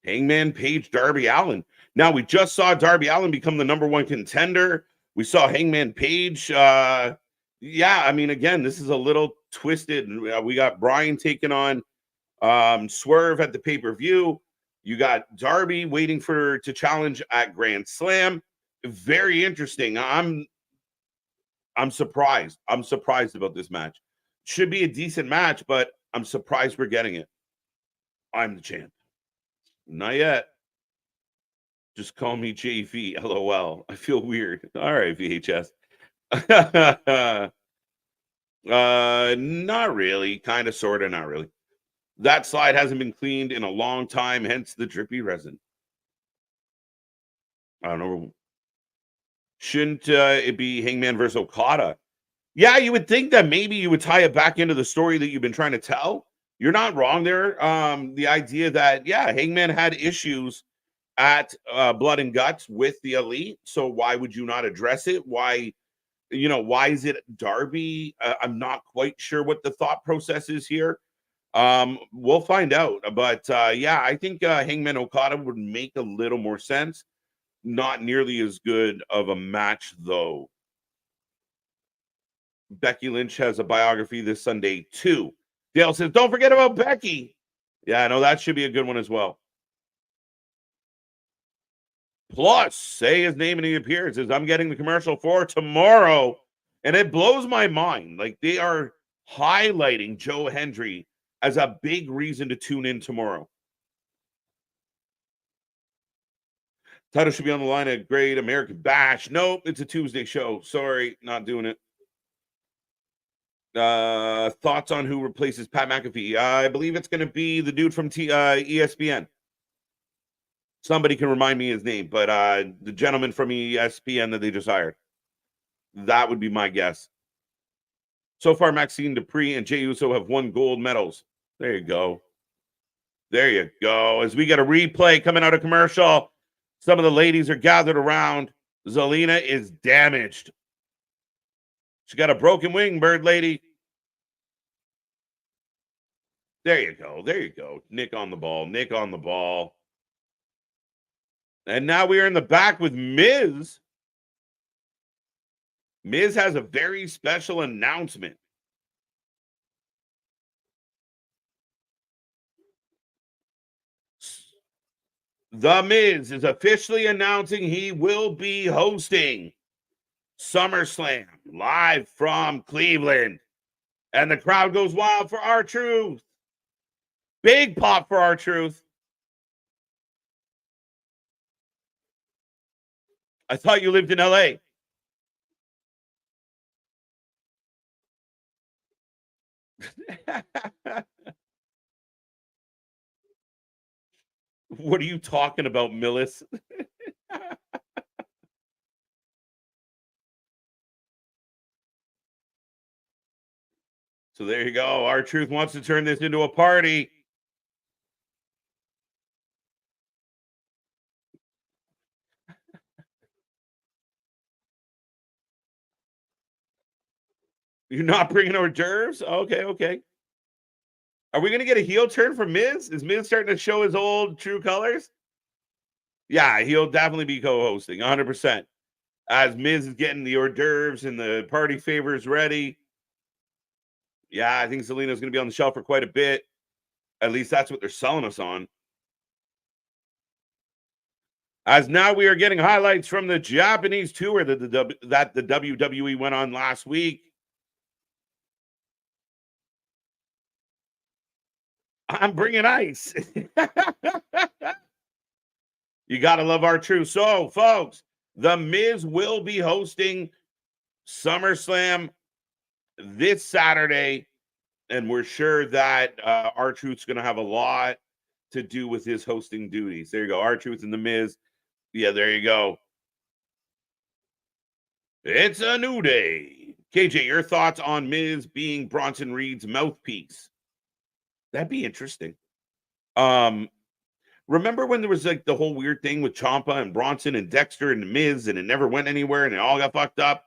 Hangman Page, Darby Allin. Now, we just saw Darby Allin become the number one contender. We saw Hangman Page. Yeah, I mean, again, this is a little twisted. We got Bryan taking on Swerve at the pay-per-view. You got Darby waiting to challenge at Grand Slam. Very interesting. I'm surprised. I'm surprised about this match. Should be a decent match, but I'm surprised we're getting it. I'm the champ. Not yet. Just call me JV. LOL. I feel weird. All right, VHS. Not really. Kind of, sort of, not really. That slide hasn't been cleaned in a long time, hence the drippy resin. I don't know. Shouldn't it be Hangman versus Okada? Yeah, you would think that maybe you would tie it back into the story that you've been trying to tell. You're not wrong there. The idea that, yeah, Hangman had issues at Blood and Guts with the Elite. So why would you not address it? Why is it Darby? I'm not quite sure what the thought process is here. We'll find out. But yeah, I think Hangman Okada would make a little more sense. Not nearly as good of a match, though. Becky Lynch has a biography this Sunday, too. Dale says, don't forget about Becky. Yeah, I know that should be a good one as well. Plus, say his name in the appearances. I'm getting the commercial for tomorrow, and it blows my mind. Like, they are highlighting Joe Hendry as a big reason to tune in tomorrow. Title should be on the line at Great American Bash. Nope, it's a Tuesday show. Sorry, not doing it. Thoughts on who replaces Pat McAfee? I believe it's going to be the dude from ESPN. Somebody can remind me his name, but the gentleman from ESPN that they just hired. That would be my guess. So far, Maxine Dupree and Jey Uso have won gold medals. There you go. There you go. As we get a replay coming out of commercial, some of the ladies are gathered around. Zelina is damaged. She got a broken wing, bird lady. There you go. There you go. Nick on the ball. Nick on the ball. And now we are in the back with Miz. Miz has a very special announcement. The Miz is officially announcing he will be hosting SummerSlam live from Cleveland. And the crowd goes wild for R-Truth. Big pop for R-Truth. I thought you lived in LA. What are you talking about, Millis? So there you go. R-Truth wants to turn this into a party. You're not bringing hors d'oeuvres? Okay, okay. Are we going to get a heel turn from Miz? Is Miz starting to show his old true colors? Yeah, he'll definitely be co-hosting, 100%. As Miz is getting the hors d'oeuvres and the party favors ready. Yeah, I think Zelina's going to be on the shelf for quite a bit. At least that's what they're selling us on. As now we are getting highlights from the Japanese tour that the WWE went on last week. I'm bringing ice. You got to love R-Truth. So, folks, The Miz will be hosting SummerSlam this Saturday, and we're sure that R-Truth's going to have a lot to do with his hosting duties. There you go. R-Truth and The Miz. Yeah, there you go. It's a new day. KJ, your thoughts on Miz being Bronson Reed's mouthpiece? That'd be interesting. Remember when there was like the whole weird thing with Ciampa and Bronson and Dexter and the Miz, and it never went anywhere, and it all got fucked up?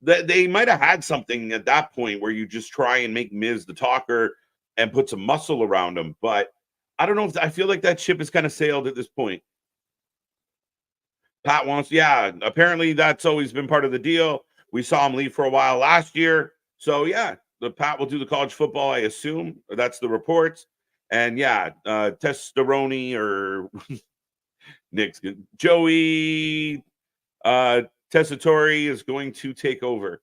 They might have had something at that point where you just try and make Miz the talker and put some muscle around him. But I don't know if I feel like that ship has kind of sailed at this point. Pat wants, yeah, apparently that's always been part of the deal. We saw him leave for a while last year. So, yeah, the Pat will do the college football, I assume. That's the reports. And, yeah, Testosterone or Nick's good. Joey Tessatori is going to take over.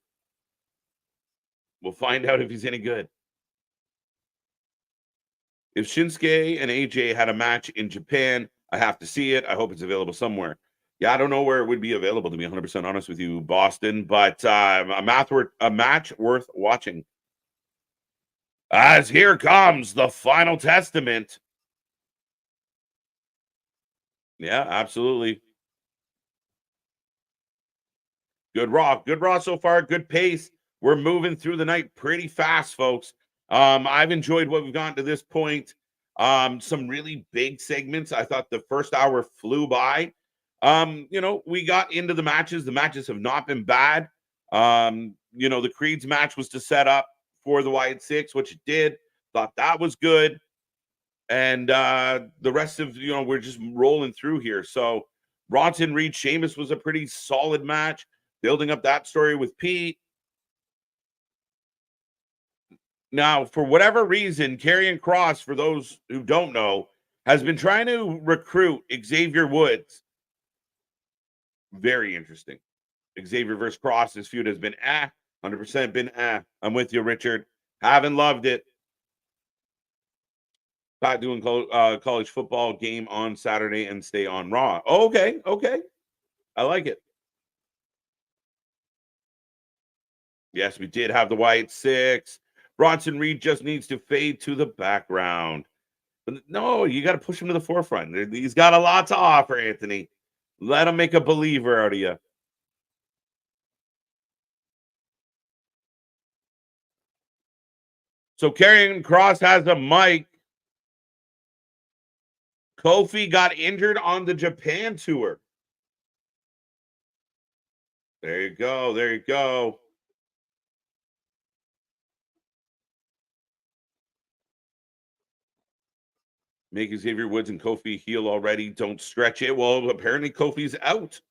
We'll find out if he's any good. If Shinsuke and AJ had a match in Japan, I have to see it. I hope it's available somewhere. Yeah, I don't know where it would be available, to be 100% honest with you, Boston, but a match worth watching. As here comes the final testament. Yeah, absolutely. Good Raw so far. Good pace. We're moving through the night pretty fast, folks. I've enjoyed what we've gotten to this point. Some really big segments. I thought the first hour flew by. We got into the matches. The matches have not been bad. The Creed's match was to set up for the Wyatt Sicks, which it did. Thought that was good. And the rest of, we're just rolling through here. So Bronson Reed, Sheamus was a pretty solid match. Building up that story with Pete. Now, for whatever reason, Karrion Kross, for those who don't know, has been trying to recruit Xavier Woods. Very interesting. Xavier versus Kross, this feud has been 100% been I'm with you, Richard. Haven't loved it. Pat doing college football game on Saturday and stay on Raw. Okay. I like it. Yes, we did have the Wyatt Sicks. Bronson Reed just needs to fade to the background. But no, you got to push him to the forefront. He's got a lot to offer, Anthony. Let him make a believer out of you. So Karrion Kross has a mic. Kofi got injured on the Japan tour. There you go. Make Xavier Woods and Kofi heel already. Don't stretch it. Well, apparently Kofi's out.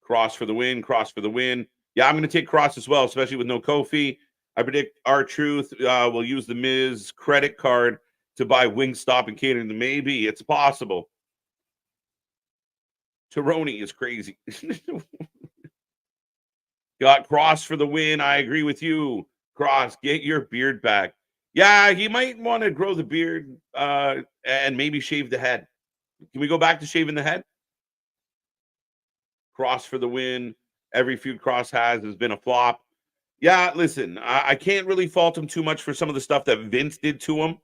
Kross for the win. Yeah, I'm going to take Kross as well, especially with no Kofi. I predict R-Truth will use the Miz credit card to buy Wingstop and catering. Maybe it's possible. Tironi is crazy. Got Kross for the win. I agree with you. Kross, get your beard back. Yeah, he might want to grow the beard and maybe shave the head. Can we go back to shaving the head? Kross for the win. Every feud Kross has been a flop. Yeah, listen, I can't really fault him too much for some of the stuff that Vince did to him.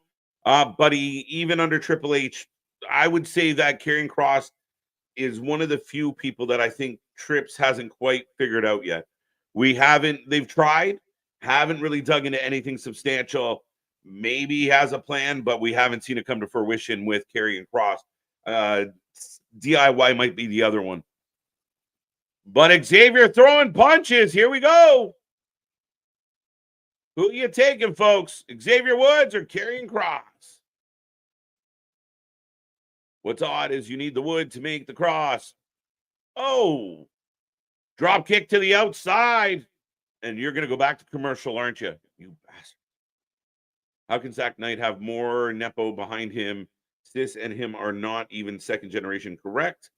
But he, even under Triple H, I would say that Karrion Kross is one of the few people that I think Trips hasn't quite figured out yet. They've tried, haven't really dug into anything substantial. Maybe he has a plan, but we haven't seen it come to fruition with Karrion Kross. DIY might be the other one. But Xavier throwing punches. Here we go. Who are you taking, folks? Xavier Woods or Karrion Kross? What's odd is you need the wood to make the cross. Oh, drop kick to the outside. And you're going to go back to commercial, aren't you? You bastard. How can Zach Knight have more Nepo behind him? Sis and him are not even second generation, correct?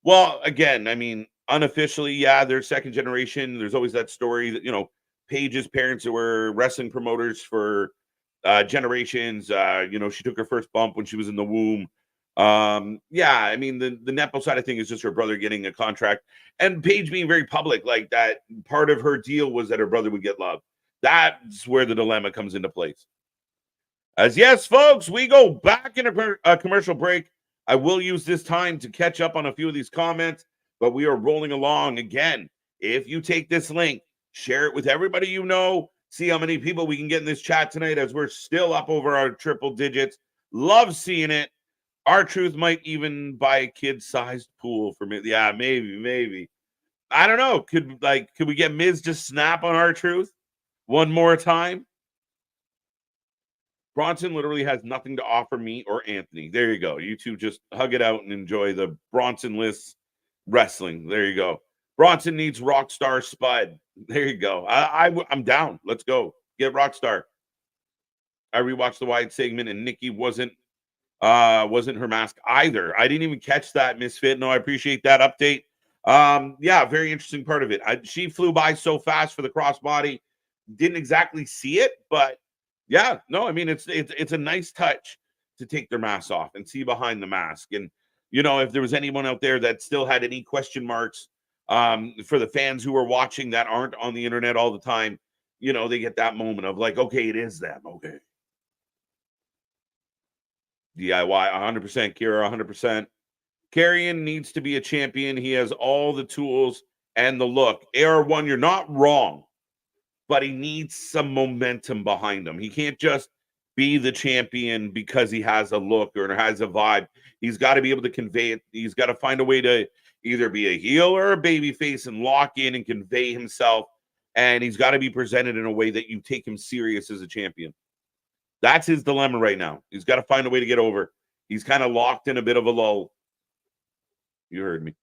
Well, again, I mean, unofficially, yeah, they're second generation. There's always that story that, Paige's parents were wrestling promoters for generations. She took her first bump when she was in the womb. Yeah, I mean, the Nepo side of thing is just her brother getting a contract and Paige being very public, like that. Part of her deal was that her brother would get love. That's where the dilemma comes into place. As yes, folks, we go back in a commercial break. I will use this time to catch up on a few of these comments, but we are rolling along again. If you take this link, share it with everybody you know, see how many people we can get in this chat tonight as we're still up over our triple digits. Love seeing it. R-Truth might even buy a kid-sized pool for me. Yeah, maybe. I don't know. Could we get Miz to snap on R-Truth one more time? Bronson literally has nothing to offer me or Anthony. There you go. You two just hug it out and enjoy the Bronson-less wrestling. There you go. Bronson needs Rockstar Spud. There you go. I'm down. Let's go. Get Rockstar. I rewatched the Wyatt segment and Nikki wasn't her mask either. I didn't even catch that, Misfit. No, I appreciate that update. Yeah, very interesting part of it. She flew by so fast for the crossbody. Didn't exactly see it, but yeah, no, I mean, it's a nice touch to take their mask off and see behind the mask. And, if there was anyone out there that still had any question marks, for the fans who are watching that aren't on the internet all the time, they get that moment of like, okay, it is them. Okay. DIY 100%, Kira 100%. Karrion needs to be a champion. He has all the tools and the look. AR1, you're not wrong, but he needs some momentum behind him. He can't just be the champion because he has a look or has a vibe. He's got to be able to convey it. He's got to find a way to either be a heel or a baby face and lock in and convey himself. And he's got to be presented in a way that you take him serious as a champion. That's his dilemma right now. He's got to find a way to get over. He's kind of locked in a bit of a lull. You heard me.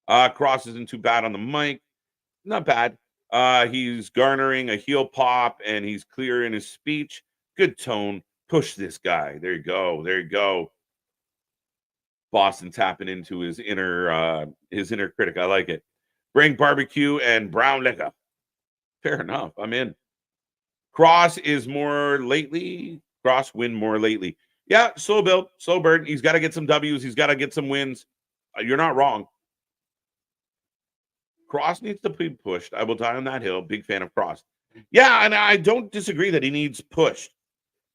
Kross isn't too bad on the mic. Not bad. He's garnering a heel pop, and he's clear in his speech. Good tone. Push this guy. There you go. Boston tapping into his inner critic. I like it. Bring barbecue and brown liquor. Fair enough. I'm in. Kross win more lately. Yeah, slow build, slow burn. He's got to get some W's. He's got to get some wins. You're not wrong. Kross needs to be pushed. I will die on that hill. Big fan of Kross. Yeah, and I don't disagree that he needs pushed.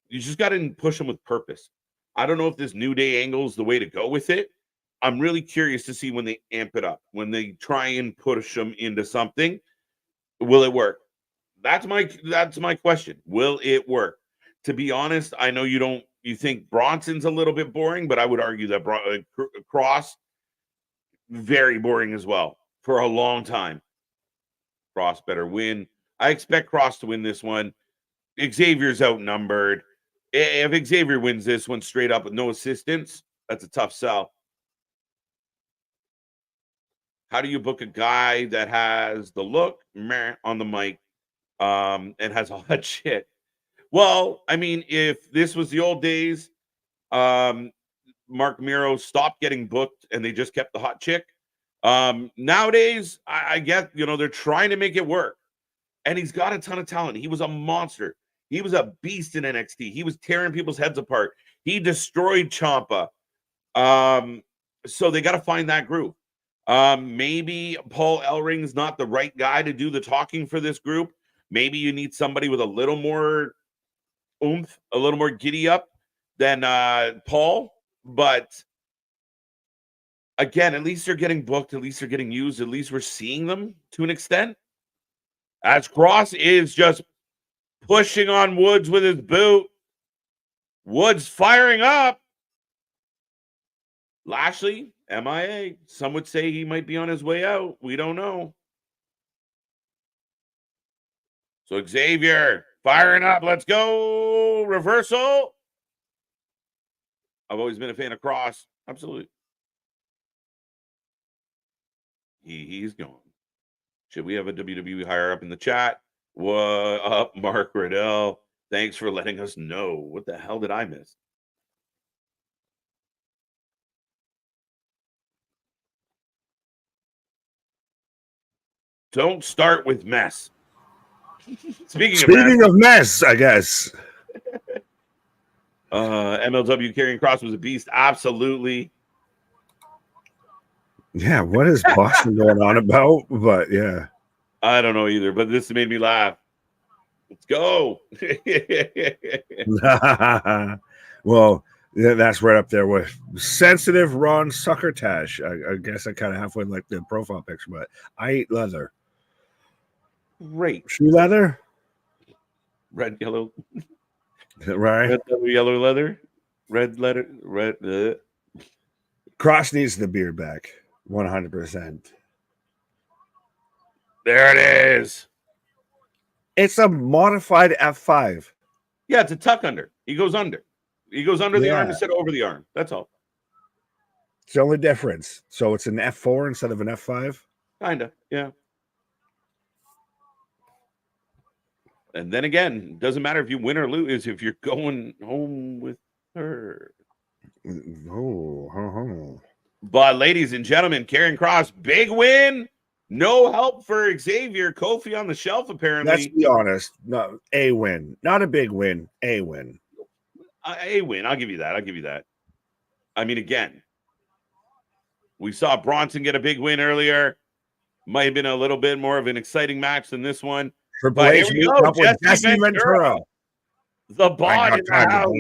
You just got to push him with purpose. I don't know if this New Day angle is the way to go with it. I'm really curious to see when they amp it up, when they try and push him into something. Will it work? That's my question. Will it work? To be honest, I know you think Bronson's a little bit boring, but I would argue that Kross very boring as well for a long time. Kross better win. I expect Kross to win this one. Xavier's outnumbered. If Xavier wins this one straight up with no assistance, that's a tough sell. How do you book a guy that has the look on the mic and has all that shit? Well, I mean, if this was the old days, Mark Miro stopped getting booked and they just kept the hot chick. Nowadays, I get, they're trying to make it work. And he's got a ton of talent. He was a monster. He was a beast in NXT. He was tearing people's heads apart. He destroyed Ciampa. So they got to find that group. Maybe Paul Ellring's not the right guy to do the talking for this group. Maybe you need somebody with a little more oomph, a little more giddy up than Paul. But again, at least they're getting booked. At least they're getting used. At least we're seeing them to an extent. As Cross is just pushing on Woods with his boot. Woods firing up. Lashley, MIA. Some would say he might be on his way out. We don't know. So Xavier firing up. Let's go. Reversal. I've always been a fan of Cross. Absolutely. He's gone. Should we have a WWE higher up in the chat? What up, Mark Riddell? Thanks for letting us know. What the hell did I miss? Don't start with mess. Speaking of mess, I guess. MLW carrying Cross was a beast. Absolutely. Yeah, what is Boston going on about? But yeah. I don't know either, but this made me laugh. Let's go. Well, yeah, that's right up there with sensitive Ron Succotash. I guess I kind of halfway like the profile picture, but I eat leather. Great. Shoe leather? Red, yellow. Right. Red, yellow leather. Red leather. Red. Cross needs the beard back. 100%. There it is. It's a modified F5. Yeah, it's a tuck under. He goes under. He goes under the arm instead of over the arm. That's all. It's the only difference. So it's an F4 instead of an F5? Kind of, yeah. And then again, doesn't matter if you win or lose if you're going home with her. Oh. But ladies and gentlemen, Karrion Kross, big win. No help for Xavier. Kofi on the shelf, apparently. Let's be honest. No, a win. Not a big win. A win. A win. I'll give you that. I mean, again, we saw Bronson get a big win earlier. Might have been a little bit more of an exciting match than this one. Triple H meeting up with Jesse Ventura. The bod in the house.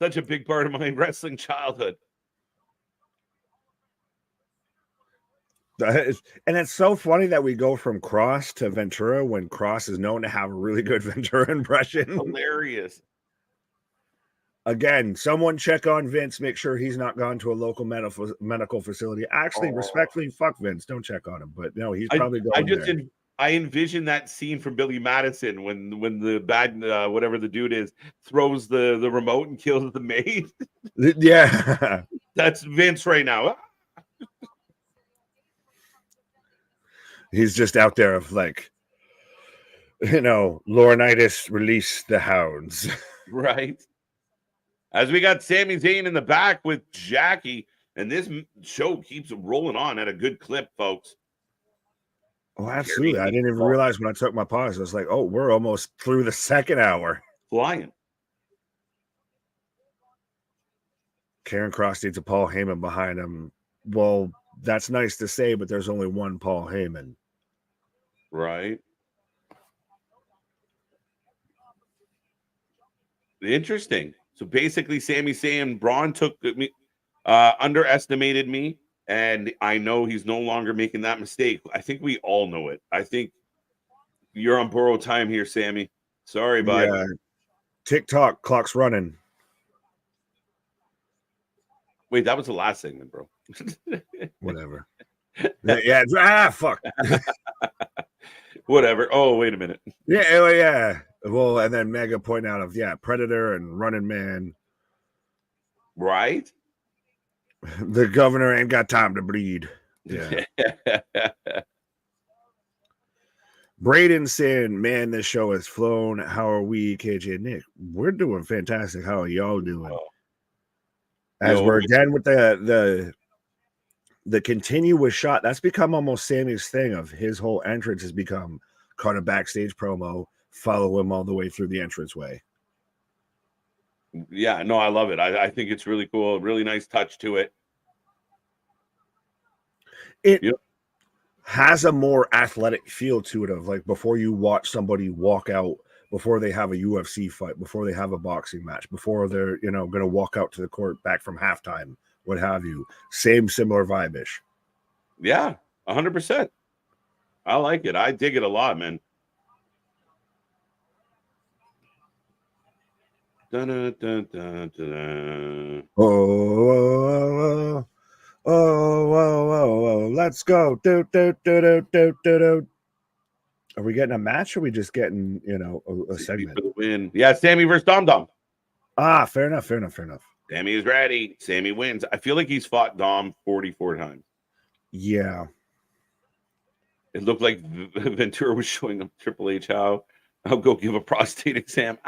Such a big part of my wrestling childhood. And it's so funny that we go from Cross to Ventura when Cross is known to have a really good Ventura impression. Hilarious. Again, someone check on Vince, make sure he's not gone to a local medical facility. Actually, respectfully, fuck Vince. Don't check on him. But no, he's probably going I envision that scene from Billy Madison when the bad whatever the dude is throws the remote and kills the maid. Yeah. That's Vince right now. He's just out there of like, Laurinaitis release the hounds. Right. As we got Sami Zayn in the back with Jackie, and this show keeps rolling on at a good clip, folks. Oh, absolutely. I didn't even realize when I took my pause. I was like, oh, we're almost through the second hour. Flying. Karrion Kross needs a Paul Heyman behind him. Well, that's nice to say, but there's only one Paul Heyman. Right. Interesting. So basically, Sami saying Braun underestimated me, and I know he's no longer making that mistake. I think we all know it. I think you're on borrowed time here, Sami. Sorry, bud. Yeah. TikTok clock's running. Wait, that was the last segment, bro. Whatever. Yeah. Fuck. Whatever. Oh, wait a minute. Yeah. Well, and then Mega point out of Predator and Running Man. Right. The governor ain't got time to bleed. Yeah. Braden saying, man, this show has flown. How are we, KJ and Nick? We're doing fantastic. How are y'all doing? As we're again with the continuous shot, that's become almost Sammy's thing of his whole entrance has become cut a backstage promo, follow him all the way through the entranceway. Yeah, no, I love it. I think it's really cool. Really nice touch to it. It has a more athletic feel to it of like before you watch somebody walk out, before they have a UFC fight, before they have a boxing match, before they're, going to walk out to the court back from halftime what have you. Same similar vibe-ish. Yeah, 100%. I like it. I dig it a lot, man. Dun, dun, dun, dun, dun. Oh, let's go. Do, do, do, do, do, do, do. Are we getting a match or are we just getting, a segment? For the win. Yeah, Sami versus Dom Dom. Ah, fair enough. Sami is ready. Sami wins. I feel like he's fought Dom 44 times. Yeah. It looked like Ventura was showing him Triple H how I'll go give a prostate exam.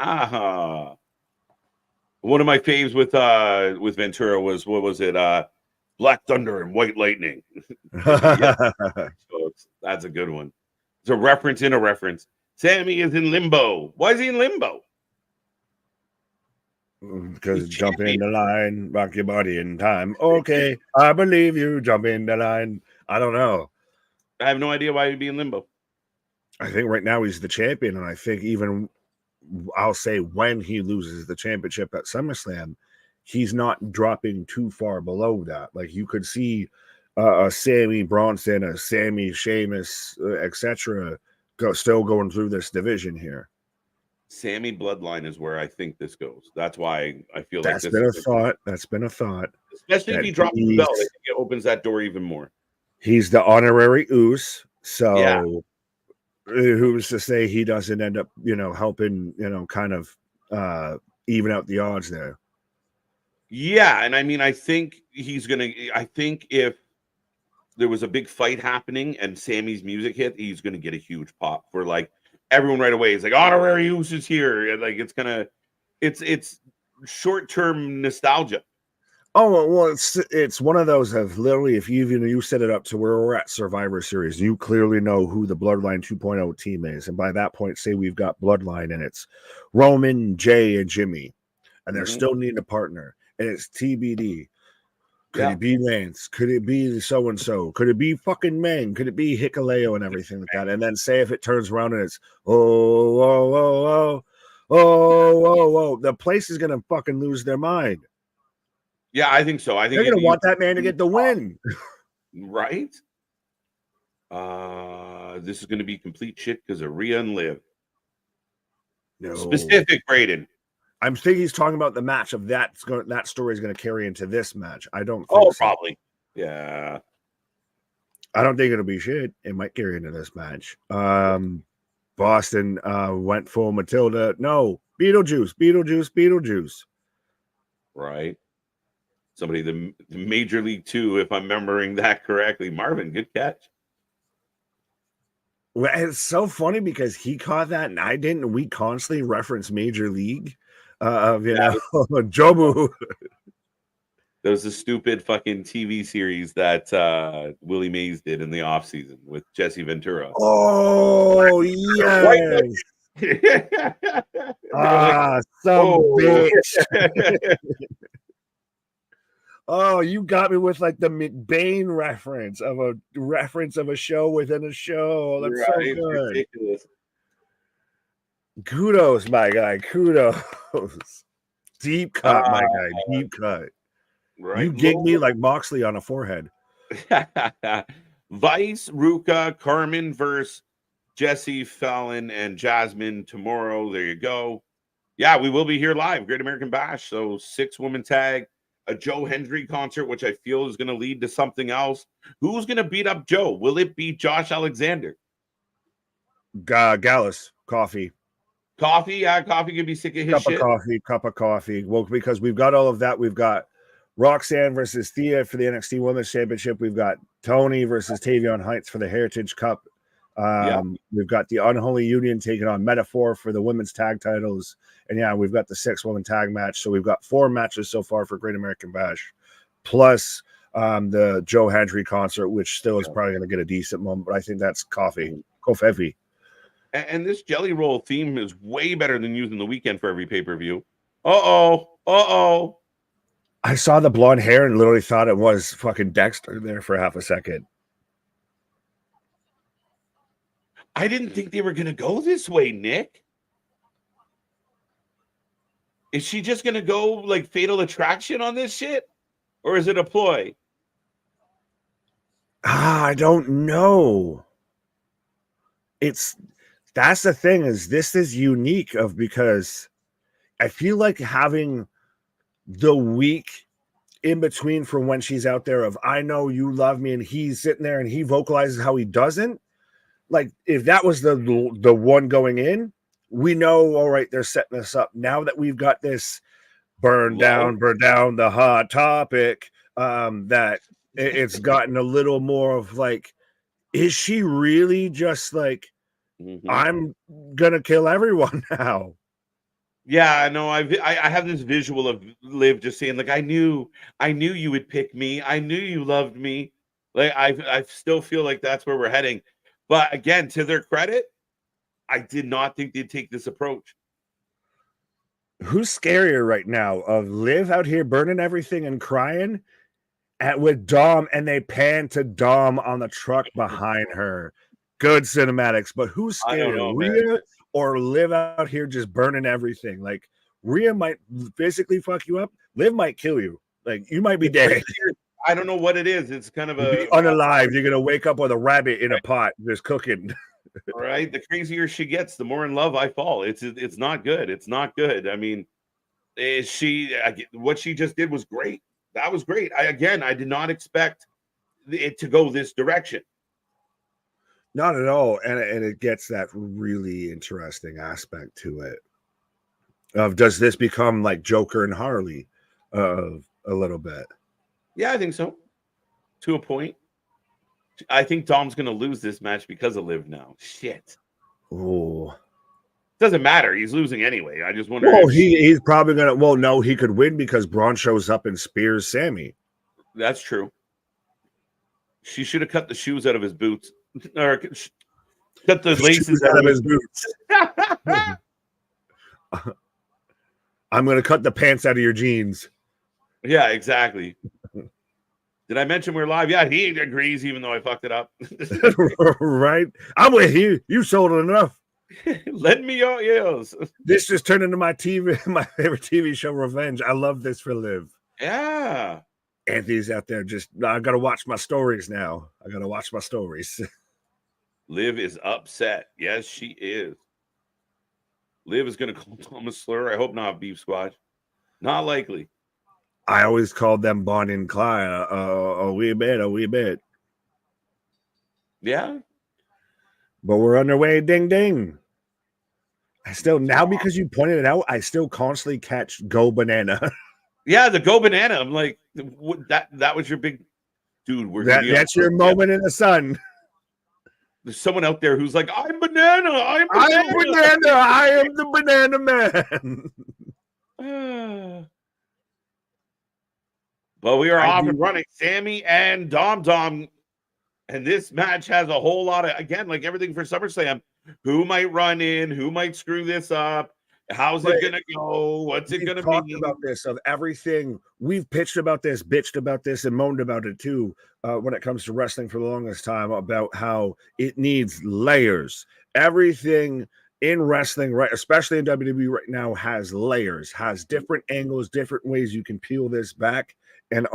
One of my faves with Ventura was, what was it? Black Thunder and White Lightning. So that's a good one. It's a reference in a reference. Sami is in limbo. Why is he in limbo? Because jump in the line, rock your body in time. Okay, I believe you. Jump in the line. I don't know. I have no idea why he'd be in limbo. I think right now he's the champion, and I think even I'll say when he loses the championship at SummerSlam, he's not dropping too far below that. Like you could see a Sami Bronson, a Sami Sheamus, etc. Still going through this division here. Sami bloodline is where I think this goes. That's why I feel that's like That's been a thought. Especially if he drops the belt, I think it opens that door even more. He's the honorary Oos, so yeah. Who's to say he doesn't end up, helping, kind of even out the odds there. Yeah, and I mean, I think if there was a big fight happening and Sami's music hit, he's gonna get a huge pop for like everyone right away. It's like honorary Oos is here, and like it's short-term nostalgia. Oh well, it's one of those of literally if you set it up to where we're at Survivor Series, you clearly know who the Bloodline 2.0 team is, and by that point, say we've got Bloodline and it's Roman, Jey, and Jimmy, and they're still needing a partner, and it's TBD. Could it be Lance? Could it be so and so? Could it be fucking Meng? Could it be Hikuleo and everything like that? And then say if it turns around and it's the place is gonna fucking lose their mind. Yeah, I think so. I think they're going to want that man to get the win. Right? This is going to be complete shit because of Rhea and Liv. No. Specific, Braden. I'm thinking he's talking about the match of that story is going to carry into this match. I don't think so. Probably. Yeah. I don't think it'll be shit. It might carry into this match. Boston went for Matilda. No, Beetlejuice. Right. Somebody the Major League 2, if I'm remembering that correctly. Marvin, good catch. Well, it's so funny because he caught that and I didn't. We constantly reference Major League. Jobu. There was a stupid fucking TV series that Willie Mays did in the offseason with Jesse Ventura. Oh, yes. Bitch. Oh, you got me with like the McBain reference of a show within a show. That's right, so good. Ridiculous. Kudos, my guy. Kudos. Deep cut, my guy. Deep cut. Right. You gig me like Moxley on a forehead. Vice, Ruka, Carmen versus Jesse, Fallon, and Jasmine tomorrow. There you go. Yeah, we will be here live. Great American Bash. So 6-woman tag. A Joe Hendry concert, which I feel is going to lead to something else. Who's going to beat up Joe? Will it be Josh Alexander? Gallus, coffee. Coffee? Yeah, coffee could be sick of his shit. Cup of coffee. Well, because we've got all of that. We've got Roxanne versus Thea for the NXT Women's Championship. We've got Tony versus Tavion Heights for the Heritage Cup. We've got the Unholy Union taking on Metaphor for the women's tag titles. And yeah, we've got the 6-woman tag match. So we've got 4 matches so far for Great American Bash, plus the Joe Hendry concert, which still is probably going to get a decent moment. But I think that's coffee. Kofefi. And this Jelly Roll theme is way better than using the weekend for every pay-per-view. Uh-oh. I saw the blonde hair and literally thought it was fucking Dexter there for half a second. I didn't think they were going to go this way, Nick. Is she just going to go like Fatal Attraction on this shit? or is it a ploy? I don't know. That's the thing, is this is unique because I feel like having the week in between from when she's out there of I know you love me, and he's sitting there and he vocalizes how he doesn't. Like, if that was the one going in, we know, all right, they're setting us up. Now that we've got this burn down the hot topic, that it's gotten a little more of like, is she really just like, I'm gonna kill everyone now? Yeah, I know. I have this visual of Liv just saying, like, I knew you would pick me. I knew you loved me. Like, I still feel like that's where we're heading. But again, to their credit, I did not think they'd take this approach. Who's scarier right now, of Liv out here burning everything and crying with Dom, and they pan to Dom on the truck behind her? Good cinematics. But who's scarier, Rhea or Liv out here just burning everything? Like, Rhea might physically fuck you up. Liv might kill you. Like, you might be dead. I don't know what it is. It's kind of a unalive. You're gonna wake up with a rabbit in a pot just cooking. Right. The crazier she gets, the more in love I fall. It's not good. It's not good. I mean, what she just did was great. That was great. I did not expect it to go this direction. Not at all. And it gets that really interesting aspect to it. Of, does this become like Joker and Harley a little bit? Yeah, I think so. To a point. I think Dom's going to lose this match because of Liv now. Shit. Oh. Doesn't matter. He's losing anyway. I just wonder. Well, he's probably going to. Well, no, he could win because Braun shows up and spears Sami. That's true. She should have cut the shoes out of his boots. Or cut the laces out of his boots. I'm going to cut the pants out of your jeans. Yeah, exactly. Did I mention we're live? Yeah, he agrees, even though I fucked it up. Right? I'm with you. You sold it enough. Lend me your ears. This just turned into my favorite TV show, Revenge. I love this for Liv. Yeah. Anthony's out there just, I got to watch my stories now. I got to watch my stories. Liv is upset. Yes, she is. Liv is going to call Tom a slur. I hope not, Beef Squad. Not likely. I always called them Bonnie and Clyde a wee bit. Yeah. But we're underway, ding, ding. I still, now because you pointed it out, I still constantly catch Go Banana. Yeah, the Go Banana. I'm like, that was your big dude. That's your moment in the sun. There's someone out there who's like, I'm Banana. I am the Banana Man. But we are off and running. Sami and Dom. And this match has a whole lot of, again, like everything for SummerSlam. Who might run in? Who might screw this up? How's it going to go? What's it going to be? We've talked about this, of everything. We've pitched about this, bitched about this, and moaned about it too, when it comes to wrestling for the longest time, about how it needs layers. Everything in wrestling, right, especially in WWE right now, has layers, has different angles, different ways you can peel this back and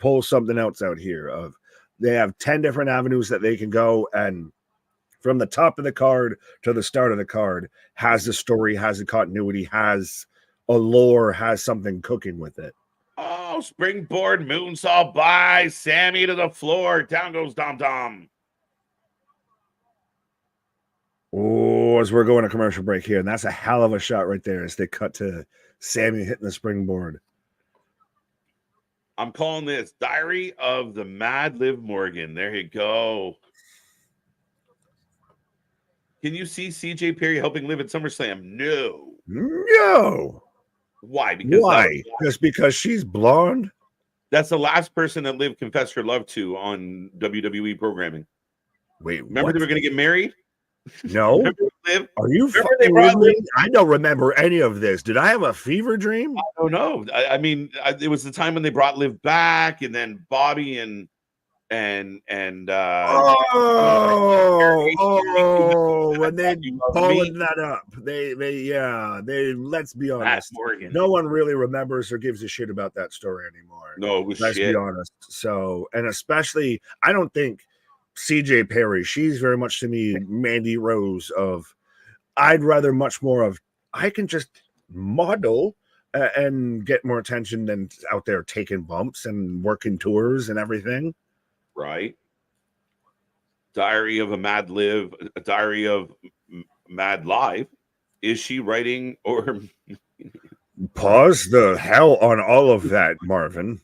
pull something else out here. Of, they have 10 different avenues that they can go, and from the top of the card to the start of the card has a story, has a continuity, has a lore, has something cooking with it. Oh, springboard moonsault by Sami to the floor. Down goes Dom. Oh, as we're going to commercial break here, and that's a hell of a shot right there as they cut to Sami hitting the springboard. I'm calling this Diary of the Mad Liv Morgan. There you go. Can you see CJ Perry helping Liv at SummerSlam? No. Why? Just because she's blonde? That's the last person that Liv confessed her love to on WWE programming. Wait, remember they were going to get married? No. Liv? Are you fucking with me? I don't remember any of this. Did I have a fever dream? I don't know. I mean, it was the time when they brought Liv back, and then Bobby and and when they followed that up, they let's be honest, Morgan. no one really remembers or gives a shit about that story anymore. No, it was let's shit. be honest. So, and especially, I don't think CJ Perry, she's very much to me Mandy Rose of, I'd rather much more of, I can just model and get more attention than out there taking bumps and working tours and everything. Right. Diary of a Mad Liv, a Diary of Mad Live. Is she writing or pause the hell on all of that, Marvin?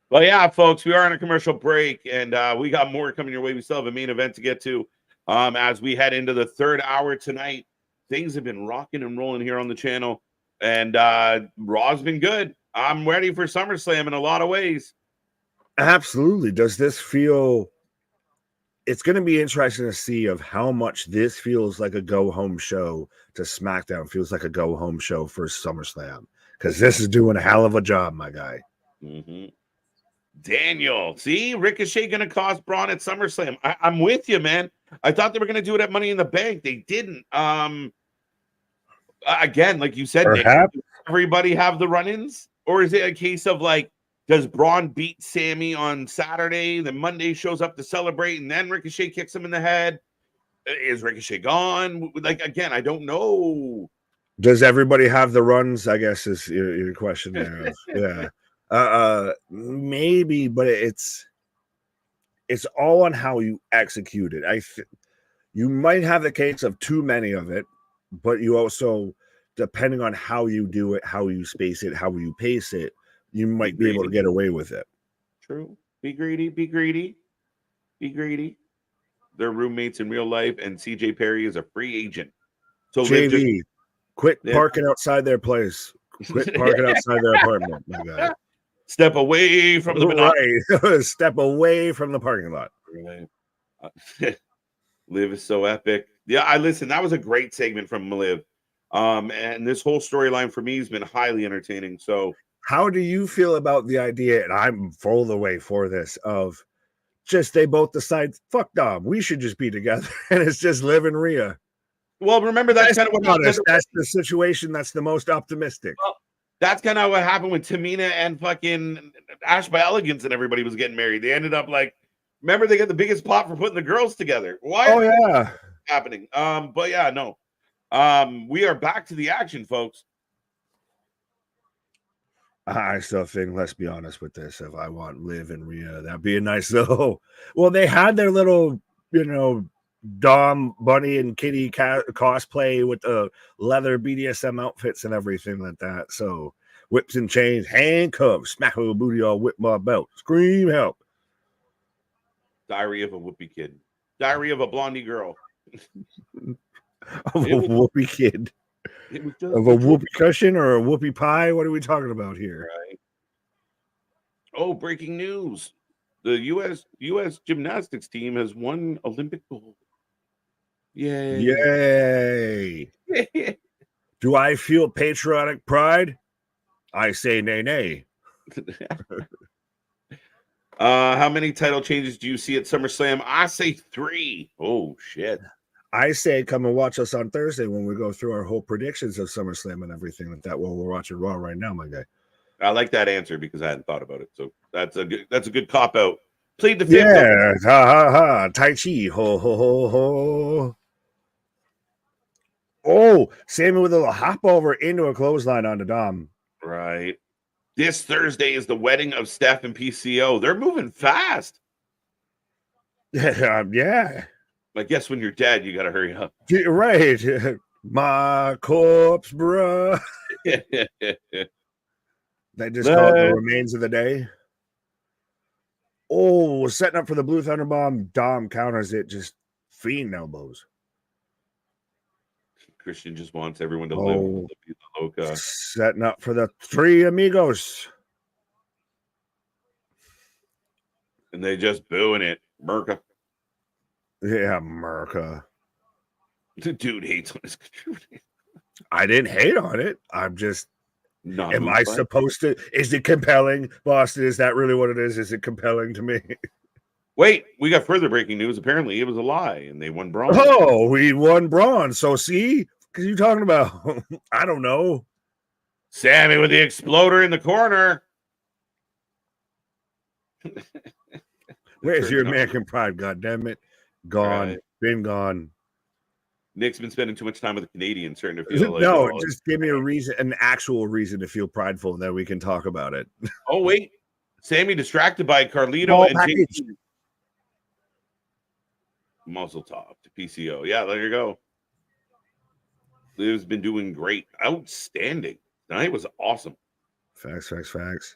Well, yeah, folks, we are on a commercial break, and we got more coming your way. We still have a main event to get to as we head into the third hour tonight. Things have been rocking and rolling here on the channel, and Raw's been good. I'm ready for SummerSlam in a lot of ways. Absolutely. Does this feel... It's going to be interesting to see of how much this feels like a go-home show to SmackDown feels like a go-home show for SummerSlam, because this is doing a hell of a job, my guy. Mm-hmm. Daniel, see, Ricochet going to cost Braun at SummerSlam. I'm with you, man. I thought they were going to do it at Money in the Bank. They didn't. Again, like you said, Nick, does everybody have the run-ins? Or is it a case of like, does Braun beat Sami on Saturday? Then Monday shows up to celebrate, and then Ricochet kicks him in the head. Is Ricochet gone? Like, again, I don't know. Does everybody have the runs? I guess is your question there. Yeah. Maybe, but it's all on how you execute it. You might have the case of too many of it, but you also, depending on how you do it, how you space it, how you pace it, you might be able to get away with it. True. Be greedy. Be greedy. Be greedy. They're roommates in real life, and CJ Perry is a free agent. So JV, quit parking outside their place. Quit parking outside their apartment, my guy. Step away from the right. Step away from the parking lot. Liv is so epic. Yeah, I listen. That was a great segment from Liv. And this whole storyline for me has been highly entertaining. So, how do you feel about the idea? And I'm full the way for this of just they both decide, fuck Dom, we should just be together, and it's just Liv and Rhea. Well, remember that's kind of what that's the situation that's the most optimistic. Well, that's kind of what happened with Tamina and fucking Ash by Elegance, and everybody was getting married. They ended up like, remember they got the biggest pop for putting the girls together. Why? Oh yeah, happening. But yeah, no. We are back to the action, folks. I still think, let's be honest with this, if I want Liv and Rhea, that'd be a nice little. Well, they had their little, Dom, Bunny, and Kitty cosplay with the leather BDSM outfits and everything like that. So whips and chains, handcuffs, smack her booty all whip my belt, scream help. Diary of a Whoopee Kid. Diary of a Blondie Girl. Of a whoopee kid. Of a whoopee cushion or a whoopee pie? What are we talking about here? Right. Oh, breaking news. The U.S. gymnastics team has won Olympic gold. Yay. Yay. Do I feel patriotic pride? I say nay, nay. How many title changes do you see at SummerSlam? I say 3. Oh, shit. I say come and watch us on Thursday when we go through our whole predictions of SummerSlam and everything like that. Well, we're watching Raw right now, my guy. I like that answer because I hadn't thought about it. So that's a good cop out. Plead the fifth. Yeah, ha ha ha. Tai Chi. Ho ho ho ho. Oh, Sami with a little hop over into a clothesline on the Dom. Right. This Thursday is the wedding of Steph and PCO. They're moving fast. Yeah. I guess when you're dead, you got to hurry up. Right. My corpse, bruh. They just call it the remains of the day. Oh, setting up for the Blue Thunder Bomb. Dom counters it, just fiend elbows. Christian just wants everyone to live with the Loca. Setting up for the Three Amigos. And they just booing it. Merca. Yeah, Merca. The dude hates on his country. I didn't hate on it. I'm just... Am I supposed to? Is it compelling, Boston? Is that really what it is? Is it compelling to me? Wait, we got further breaking news. Apparently, it was a lie, and they won bronze. Oh, we won bronze. So see, because you're talking about, I don't know. Sami with the exploder in the corner. Where's your American pride? God damn it. Gone. Right. Been gone. Nick's been spending too much time with the Canadians, starting to feel like no, just give me a reason, an actual reason to feel prideful, and then we can talk about it. Oh, wait. Sami distracted by Carlito and Jey. Muzzle top to PCO. Yeah, there you go. Liv's been doing great. Outstanding. Tonight was awesome. Facts.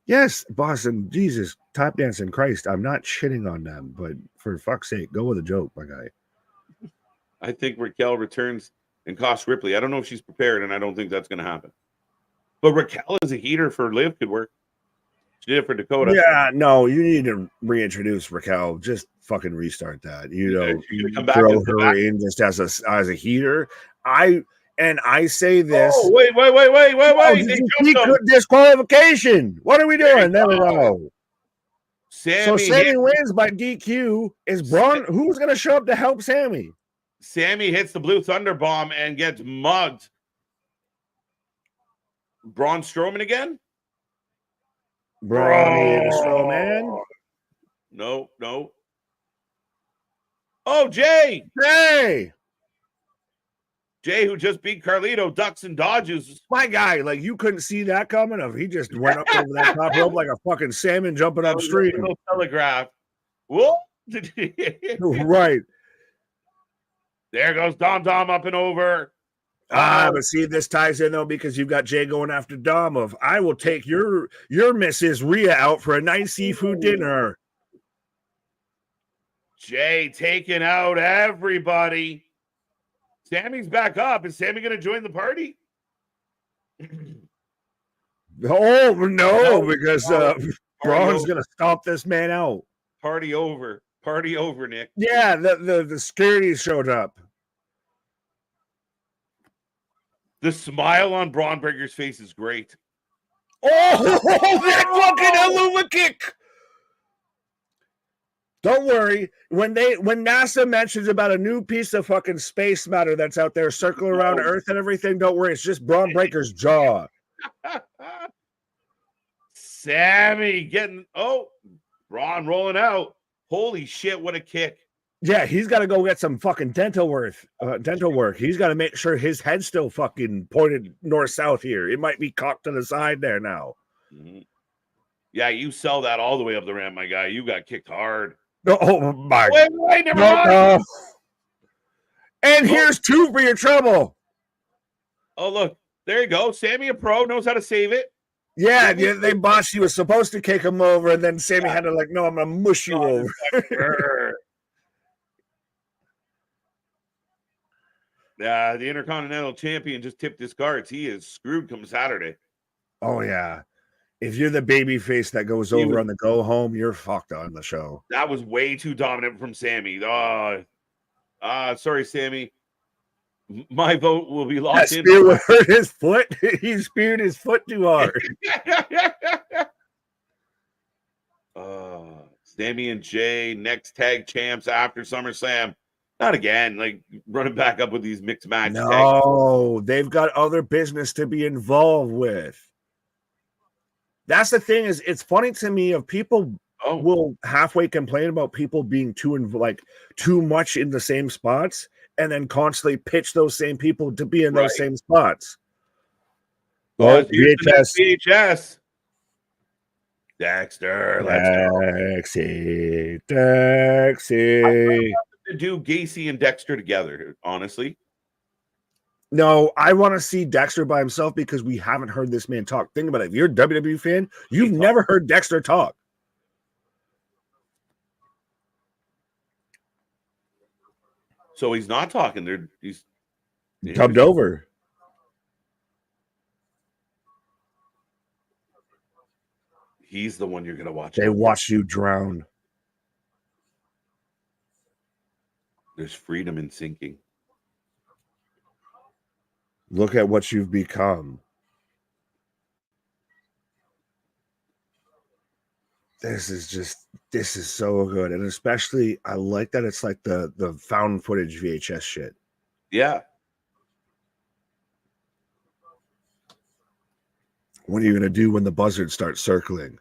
Yes, Boston, Jesus, tap dancing, Christ. I'm not shitting on them, but for fuck's sake, go with a joke, my guy. I think Raquel returns and costs Ripley. I don't know if she's prepared, and I don't think that's going to happen. But Raquel as a heater for Liv could work. She did it for Dakota. Yeah, no, you need to reintroduce Raquel. Just fucking restart that. You know, come back throw her in just as a heater. I say this. Oh, wait. Oh, disqualification. What are we doing? Never know. Sami wins by DQ. Is Braun? Who's going to show up to help Sami? Sami hits the Blue Thunder Bomb and gets mugged. Braun Strowman again? Braun Strowman? No. Oh, Jey! Jey, who just beat Carlito, ducks and dodges. My guy, like you couldn't see that coming. He just went up over that top rope like a fucking salmon jumping upstream. Telegraph. Whoa! Right. There goes Dom up and over. But see, this ties in though because you've got Jey going after Dom of I will take your Mrs. Rhea out for a nice seafood dinner. Jey taking out everybody. Sami's back up. Is Sami going to join the party? Oh no, because Braun's going to stomp this man out. Party over, Nick. Yeah, the security showed up. The smile on Braun Breaker's face is great. Oh, that fucking Aluma kick! Don't worry. When NASA mentions about a new piece of fucking space matter that's out there circling around Earth and everything, don't worry. It's just Braun Breaker's jaw. Sami getting Braun rolling out. Holy shit! What a kick! Yeah, he's got to go get some fucking dental work. He's got to make sure his head's still fucking pointed north-south here. It might be cocked to the side there now. Mm-hmm. Yeah, you sell that all the way up the ramp, my guy. You got kicked hard. Oh, my. Wait, never mind. And here's two for your trouble. Oh, look. There you go. Sami, a pro, knows how to save it. Yeah, they botched. He was supposed to kick him over, and then Sami had to no, I'm going to mush you over. The Intercontinental Champion just tipped his cards. He is screwed come Saturday. Oh, yeah. If you're the baby face that goes over on the go home, you're fucked on the show. That was way too dominant from Sami. Sorry, Sami. My vote will be lost in. Spear would hurt his foot. He speared his foot too hard. Sami and Jey, next tag champs after SummerSlam. Not again, running back up with these mixed match. No, they've got other business to be involved with. That's the thing is, it's funny to me of people will halfway complain about people being too much in the same spots and then constantly pitch those same people to be in those same spots. Oh, VHS. Dexter, let's go. Dexy. To do Gacy and Dexter together, honestly. No, I want to see Dexter by himself because we haven't heard this man talk. Think about it. If you're a WWE fan, you've never heard Dexter talk. So he's not talking. He's dubbed over. He's the one you're going to watch. They watch you drown. There's freedom in sinking. Look at what you've become. This is so good, and especially I like that it's like the found footage VHS shit. Yeah. What are you gonna do when the buzzard starts circling?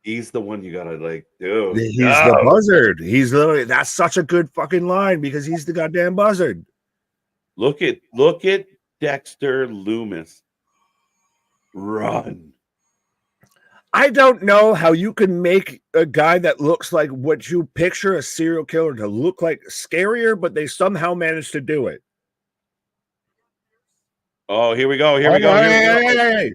He's the one you gotta like, dude. He's the buzzard. He's literally, that's such a good fucking line because he's the goddamn buzzard. Look at Dexter Loomis. Run. I don't know how you can make a guy that looks like what you picture a serial killer to look like scarier, but they somehow managed to do it. Oh, here we go. Here we go. Hey.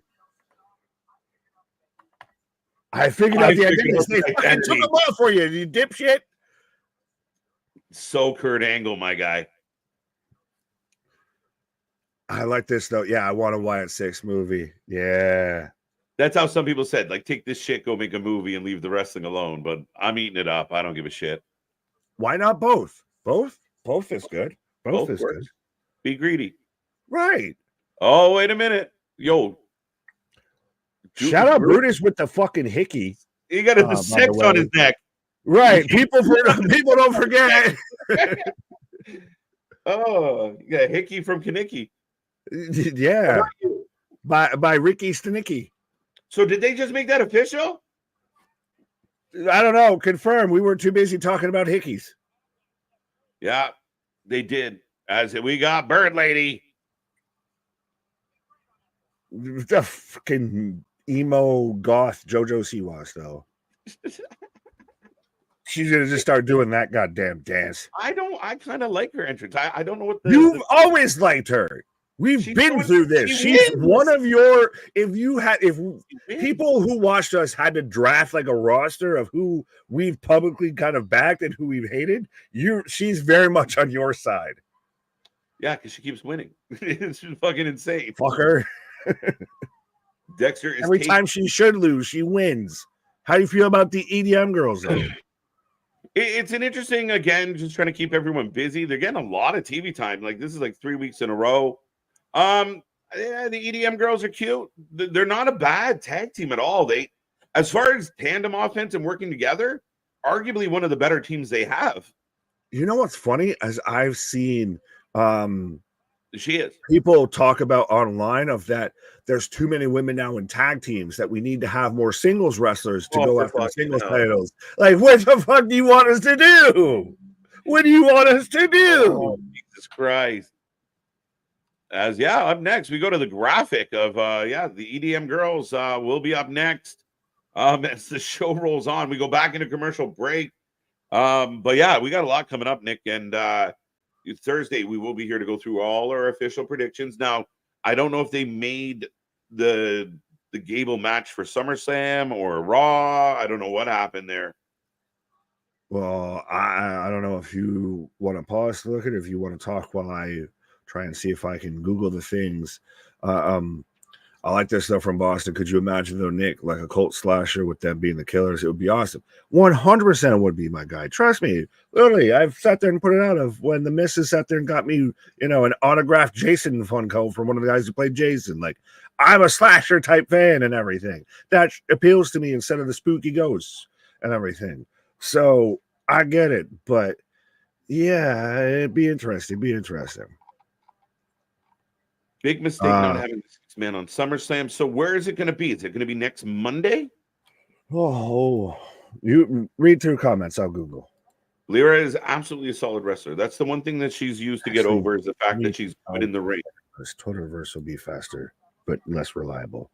I figured out the identity. They fucking took them off for you, you dipshit. So Kurt Angle, my guy. I like this though. Yeah, I want a Wyatt Sicks movie. Yeah. That's how some people said, like, take this shit, go make a movie and leave the wrestling alone. But I'm eating it up. I don't give a shit. Why not both? Both is good. Both is works. good. Be greedy. Right. Oh, wait a minute. Yo. Shout out Brutus with the fucking hickey. He got the 6 on his neck. Right. People don't forget. Oh, you got Hickey from Kaniki. Yeah. By Ricky Stanicki. So did they just make that official? I don't know. Confirm. We were too busy talking about hickeys. Yeah, they did. As we got Bird Lady. The fucking emo goth JoJo Siwas, though. She's gonna just start doing that goddamn dance. I kind of like her entrance. I don't know what You've always liked her. We've been through this. She's one of your. If people who watched us had to draft like a roster of who we've publicly kind of backed and who we've hated, she's very much on your side. Yeah, because she keeps winning. It's fucking insane. Fuck her. Dexter is every time she should lose, she wins. How do you feel about the EDM girls though? It's an interesting, again, just trying to keep everyone busy. They're getting a lot of TV time. Like this is like 3 weeks in a row. Yeah, the EDM girls are cute. They're not a bad tag team at all. As far as tandem offense and working together, arguably one of the better teams they have. You know what's funny? As I've seen she is people talk about online of that there's too many women now in tag teams that we need to have more singles wrestlers to go after the singles titles. Like, what the fuck do you want us to do? What do you want us to do? Oh, Jesus Christ. Up next, we go to the graphic of the EDM girls will be up next. As the show rolls on, we go back into commercial break. But yeah, we got a lot coming up, Nick, and Thursday we will be here to go through all our official predictions. Now, I don't know if they made the Gable match for SummerSlam or Raw. I don't know what happened there. Well, I don't know if you want to pause to look at it, if you want to talk while I try and see if I can Google the things. I like this stuff from Boston. Could you imagine though, Nick, like a cult slasher with them being the killers? It would be awesome. 100% would be my guy. Trust me. Literally, I've sat there and put it out of when the missus sat there and got me, an autographed Jason Funko from one of the guys who played Jason. Like, I'm a slasher type fan and everything. That appeals to me instead of the spooky ghosts and everything. So I get it, but yeah, it'd be interesting. Big mistake not having the 6-man on SummerSlam. So where is it going to be? Is it going to be next Monday? Oh, you read through comments. I'll Google. Lyra is absolutely a solid wrestler. That's the one thing that she's used to get over is the fact that she's good in the ring. This Twitterverse will be faster, but less reliable.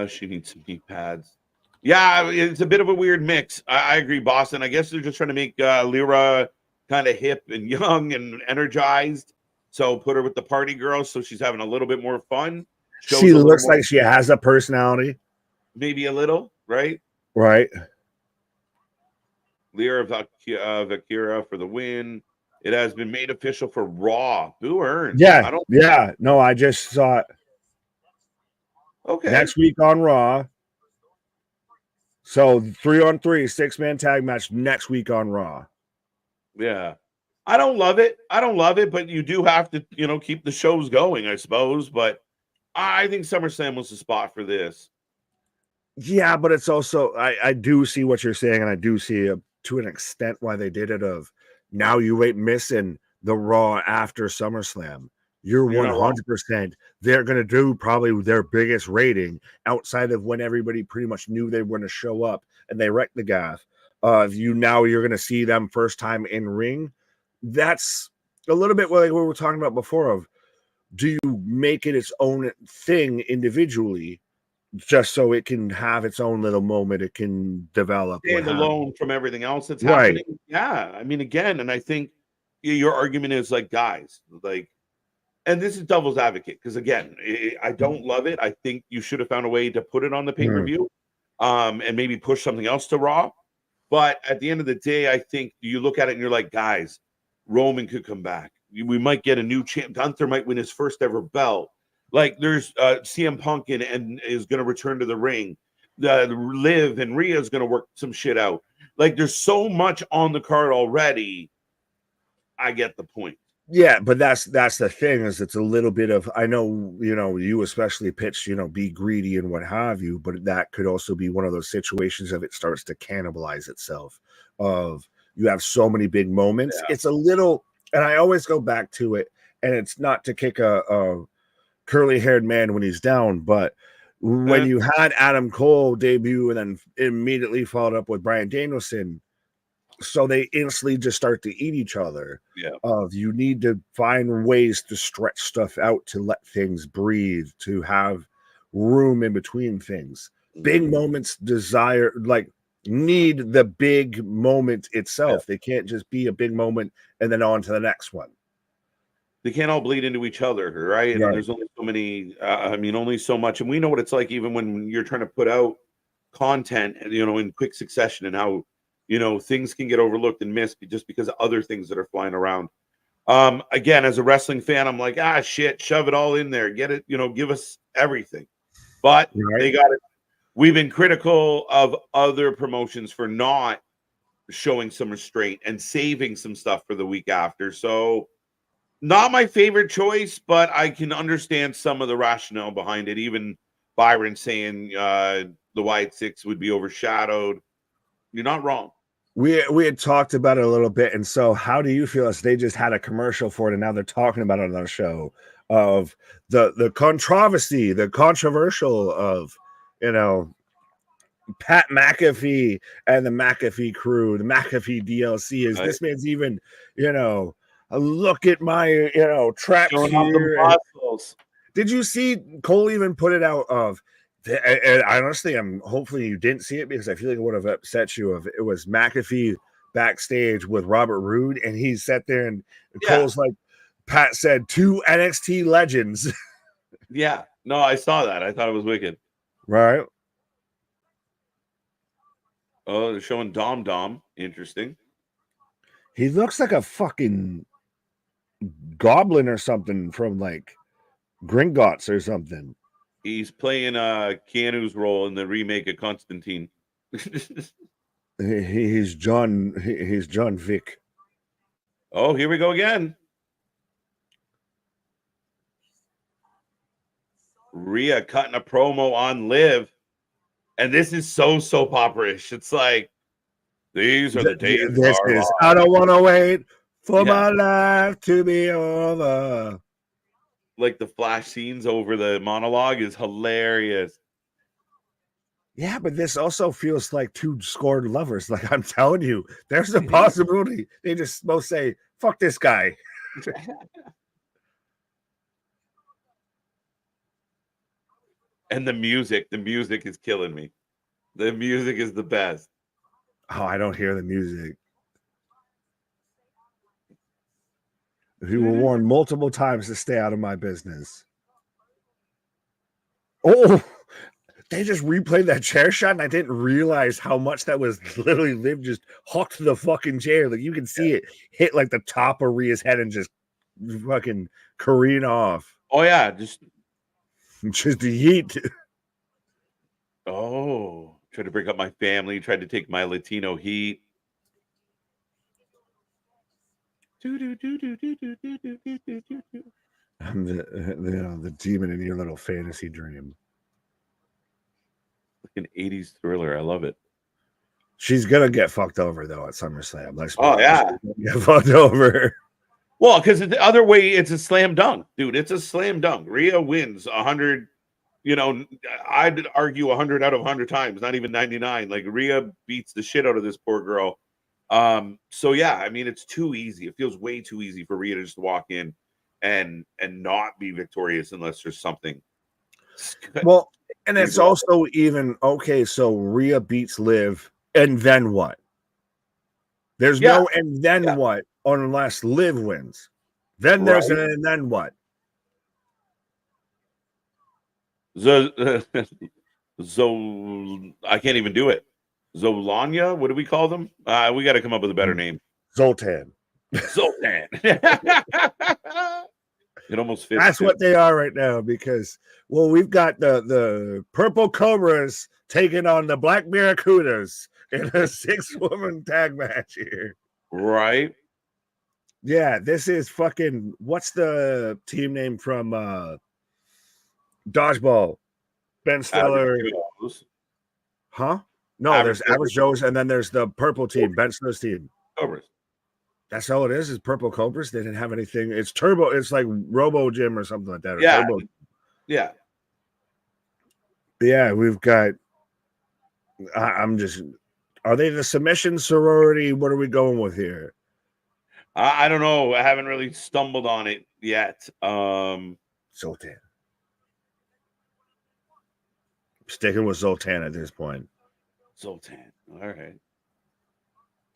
She needs some knee pads. Yeah, it's a bit of a weird mix. I agree, Boston. I guess they're just trying to make Lyra kind of hip and young and energized. So put her with the party girls so she's having a little bit more fun. She looks like she has a personality. Maybe a little, right? Right. Lyra Vakira for the win. It has been made official for Raw. Who earned? Yeah. No, I just saw it. Okay. Next week on Raw. So 3-on-3, 6-man tag match next week on Raw. Yeah. I don't love it, but you do have to, keep the shows going, I suppose. But I think SummerSlam was the spot for this. Yeah, but it's also I do see what you're saying, and I do see to an extent why they did it. Of now you ain't missing the Raw after SummerSlam. You're You're not wrong. 100%. They're gonna do probably their biggest rating outside of when everybody pretty much knew they were gonna show up and they wrecked the gaff. You're gonna see them first time in ring. That's a little bit like what we were talking about before. Of do you make it its own thing individually? Just so it can have its own little moment, it can develop what Stand have alone from everything else that's right. happening. Yeah, I mean, again, and I think your argument is like, guys, like, and this is devil's advocate because again, I don't love it. I think you should have found a way to put it on the pay per Mm. view, and maybe push something else to Raw. But at the end of the day, I think you look at it and you're like, guys, Roman could come back. We might get a new champ. Gunther might win his first ever belt. Like there's CM Punk and is going to return to the ring. Liv and Rhea is going to work some shit out. Like there's so much on the card already. I get the point. Yeah, but that's the thing is it's a little bit of I know, you especially pitched, be greedy and what have you, but that could also be one of those situations of it starts to cannibalize itself of you have so many big moments. Yeah. It's a little and I always go back to it, and it's not to kick a curly-haired man when he's down, but when you had Adam Cole debut and then immediately followed up with Bryan Danielson, so they instantly just start to eat each other. Yeah. You need to find ways to stretch stuff out to let things breathe, to have room in between things. Big moments need the big moment itself. They can't just be a big moment and then on to the next one. They can't all bleed into each other, right? And there's only so many. Only so much, and we know what it's like even when you're trying to put out content, in quick succession, and how things can get overlooked and missed just because of other things that are flying around. Again, as a wrestling fan, I'm like, shit, shove it all in there, get it, give us everything. But they got it. We've been critical of other promotions for not showing some restraint and saving some stuff for the week after. So. Not my favorite choice, but I can understand some of the rationale behind it. Even Byron saying the Wyatt Sicks would be overshadowed. You're not wrong. We had talked about it a little bit, and so how do you feel as they just had a commercial for it, and now they're talking about it on our show of the controversy, the controversial of Pat McAfee and the McAfee crew, the McAfee DLC is this man's even look at my traps here. Did you see Cole even put it out of? And honestly, hopefully you didn't see it because I feel like it would have upset you. If it was McAfee backstage with Robert Roode, and he sat there and Cole's like Pat said, 2 NXT legends. Yeah, no, I saw that. I thought it was wicked. Right. Oh, they're showing Dom. Interesting. He looks like a fucking goblin or something from like Gringotts or something. He's playing Keanu's role in the remake of Constantine. He's John Vick. Oh, here we go again. Rhea cutting a promo on Liv. And this is so soap opera-ish. It's like, these are the days. I don't want to wait for my life to be over. Like the flash scenes over the monologue is hilarious. Yeah, but this also feels like 2 scored lovers. Like I'm telling you, there's a possibility they just both say, fuck this guy. And the music is killing me. The music is the best. Oh, I don't hear the music. We were warned multiple times to stay out of my business. Oh, they just replayed that chair shot, and I didn't realize how much that was literally Liv just hooked the fucking chair. Like you can see it hit like the top of Rhea's head and just fucking careen off. Oh yeah, just the yeet. Oh, tried to break up my family, tried to take my Latino heat. I'm the demon in your little fantasy dream. Fucking 80s thriller. I love it. She's gonna get fucked over though at SummerSlam. Get fucked over. Well, because the other way, it's a slam dunk, dude. It's a slam dunk. Rhea wins 100. You know, I'd argue 100 out of 100 times, not even 99. Like Rhea beats the shit out of this poor girl. So yeah, I mean, it's too easy. It feels way too easy for Rhea to just walk in and not be victorious unless there's something. Well, and it's also even okay. So Rhea beats Liv, and then what? There's no and then what unless Liv wins. Then there's an and then what? So I can't even do it. Zolanya, what do we call them? We got to come up with a better name. Zoltan. It almost fits. That's what they are right now because we've got the Purple Cobras taking on the Black Barracudas in a 6-woman tag match here. Right. Yeah, this is fucking what's the team name from Dodgeball? Ben Stiller. Huh? No, there's Average Joe's, and then there's the purple team, Ben Stiller's team. Cobras. That's all it is Purple Cobras. They didn't have anything. It's Turbo. It's like Robo Gym or something like that. Yeah. Turbo. Yeah. Yeah, we've got. I'm just. Are they the submission sorority? What are we going with here? I don't know. I haven't really stumbled on it yet. Zoltan. Sticking with Zoltan at this point. Zoltan. All right.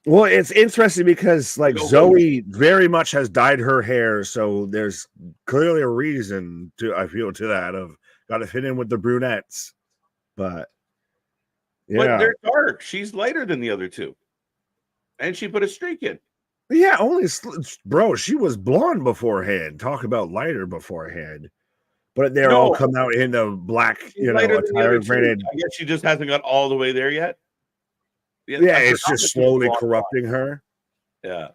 Well, it's interesting because like Zoe very much has dyed her hair, so there's clearly a reason to I feel to that of got to fit in with the brunettes, but but they're dark. She's lighter than the other two, and she put a streak in. Yeah, bro. She was blonde beforehand. Talk about lighter beforehand, but they're all come out in the black, attire. Granted, I guess she just hasn't got all the way there yet. Yeah, it's just slowly corrupting her. Yeah.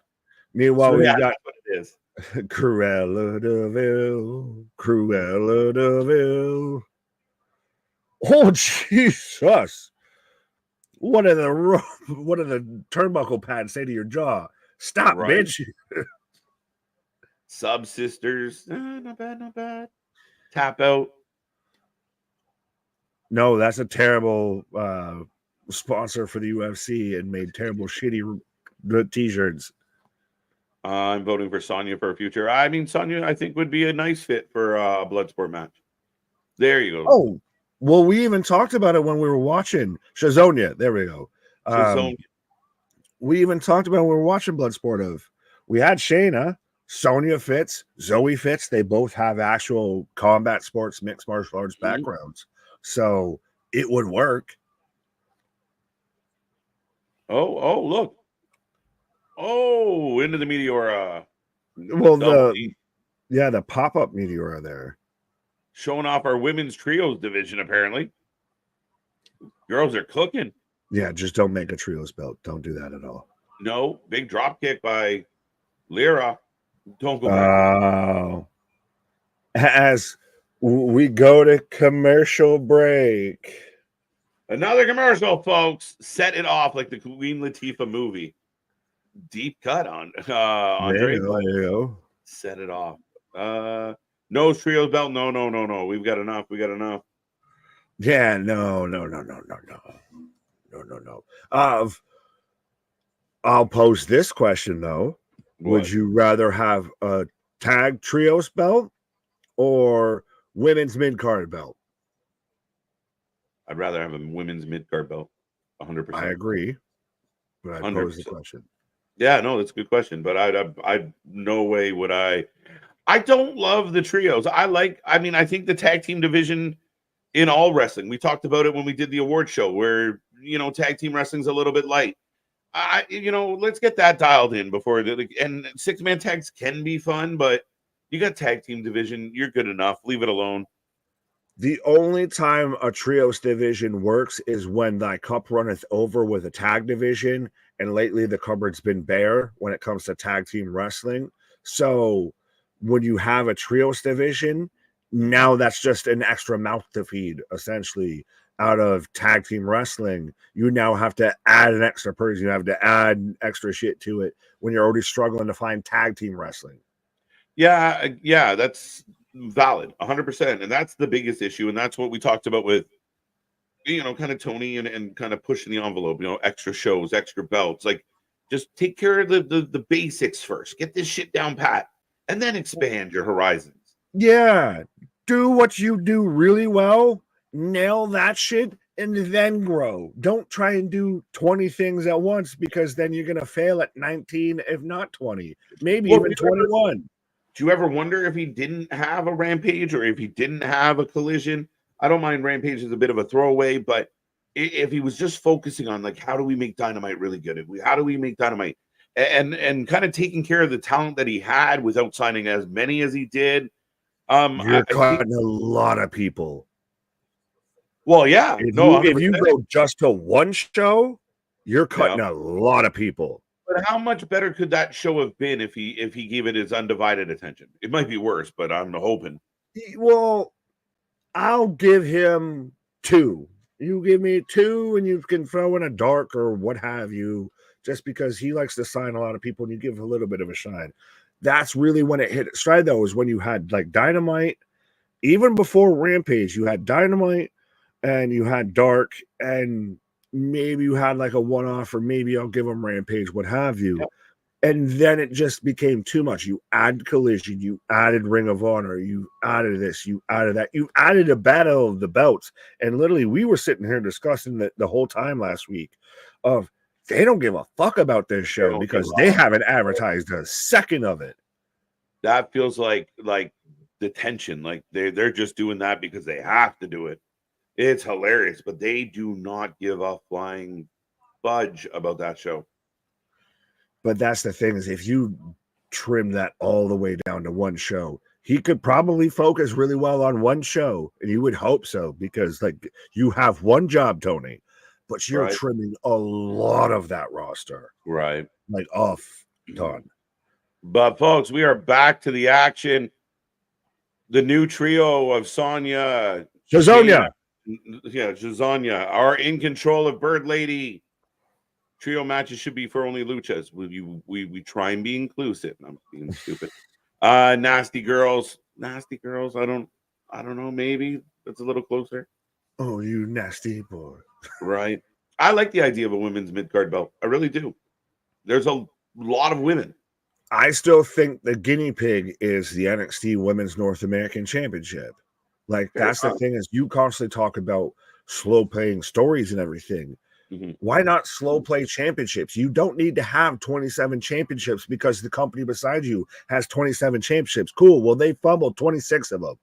Meanwhile, we got what it is. Cruella de Vil. Oh Jesus! What did the turnbuckle pads say to your jaw? Stop, bitch! Sub sisters, not bad, not bad. Tap out. No, that's a terrible sponsor for the UFC and made terrible shitty t-shirts. I'm voting for Sonya for a future. I mean, Sonya, I think would be a nice fit for a Bloodsport match. There you go. Oh, well, we even talked about it when we were watching Shazonia. There we go. We even talked about when we were watching Bloodsport. We had Shayna, Sonya fits, Zoe fits. They both have actual combat sports, mixed martial arts backgrounds, so it would work. Oh, look. Oh, into the Meteora. Well, the pop-up Meteora there. Showing off our women's trios division, apparently. Girls are cooking. Yeah, just don't make a trios belt. Don't do that at all. No, big drop kick by Lyra. Don't go back. Oh. As we go to commercial break. Another commercial, folks. Set it off like the Queen Latifah movie. Deep cut on Andre. There you go. Set it off. No trios belt. No. We've got enough. Yeah, no. I'll pose this question though. What? Would you rather have a tag trios belt or women's mid-card belt? I'd rather have a women's mid-card belt. 100%. I agree. But I pose the question. Yeah, no, that's a good question. But I no way would I don't love the trios. I think the tag team division in all wrestling, we talked about it when we did the award show where, tag team wrestling's a little bit light. Let's get that dialed in before and 6-man tags can be fun, but you got tag team division, you're good enough. Leave it alone. The only time a trios division works is when thy cup runneth over with a tag division, and lately the cupboard's been bare when it comes to tag team wrestling. So when you have a trios division, now that's just an extra mouth to feed, essentially. out of tag team wrestling, you now have to add an extra person. You have to add extra shit to it when you're already struggling to find tag team wrestling. Yeah, that's valid, 100%. And that's the biggest issue. And that's what we talked about with, kind of Tony and kind of pushing the envelope, extra shows, extra belts. Like, just take care of the basics first. Get this shit down pat, and then expand your horizons. Yeah. Do what you do really well, nail that shit, and then grow. Don't try and do 20 things at once, because then you're going to fail at 19, if not 20, maybe even 21. Do you ever wonder if he didn't have a Rampage or if he didn't have a Collision? I don't mind Rampage as a bit of a throwaway, but if he was just focusing on, like, how do we make Dynamite really good? How do we make Dynamite and kind of taking care of the talent that he had without signing as many as he did. You're cutting a lot of people. Well, yeah. If you go just to one show, you're cutting a lot of people. But how much better could that show have been if he gave it his undivided attention? It might be worse, but I'm hoping. Well, I'll give him 2. You give me 2, and you can throw in a dark or what have you, just because he likes to sign a lot of people, and you give a little bit of a shine. That's really when it hit its stride, though, is when you had like Dynamite. Even before Rampage, you had Dynamite and you had Dark, and maybe you had like a one-off, or maybe I'll give him Rampage, what have you. Yep. And then it just became too much. You add Collision, you added Ring of Honor, you added this, you added that, you added a Battle of the Belts. And literally, we were sitting here discussing the whole time last week of, they don't give a fuck about this show because they haven't advertised a second of it. That feels like the tension. Like they're just doing that because they have to do it. It's hilarious, but they do not give a flying fudge about that show. But that's the thing, is if you trim that all the way down to one show, he could probably focus really well on one show, and you would hope so, because like you have one job, Tony, but you're trimming a lot of that roster. Right. Like off done. But folks, we are back to the action. The new trio of Sonya, Shazonia, are in control of Bird Lady. Trio matches should be for only luchas. We try and be inclusive. I'm being stupid. Nasty girls. I don't know. Maybe that's a little closer. Oh, you nasty boy. Right. I like the idea of a women's mid-card belt. I really do. There's a lot of women. I still think the guinea pig is the NXT Women's North American Championship. Like, that's the thing, is you constantly talk about slow playing stories and everything. Mm-hmm. Why not slow play championships? You don't need to have 27 championships because the company beside you has 27 championships. Cool. Well, they fumbled 26 of them.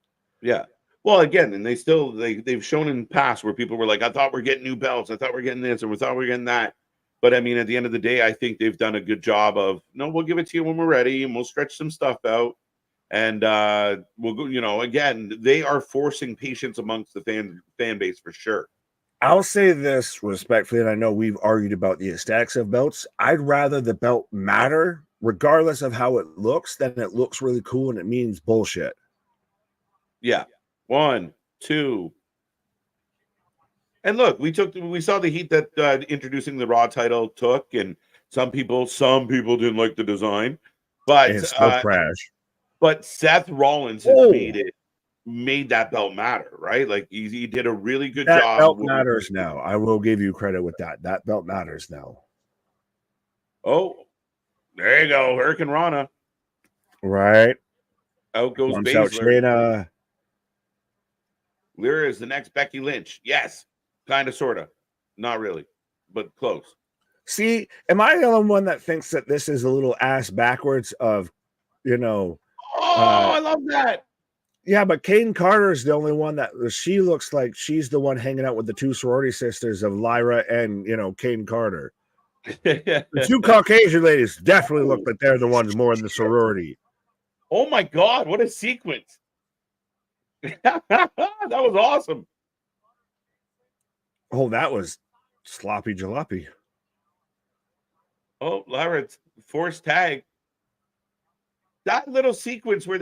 Yeah. Well, again, and they've shown in the past where people were like, I thought we're getting new belts. I thought we're getting this, or we thought we're getting that. But I mean, at the end of the day, I think they've done a good job of, no, we'll give it to you when we're ready, and we'll stretch some stuff out. And we'll go, again, they are forcing patience amongst the fan base for sure. I'll say this respectfully, and I know we've argued about the aesthetics of belts. I'd rather the belt matter, regardless of how it looks, than it looks really cool and it means bullshit. Yeah. 1, 2. And look, we saw the heat that introducing the Raw title took, and some people didn't like the design, but it's so trash. But Seth Rollins has made that belt matter, right? Like he did a really good job. That belt matters now. I will give you credit with that. That belt matters now. Oh, there you go, Hurricane Rana. Right. Out goes Baszler. Lyra is the next Becky Lynch. Yes. Kind of, sort of. Not really, but close. See, am I the only one that thinks that this is a little ass backwards of, I love that. Yeah, but Kane Carter is the only one that she looks like she's the one hanging out with the two sorority sisters of Lyra and, Kane Carter. The two Caucasian ladies definitely look like they're the ones more in the sorority. Oh my God, what a sequence. That was awesome. Oh, that was sloppy jalopy. Oh, Lyra, forced tag. That little sequence where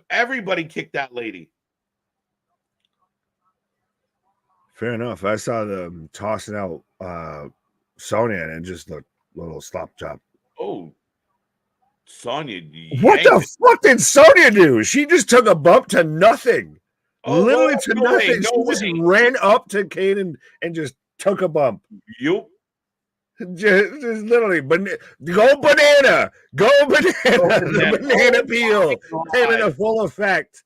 everybody kicked that lady. Fair enough. I saw them tossing out Sonya and just the little slop chop. Oh, Sonya. What the fuck did Sonya do? She just took a bump to nothing. Literally to nothing. She just ran up to Kane and just took a bump. Yup. Just literally, go banana. The banana peel came into full effect.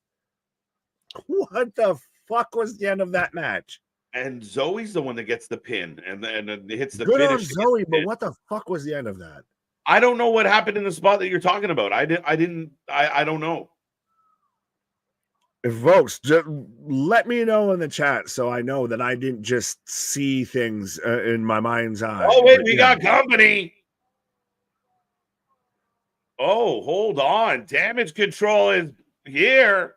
What the fuck was the end of that match? And Zoe's the one that gets the pin and then hits the Good finish. on Zoe, but what the fuck was the end of that? I don't know what happened in the spot that you're talking about. I don't know. Folks, just let me know in the chat so I know that I didn't just see things in my mind's eye. Oh, wait, we got company. Oh, hold on. Damage control is here.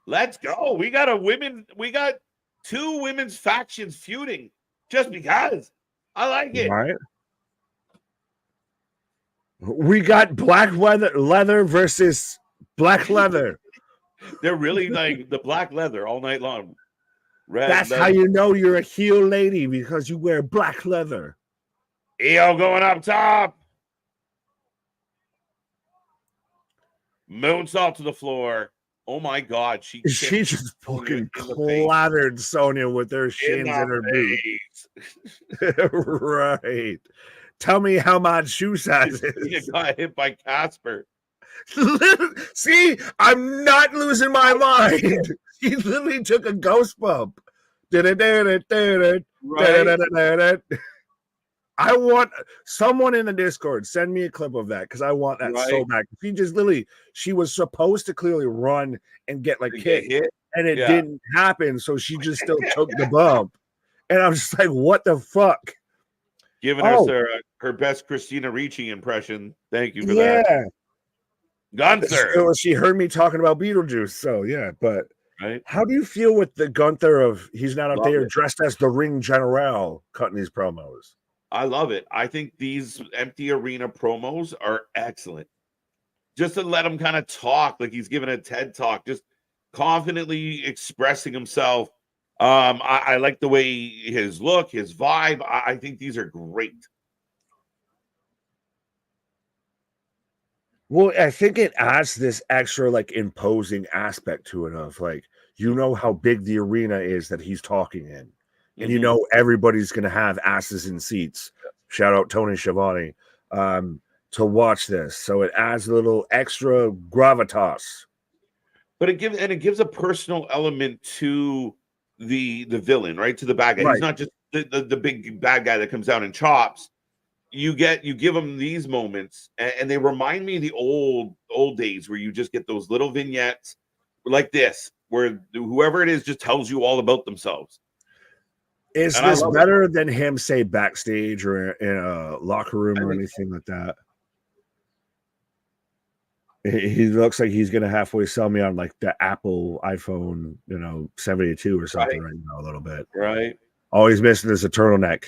Let's go. We got two women's factions feuding just because. I like it. Right. We got black leather versus black leather. They're really like the black leather all night long. That's how you know you're a heel lady, because you wear black leather. EO going up top. Moonsault to the floor. Oh my God. She just fucking clattered Sonya with her shins and her boots. Right. Tell me how my shoe size is. You got hit by Casper. See, I'm not losing my mind. He literally took a ghost bump. Right. I want someone in the Discord, send me a clip of that, because I want that so bad. She was supposed to clearly run and get like kicked, and it didn't happen, so she just still took the bump. And I'm just like, what the fuck? Giving us her best Christina Ricci impression. Thank you for that. Gunther. She heard me talking about Beetlejuice, so yeah. But how do you feel with the Gunther of he's not out there dressed as the Ring General cutting these promos? I love it. I think these empty arena promos are excellent. Just to let him kind of talk like he's giving a TED talk, just confidently expressing himself. I like the way his look, his vibe. I think these are great. Well, I think it adds this extra like imposing aspect to it of like, you know how big the arena is that he's talking in. And you know everybody's going to have asses in seats. Shout out Tony Schiavone to watch this. So it adds a little extra gravitas. But it gives a personal element to the villain, right? To the bad guy. Right. He's not just the big bad guy that comes out and chops. You give him these moments, and they remind me of the old days where you just get those little vignettes like this, where whoever it is just tells you all about themselves. Is this better than him, say, backstage or in a locker room or anything like that? He looks like he's going to halfway sell me on like the Apple iPhone, 72 or something right now a little bit. Right. All he's missing is a turtleneck.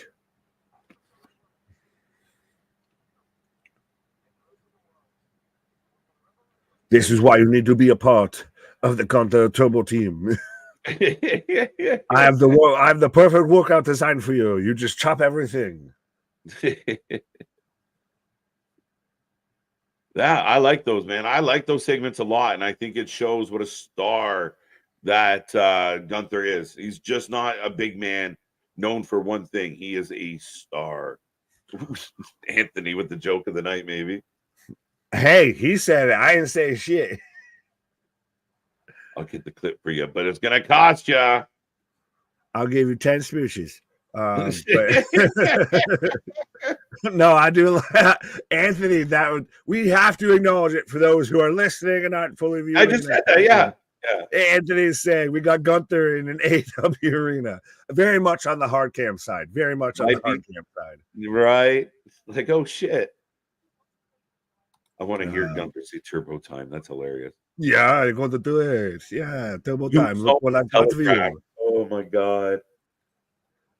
This is why you need to be a part of the Gunther Turbo team. I have the perfect workout design for you. You just chop everything. Yeah, I like those, man. I like those segments a lot, and I think it shows what a star that Gunther is. He's just not a big man known for one thing. He is a star. Anthony with the joke of the night, maybe. Hey, he said it. I didn't say shit. I'll get the clip for you, but it's gonna cost you. I'll give you 10 smooches. No, I do. Anthony, we have to acknowledge it for those who are listening and not fully viewing. I just said that, yeah. Anthony is saying we got Gunther in an AEW arena, very much on the hard cam side, very much on the hard cam side. Right? Like, oh shit. I want to hear Gunther say turbo time. That's hilarious. Yeah, I'm going to do it. Yeah, turbo time. Look what I've got for you. Oh my god.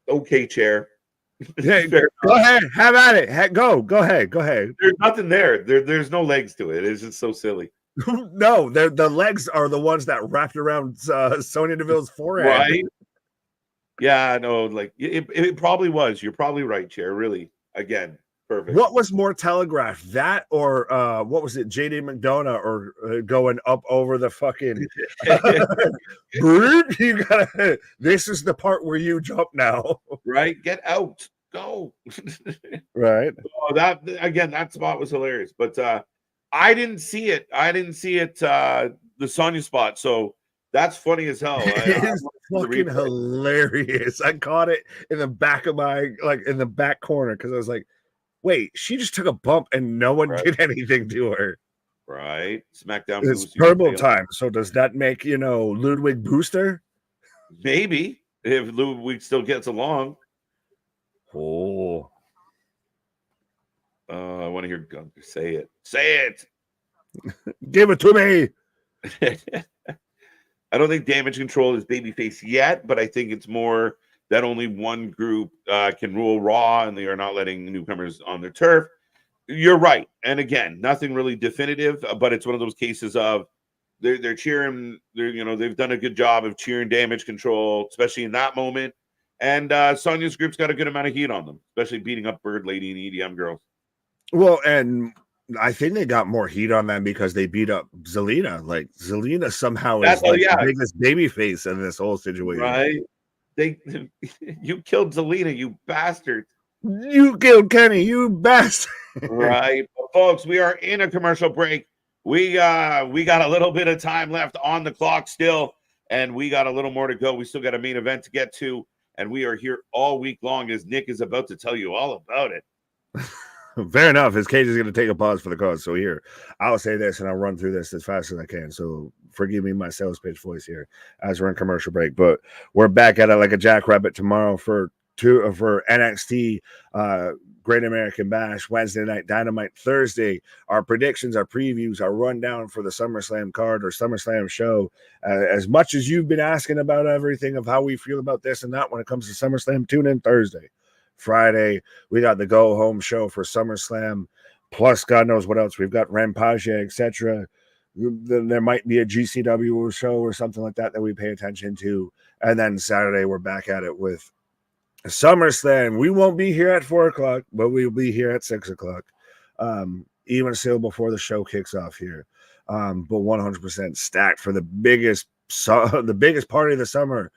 Okay, chair. Hey, go ahead. Have at it. Go ahead. There's nothing there. There's no legs to it. It's just so silly. No, the legs are the ones that wrapped around Sonya Deville's forehead. Right? Yeah, no, like it probably was. You're probably right, Chair. Really, again, perfect. What was more telegraphed, that or what was it, JD McDonough, or going up over the fucking you gotta, this is the part where you jump now. Right? Get out. Go. Right. Oh, that spot was hilarious. But I didn't see it. The Sonya spot. So that's funny as hell. It's fucking hilarious. I caught it in the back of my, like in the back corner, because I was like, wait, she just took a bump and no one did anything to her. Right. SmackDown. It's Turbo time. So does that make, Ludwig Booster? Maybe, if Ludwig still gets along. Oh. I want to hear Gunther say it. Say it. Give it to me. I don't think Damage Control is babyface yet, but I think it's more that only one group can rule Raw, and they are not letting newcomers on their turf. You're right. And again, nothing really definitive, but it's one of those cases of they're cheering. They've done a good job of cheering Damage Control, especially in that moment. And Sonya's group's got a good amount of heat on them, especially beating up Bird Lady and EDM girls. Well, and I think they got more heat on them because they beat up Zelina. Like, Zelina somehow is the biggest babyface in this whole situation. Right? You killed Zelina, you bastard. You killed Kenny, you bastard. Right. Well, folks, we are in a commercial break. We got a little bit of time left on the clock still, and we got a little more to go. We still got a main event to get to, and we are here all week long as Nick is about to tell you all about it. Fair enough. His cage is going to take a pause for the cause. So here, I'll say this and I'll run through this as fast as I can. So forgive me my sales pitch voice here as we're in commercial break. But we're back at it like a jackrabbit tomorrow for NXT Great American Bash, Wednesday Night Dynamite, Thursday. Our predictions, our previews, our rundown for the SummerSlam card or SummerSlam show. As much as you've been asking about everything of how we feel about this and that when it comes to SummerSlam, tune in Thursday. Friday, we got the go home show for SummerSlam, plus God knows what else. We've got Rampage, etc. There might be a GCW show or something like that we pay attention to. And then Saturday, we're back at it with SummerSlam. We won't be here at 4 o'clock, but we'll be here at 6 o'clock. Even still before the show kicks off here. But 100% stacked for the biggest party of the summer.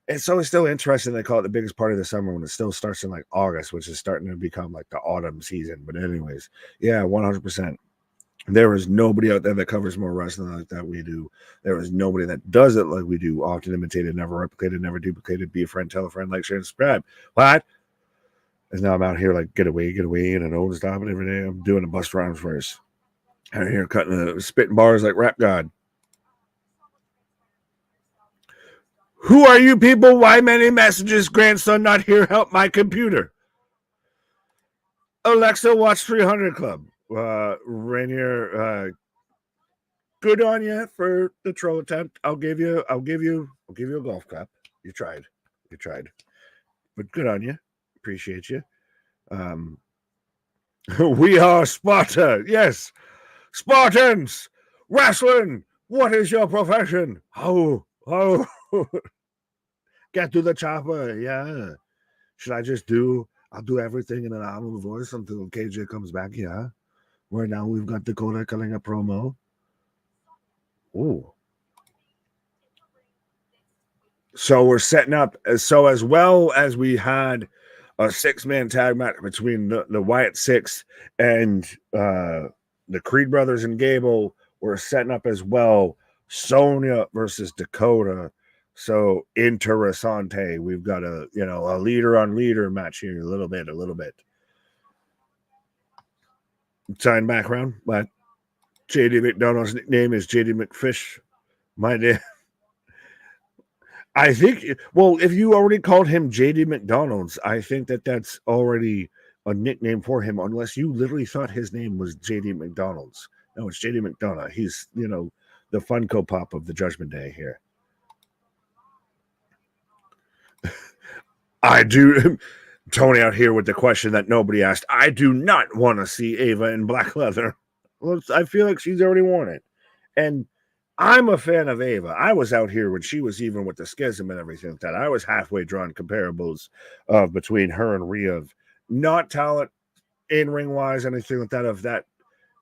It's always still interesting they call it the biggest party of the summer when it still starts in like August, which is starting to become like the autumn season. But anyways, yeah, 100%. There is nobody out there that covers more wrestling like that we do. There is nobody that does it like we do. Often imitated, never replicated, never duplicated. Be a friend, tell a friend, like, share, and subscribe. What? And now I'm out here like get away, and an old stop it every day. I'm doing a bust rounds first. Out here cutting spitting bars like Rap God. Who are you people? Why many messages? Grandson not here. Help my computer. Alexa, watch 300 Club. Rainier, good on you for the troll attempt. I'll give you a golf clap. You tried, but good on you. Appreciate you. We are Sparta. Yes, Spartans. Wrestling. What is your profession? Oh. Get to the chopper. Yeah. Should I just I'll do everything in an audible voice until KJ comes back. Yeah. Right now we've got Dakota cutting a promo. Ooh. So we're setting up. So as well as we had a 6-man tag match between the Wyatt Sicks and the Creed brothers and Gable, we're setting up as well Sonya versus Dakota. So interessante. We've got a leader on leader match here. A little bit. Sign background, but JD McDonald's nickname is JD McFish. My name. I think, well, if you already called him JD McDonald's, I think that's already a nickname for him, unless you literally thought his name was JD McDonald's. No, it's JD McDonough. He's, the Funko Pop of the Judgment Day here. I do. Tony out here with the question that nobody asked. I do not want to see Ava in black leather. Well, I feel like she's already worn it. And I'm a fan of Ava. I was out here when she was even with the schism and everything like that. I was halfway drawing comparables between her and Rhea, not talent in ring wise, anything like that. Of that,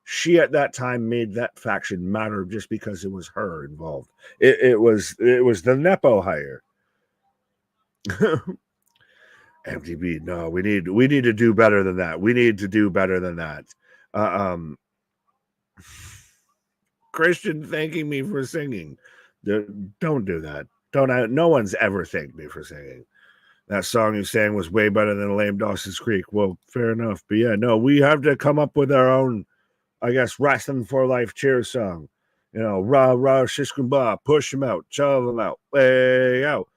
she at that time made that faction matter just because it was her involved. It was the Nepo hire. MTV, no, we need to do better than that. We need to do better than that. Christian thanking me for singing. Don't do that. No one's ever thanked me for singing. That song you sang was way better than Lame Dawson's Creek. Well, fair enough. But yeah, no, we have to come up with our own, I guess, wrestling for life cheer song. You know, rah, rah, shishkumba, push them out, shove them out, way out.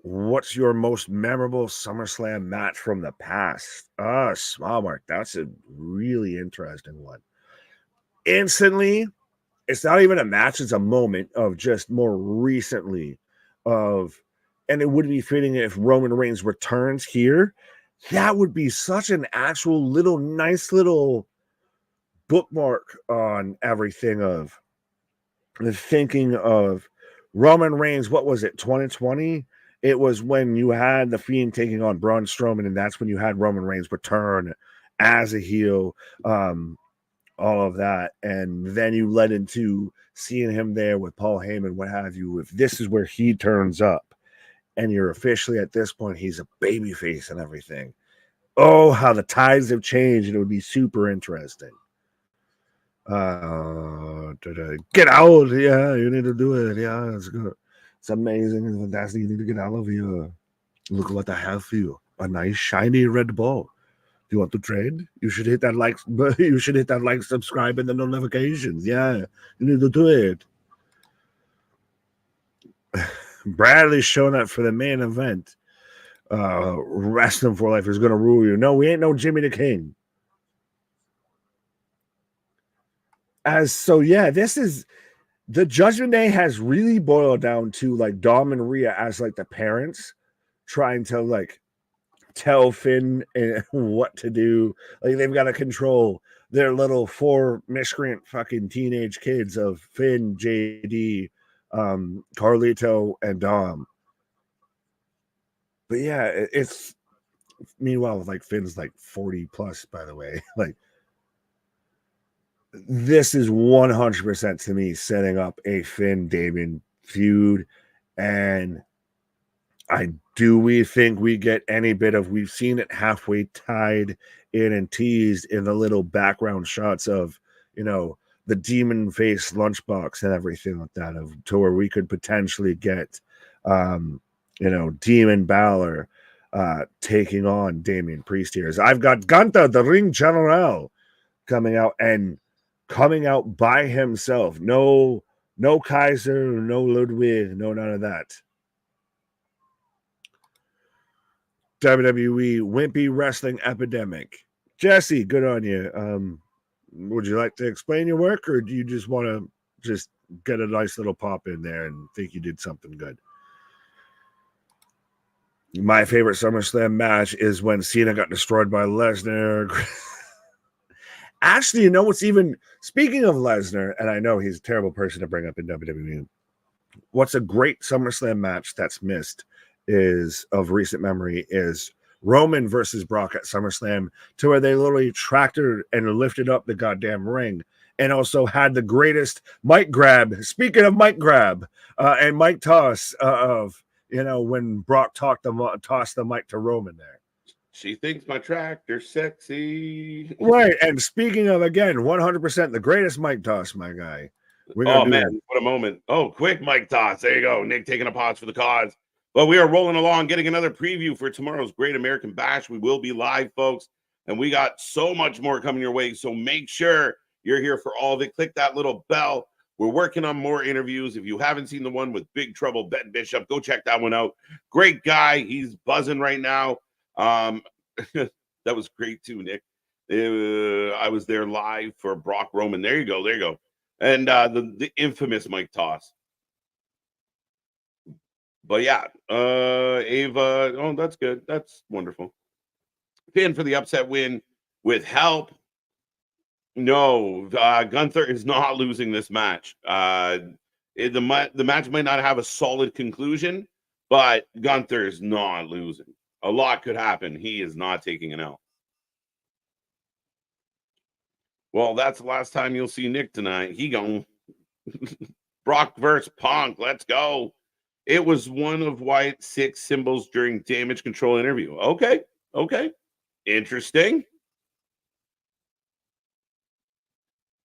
What's your most memorable SummerSlam match from the past? Small mark. That's a really interesting one. Instantly, it's not even a match, it's a moment of just more recently of, and it would be fitting if Roman Reigns returns here. That would be such an actual little nice little bookmark on everything of the thinking of Roman Reigns. What was it, 2020? It was when you had The Fiend taking on Braun Strowman, and that's when you had Roman Reigns return as a heel, all of that. And then you led into seeing him there with Paul Heyman, what have you. If this is where he turns up, and you're officially at this point, he's a babyface and everything. Oh, how the tides have changed, and it would be super interesting. Get out. Yeah, you need to do it. Yeah, it's good. It's amazing and fantastic. You need to get out of here. Look what I have for you. A nice shiny red ball. Do you want to trade? You should hit that like, subscribe, and the notifications. Yeah, you need to do it. Bradley's showing up for the main event. Wrestling for life is going to rule you. No, we ain't no Jimmy the King. This is the Judgment Day has really boiled down to like Dom and Rhea as like the parents trying to like tell Finn what to do. Like they've got to control their little 4 miscreant fucking teenage kids of Finn, JD, Carlito, and Dom. But yeah, it's meanwhile like Finn's like 40 plus, by the way. Like this is 100% to me setting up a Finn Damon feud. And we think we get any bit of, we've seen it halfway tied in and teased in the little background shots of, you know, the demon face lunchbox and everything like that, of to where we could potentially get, you know, Demon Balor taking on Damian Priest here. I've got Gunther, the Ring General, coming out by himself. No Kaiser, no Ludwig, no none of that. WWE Wimpy Wrestling Epidemic. Jesse, good on you. Would you like to explain your work, or do you just want to just get a nice little pop in there and think you did something good? My favorite SummerSlam match is when Cena got destroyed by Lesnar. Actually, you know what's even, speaking of Lesnar, and I know he's a terrible person to bring up in WWE, what's a great SummerSlam match that's missed is, of recent memory, is Roman versus Brock at SummerSlam, to where they literally tractored and lifted up the goddamn ring, and also had the greatest mic grab. Speaking of mic grab and mic toss of, you know, when Brock tossed the mic to Roman there. She thinks my tractor's sexy. Right. And speaking of, again, 100% the greatest mic toss, my guy. Oh, man, what a moment. Oh, quick mic toss. There you go. Nick taking a pause for the cause. But we are rolling along, getting another preview for tomorrow's Great American Bash. We will be live, folks, and we got so much more coming your way. So make sure you're here for all of it. Click that little bell. We're working on more interviews. If you haven't seen the one with Big Trouble Ben Bishop, go check that one out. Great guy. He's buzzing right now. That was great too, Nick. I was there live for Brock Roman. There you go. And the infamous mic toss. But yeah, Ava, oh, that's good. That's wonderful. Finn for the upset win with help. No, Gunther is not losing this match. The match might not have a solid conclusion, but Gunther is not losing. A lot could happen. He is not taking an L. Well, that's the last time you'll see Nick tonight. He gone. Brock versus Punk. Let's go. It was one of Wyatt Sicks symbols during Damage Control interview. Okay. Interesting.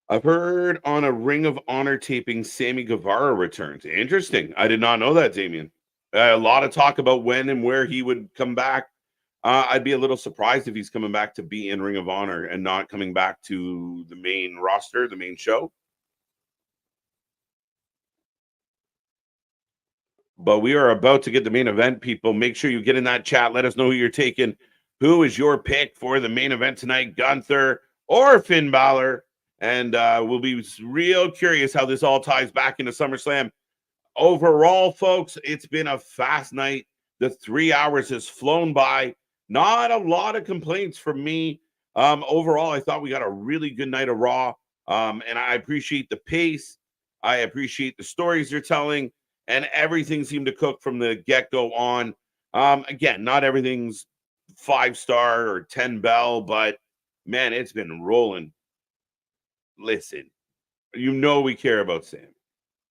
I've heard on a Ring of Honor taping, Sammy Guevara returns. Interesting. I did not know that, Damien. A lot of talk about when and where he would come back. I'd be a little surprised if he's coming back to be in Ring of Honor and not coming back to the main roster, the main show. But we are about to get the main event, people. Make sure you get in that chat. Let us know who you're taking. Who is your pick for the main event tonight, Gunther or Finn Balor? And we'll be real curious how this all ties back into SummerSlam. Overall, folks, it's been a fast night. The 3 hours has flown by. Not a lot of complaints from me. Overall, I thought we got a really good night of Raw. And I appreciate the pace. I appreciate the stories you're telling. And everything seemed to cook from the get-go on. Again, not everything's 5-star or 10 bell, but man, it's been rolling. Listen, you know we care about Sam.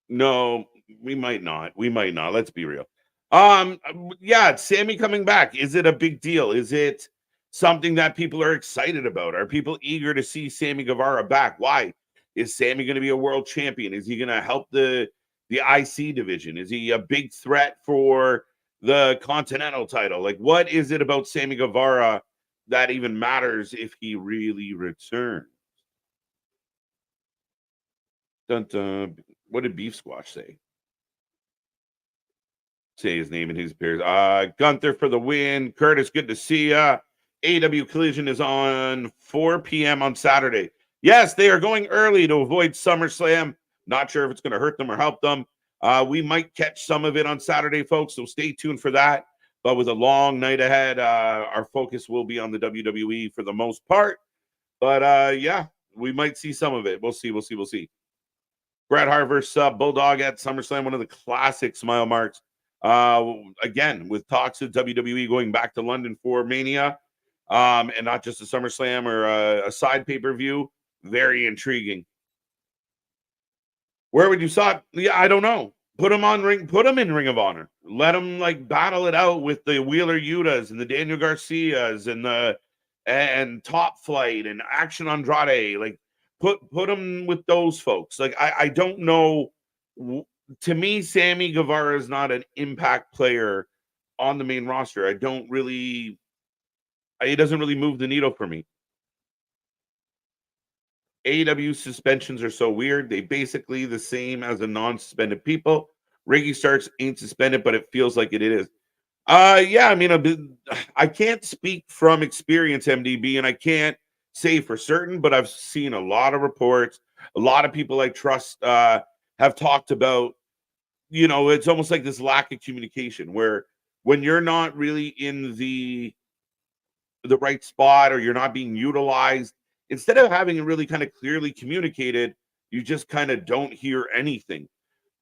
No, we might not. Let's be real. Yeah, Sammy coming back. Is it a big deal? Is it something that people are excited about? Are people eager to see Sammy Guevara back? Why? Is Sammy going to be a world champion? Is he going to help the IC division? Is he a big threat for the Continental title? Like, what is it about Sammy Guevara that even matters if he really returns? Dun, dun. What did Beef Squash say? Say his name and his peers. Gunther for the win. Curtis, good to see ya. AW Collision is on 4 p.m. on Saturday. Yes, they are going early to avoid SummerSlam. Not sure if it's going to hurt them or help them. We might catch some of it on Saturday, folks, so stay tuned for that. But with a long night ahead, our focus will be on the WWE for the most part. But yeah, we might see some of it. We'll see. Bret Hart versus Bulldog at SummerSlam, one of the classic smile marks. Again, with talks of WWE going back to London for Mania, and not just a SummerSlam or a side pay-per-view. Very intriguing. Where would you saw it? Yeah, I don't know. Put them in Ring of Honor. Let them like battle it out with the Wheeler Yutas and the Daniel Garcias and Top Flight and Action Andrade. Like put them with those folks. Like I don't know. To me, Sammy Guevara is not an impact player on the main roster. It doesn't really move the needle for me. AEW suspensions are so weird. They basically the same as the non-suspended people. Ricky Starks ain't suspended, but it feels like it is. Yeah, I mean, I can't speak from experience, MDB, and I can't say for certain, but I've seen a lot of reports. A lot of people I trust have talked about, it's almost like this lack of communication where when you're not really in the right spot or you're not being utilized, instead of having it really kind of clearly communicated, you just kind of don't hear anything.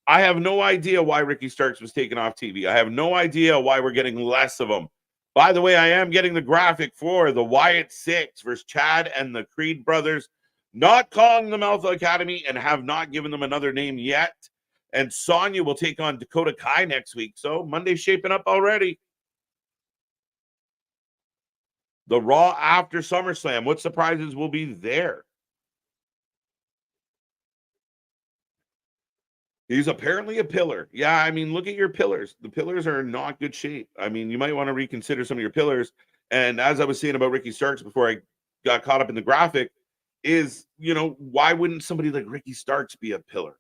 I have no idea why Ricky Starks was taken off TV. I have no idea why we're getting less of them. By the way, I am getting the graphic for the Wyatt Sicks versus Chad and the Creed brothers, not calling them Alpha Academy and have not given them another name yet. And Sonya will take on Dakota Kai next week. So Monday's shaping up already. The Raw after SummerSlam. What surprises will be there? He's apparently a pillar. Yeah, I mean, look at your pillars. The pillars are in not good shape. I mean, you might want to reconsider some of your pillars. And as I was saying about Ricky Starks before I got caught up in the graphic, is, why wouldn't somebody like Ricky Starks be a pillar?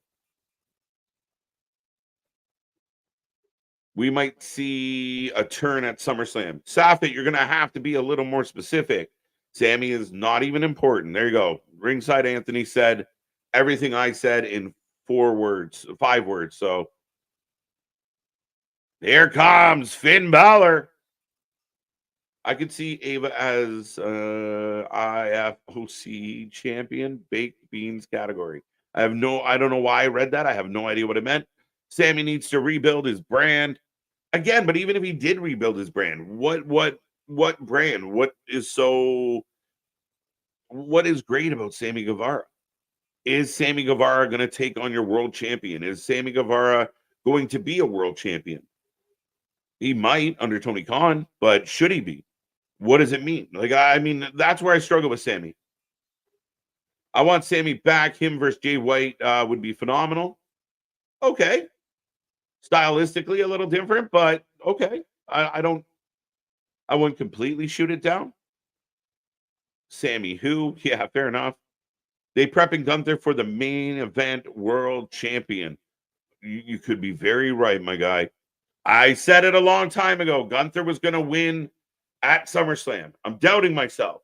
We might see a turn at SummerSlam. Safit, you're going to have to be a little more specific. Sammy is not even important. There you go. Ringside Anthony said everything I said in 5 words. So here comes Finn Balor. I could see Ava as IFOC champion, baked beans category. I don't know why I read that. I have no idea what it meant. Sami needs to rebuild his brand again, but even if he did rebuild his brand, what brand? What is great about Sammy Guevara? Is Sammy Guevara going to take on your world champion? Is Sammy Guevara going to be a world champion? He might under Tony Khan, but should he be? What does it mean? Like, I mean, that's where I struggle with Sammy. I want Sammy back. Him versus Jay White would be phenomenal. Okay. Stylistically a little different, but okay. I wouldn't completely shoot it down. Sammy who? Yeah, fair enough. They prepping Gunther for the main event world champion. You could be very right, my guy. I said it a long time ago. Gunther was going to win at SummerSlam. I'm doubting myself.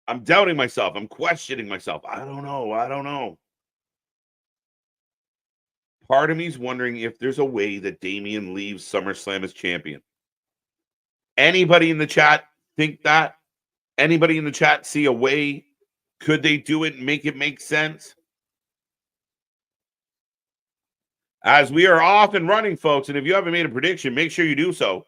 I'm doubting myself. I'm questioning myself. I don't know. Part of me is wondering if there's a way that Damian leaves SummerSlam as champion. Anybody in the chat think that? Anybody in the chat see a way? Could they do it and make it make sense? As we are off and running, folks, and if you haven't made a prediction, make sure you do so.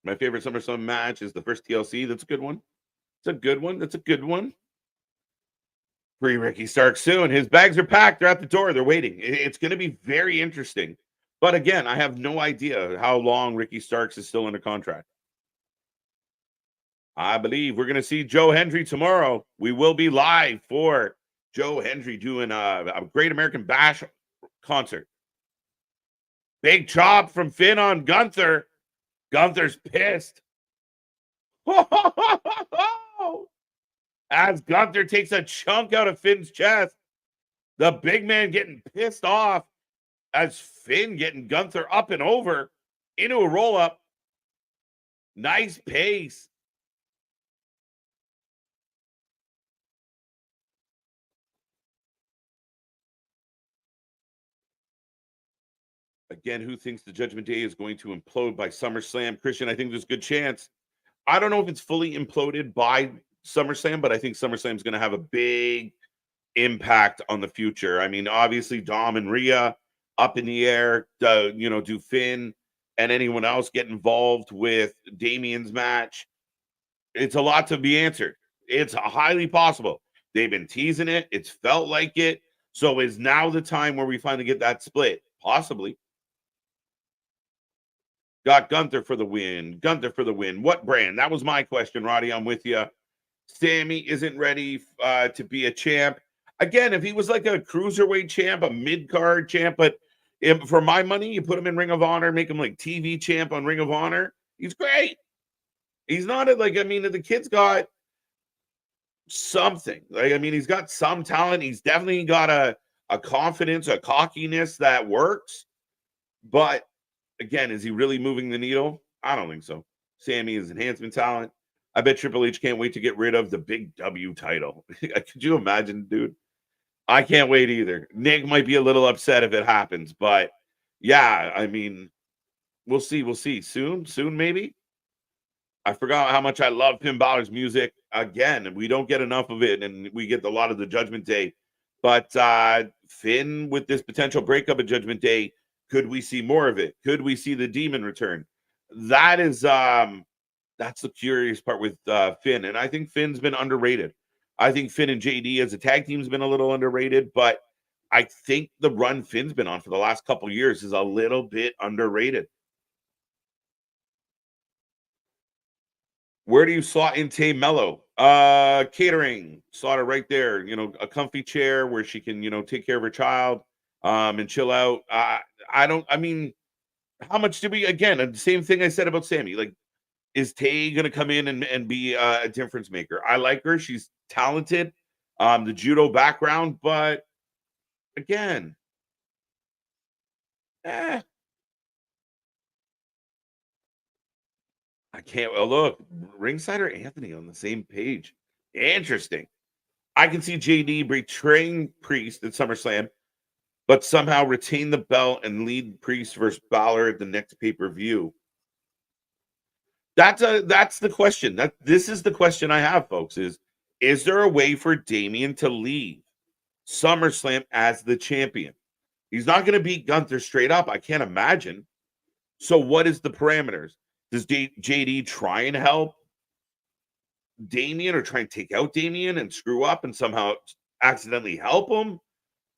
My favorite SummerSlam match is the first TLC. That's a good one. It's a good one. That's a good one. Free Ricky Starks soon. His bags are packed. They're at the door. They're waiting. It's going to be very interesting. But again, I have no idea how long Ricky Starks is still under contract. I believe we're going to see Joe Hendry tomorrow. We will be live for Joe Hendry doing a Great American Bash concert. Big chop from Finn on Gunther. Gunther's pissed. As Gunther takes a chunk out of Finn's chest. The big man getting pissed off as Finn getting Gunther up and over into a roll-up. Nice pace. Again, who thinks the Judgment Day is going to implode by SummerSlam? Christian, I think there's a good chance. I don't know if it's fully imploded by SummerSlam, but I think SummerSlam is going to have a big impact on the future. I mean, obviously, Dom and Rhea up in the air. Do Finn and anyone else get involved with Damian's match? It's a lot to be answered. It's highly possible. They've been teasing it. It's felt like it. So is now the time where we finally get that split? Possibly. Got Gunther for the win. Gunther for the win. What brand? That was my question, Roddy. I'm with you. Sammy isn't ready to be a champ. Again, if he was like a cruiserweight champ, a mid-card champ, but for my money, you put him in Ring of Honor, make him like TV champ on Ring of Honor. He's great. He's not the kid's got something. He's got some talent. He's definitely got a confidence, a cockiness that works. But again, is he really moving the needle? I don't think so. Sammy is enhancement talent. I bet Triple H can't wait to get rid of the big W title. Could you imagine, dude? I can't wait either. Nick might be a little upset if it happens, but yeah, we'll see. We'll see. Soon maybe. I forgot how much I love Finn Balor's music. Again, we don't get enough of it, and we get a lot of the Judgment Day. But Finn, with this potential breakup at Judgment Day, could we see more of it? Could we see the Demon return? That is that's the curious part with Finn. And I think Finn's been underrated. I think Finn and JD as a tag team has been a little underrated, but I think the run Finn's been on for the last couple years is a little bit underrated. Where do you slot in Tay Mello? Catering. Slot her right there. A comfy chair where she can, take care of her child and chill out. How much do we, again, the same thing I said about Sammy, like, is Tay going to come in and be a difference maker? I like her. She's talented. The judo background, but again, I can't. Well, look, Ringside or Anthony on the same page. Interesting. I can see JD betraying Priest at SummerSlam. but somehow retain the belt and lead Priest versus Balor at the next pay-per-view? That's the question. This is the question I have, folks, is there a way for Damian to leave SummerSlam as the champion? He's not going to beat Gunther straight up. I can't imagine. So what is the parameters? Does JD try and help Damian or try and take out Damian and screw up and somehow accidentally help him?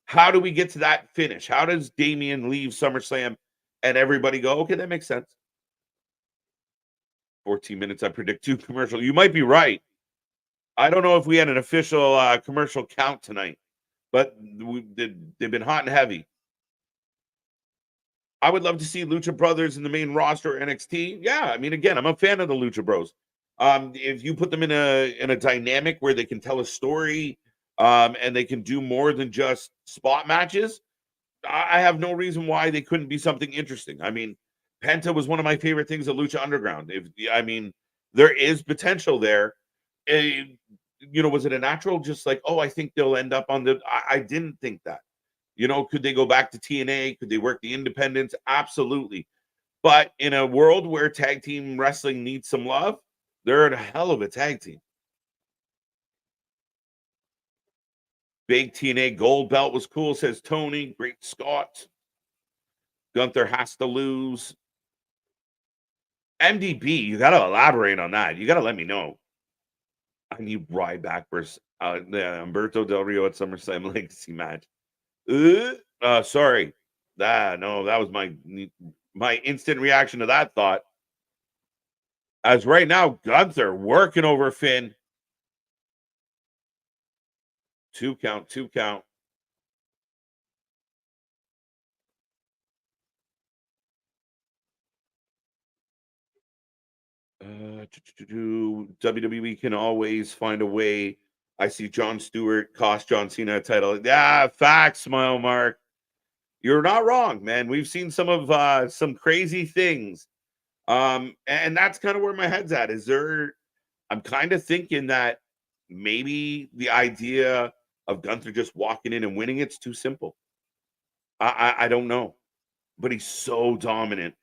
How do we get to that finish? How does Damian leave SummerSlam and everybody go, okay, that makes sense? 14 minutes, I predict 2 commercial. You might be right. I don't know if we had an official commercial count tonight, but they've been hot and heavy. I would love to see Lucha Brothers in the main roster NXT. Yeah, I mean, again, I'm a fan of the Lucha Bros. If you put them in a dynamic where they can tell a story, and they can do more than just spot matches, I have no reason why they couldn't be something interesting. I mean, Penta was one of my favorite things at Lucha Underground. There is potential there. Was it a natural? Just like, I think they'll end up on the. I didn't think that. Could they go back to TNA? Could they work the independents? Absolutely. But in a world where tag team wrestling needs some love, they're a hell of a tag team. Big TNA gold belt was cool, says Tony. Great Scott. Gunther has to lose. MDB, you got to elaborate on that. You got to let me know. I need Ryback versus Humberto Del Rio at SummerSlam Legacy match. Sorry. That was my instant reaction to that thought. As right now, Gunther working over Finn. 2 count. WWE can always find a way. I see Jon Stewart cost John Cena a title. Yeah, facts, Smile Mark. You're not wrong, man. We've seen some crazy things. And that's kind of where my head's at. I'm kind of thinking that maybe the idea of Gunther just walking in and winning it's too simple. I don't know. But he's so dominant.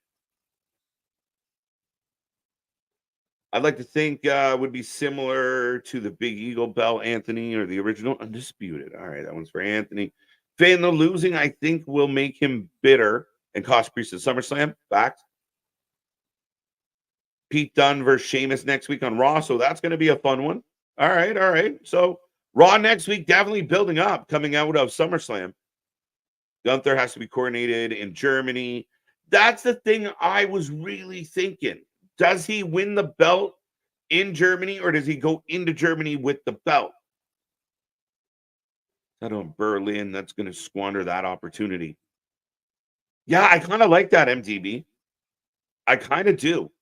I'd like to think would be similar to the Big Eagle belt, Anthony, or the original Undisputed. All right, that one's for Anthony. Finn, the losing, I think, will make him bitter and cost Priest at SummerSlam. Fact. Pete Dunne versus Sheamus next week on Raw, so that's going to be a fun one. All right. So Raw next week, definitely building up, coming out of SummerSlam. Gunther has to be coordinated in Germany. That's the thing I was really thinking. Does he win the belt in Germany, or does he go into Germany with the belt? I don't know, Berlin, that's going to squander that opportunity. Yeah, I kind of like that, MTB. I kind of do.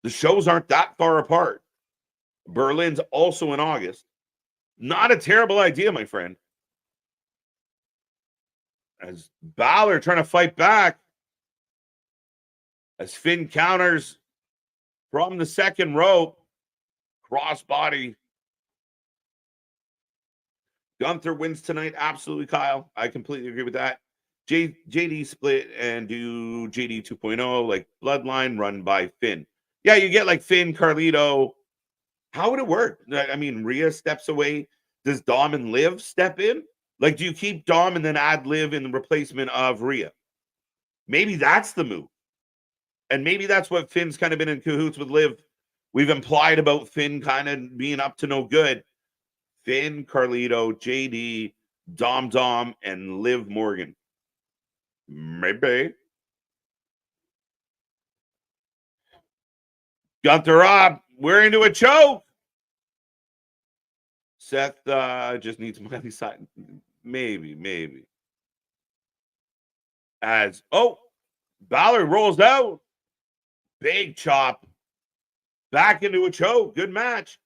The shows aren't that far apart. Berlin's also in August. Not a terrible idea, my friend. As Balor trying to fight back. As Finn counters from the second rope. Crossbody. Gunther wins tonight. Absolutely, Kyle. I completely agree with that. JD split and do JD 2.0 like Bloodline run by Finn. Yeah, you get like Finn, Carlito. How would it work? I mean, Rhea steps away. Does Dom and Liv step in? Like, do you keep Dom and then add Liv in the replacement of Rhea? Maybe that's the move. And maybe that's what Finn's kind of been in cahoots with Liv. We've implied about Finn kind of being up to no good. Finn, Carlito, JD, Dom, and Liv Morgan. Maybe. Gunther up. We're into a choke. Seth just needs money side. Maybe. Balor rolls out. Big chop. Back into a choke. Good match.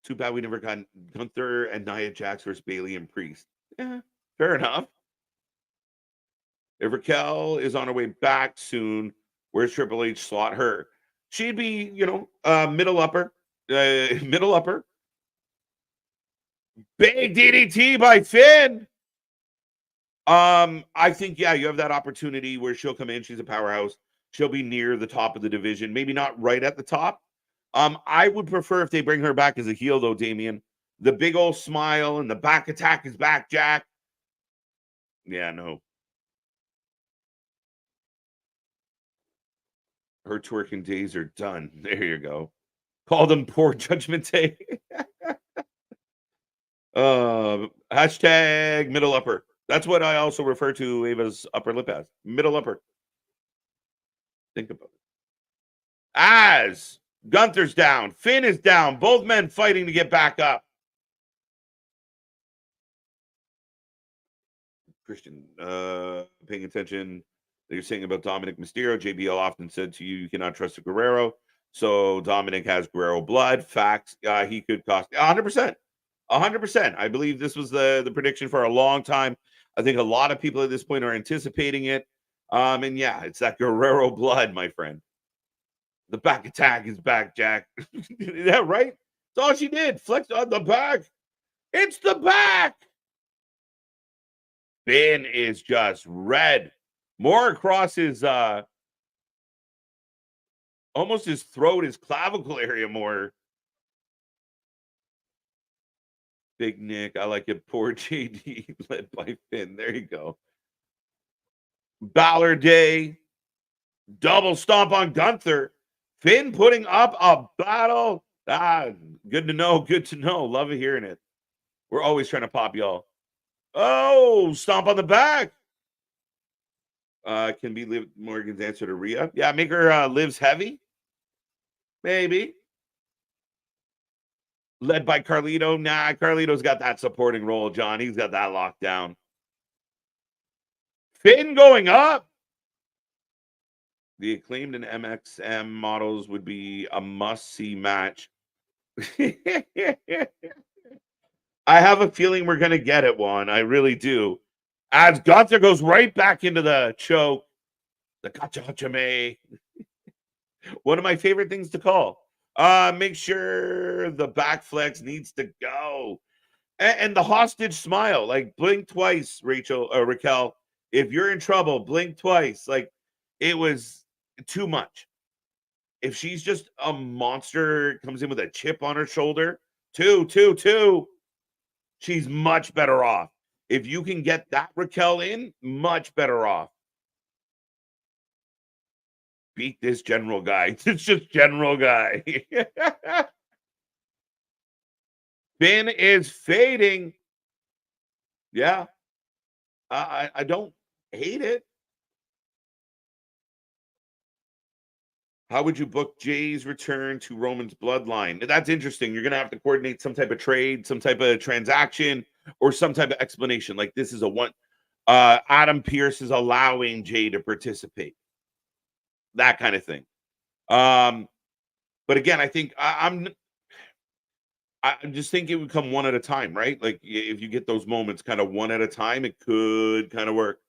Too bad we never got Gunther and Nia Jax versus Bayley and Priest. Yeah, fair enough. If Raquel is on her way back soon, where's Triple H slot her? She'd be, middle upper. Big DDT by Finn. I think, yeah, you have that opportunity where she'll come in. She's a powerhouse. She'll be near the top of the division, maybe not right at the top. I would prefer if they bring her back as a heel, though, Damian. The big old smile and the back attack is back, Jack. Yeah, no. Her twerking days are done. There you go. Call them poor judgment day. Hashtag middle upper. That's what I also refer to Ava's upper lip as. Middle upper. Think about it. As Gunther's down, Finn is down, both men fighting to get back up. Christian, paying attention. You're saying about Dominik Mysterio. JBL often said to you, you cannot trust a Guerrero. So Dominik has Guerrero blood. Facts. He could cost 100%. 100%. I believe this was the prediction for a long time. I think a lot of people at this point are anticipating it. And yeah, it's that Guerrero blood, my friend. The back attack is back, Jack. Is that right? That's all she did. Flexed on the back. It's the back. Finn is just red. More across his almost his throat, his clavicle area more. Big Nick. I like it. Poor JD led by Finn. There you go. Balor Day. Double stomp on Gunther. Finn putting up a battle. Good to know. Good to know. Love hearing it. We're always trying to pop y'all. Oh, stomp on the back. Can be Liv Morgan's answer to Rhea. Yeah, make her Liv's heavy. Maybe. Led by Carlito. Nah, Carlito's got that supporting role, John. He's got that locked down. Finn going up. The Acclaimed and MXM models would be a must-see match. I have a feeling we're going to get it, Juan. I really do. As Gunther goes right back into the choke. The Kachachame. One of my favorite things to call. Make sure the back flex needs to go. And the hostage smile. Like, blink twice, Raquel. If you're in trouble, blink twice. Like, it was too much. If she's just a monster, comes in with a chip on her shoulder, two, she's much better off. If you can get that Raquel in, much better off. Beat this general guy. It's just general guy. Finn is fading. Yeah. I don't hate it. How would you book Jey's return to Roman's bloodline? That's interesting. You're going to have to coordinate some type of trade, some type of transaction, or some type of explanation. Like, this is a one. Adam Pearce is allowing Jey to participate. That kind of thing. But again, I think I'm just thinking it would come one at a time, right? Like, if you get those moments kind of one at a time, it could kind of work.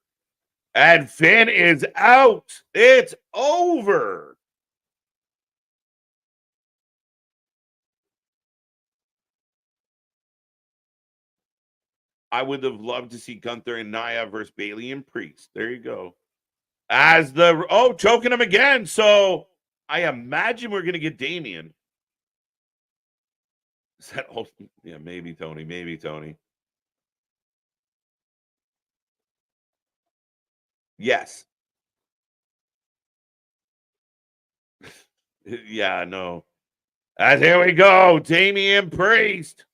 And Finn is out. It's over. I would have loved to see Gunther and Nia versus Bailey and Priest. There you go. Choking him again. So I imagine we're going to get Damian. Is that all? Yeah, maybe Tony. Maybe Tony. Yes. Yeah, no. Here we go. Damian Priest.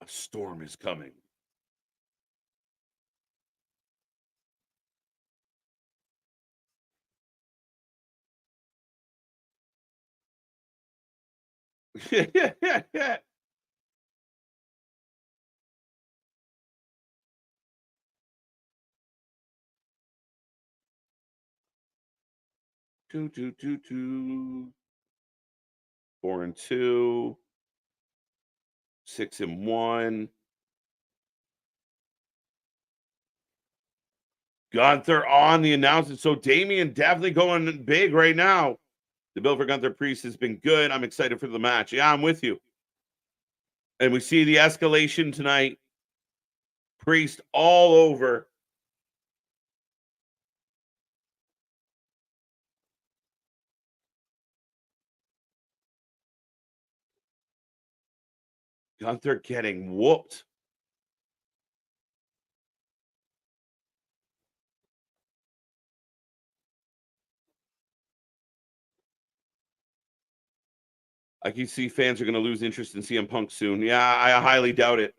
A storm is coming. Two. 4-2. 6-1. Gunther on the announcement. So Damian definitely going big right now. The build for Gunther Priest has been good. I'm excited for the match. Yeah, I'm with you. And we see the escalation tonight. Priest all over. Gunther getting whooped. I can see fans are going to lose interest in CM Punk soon. Yeah, I highly doubt it.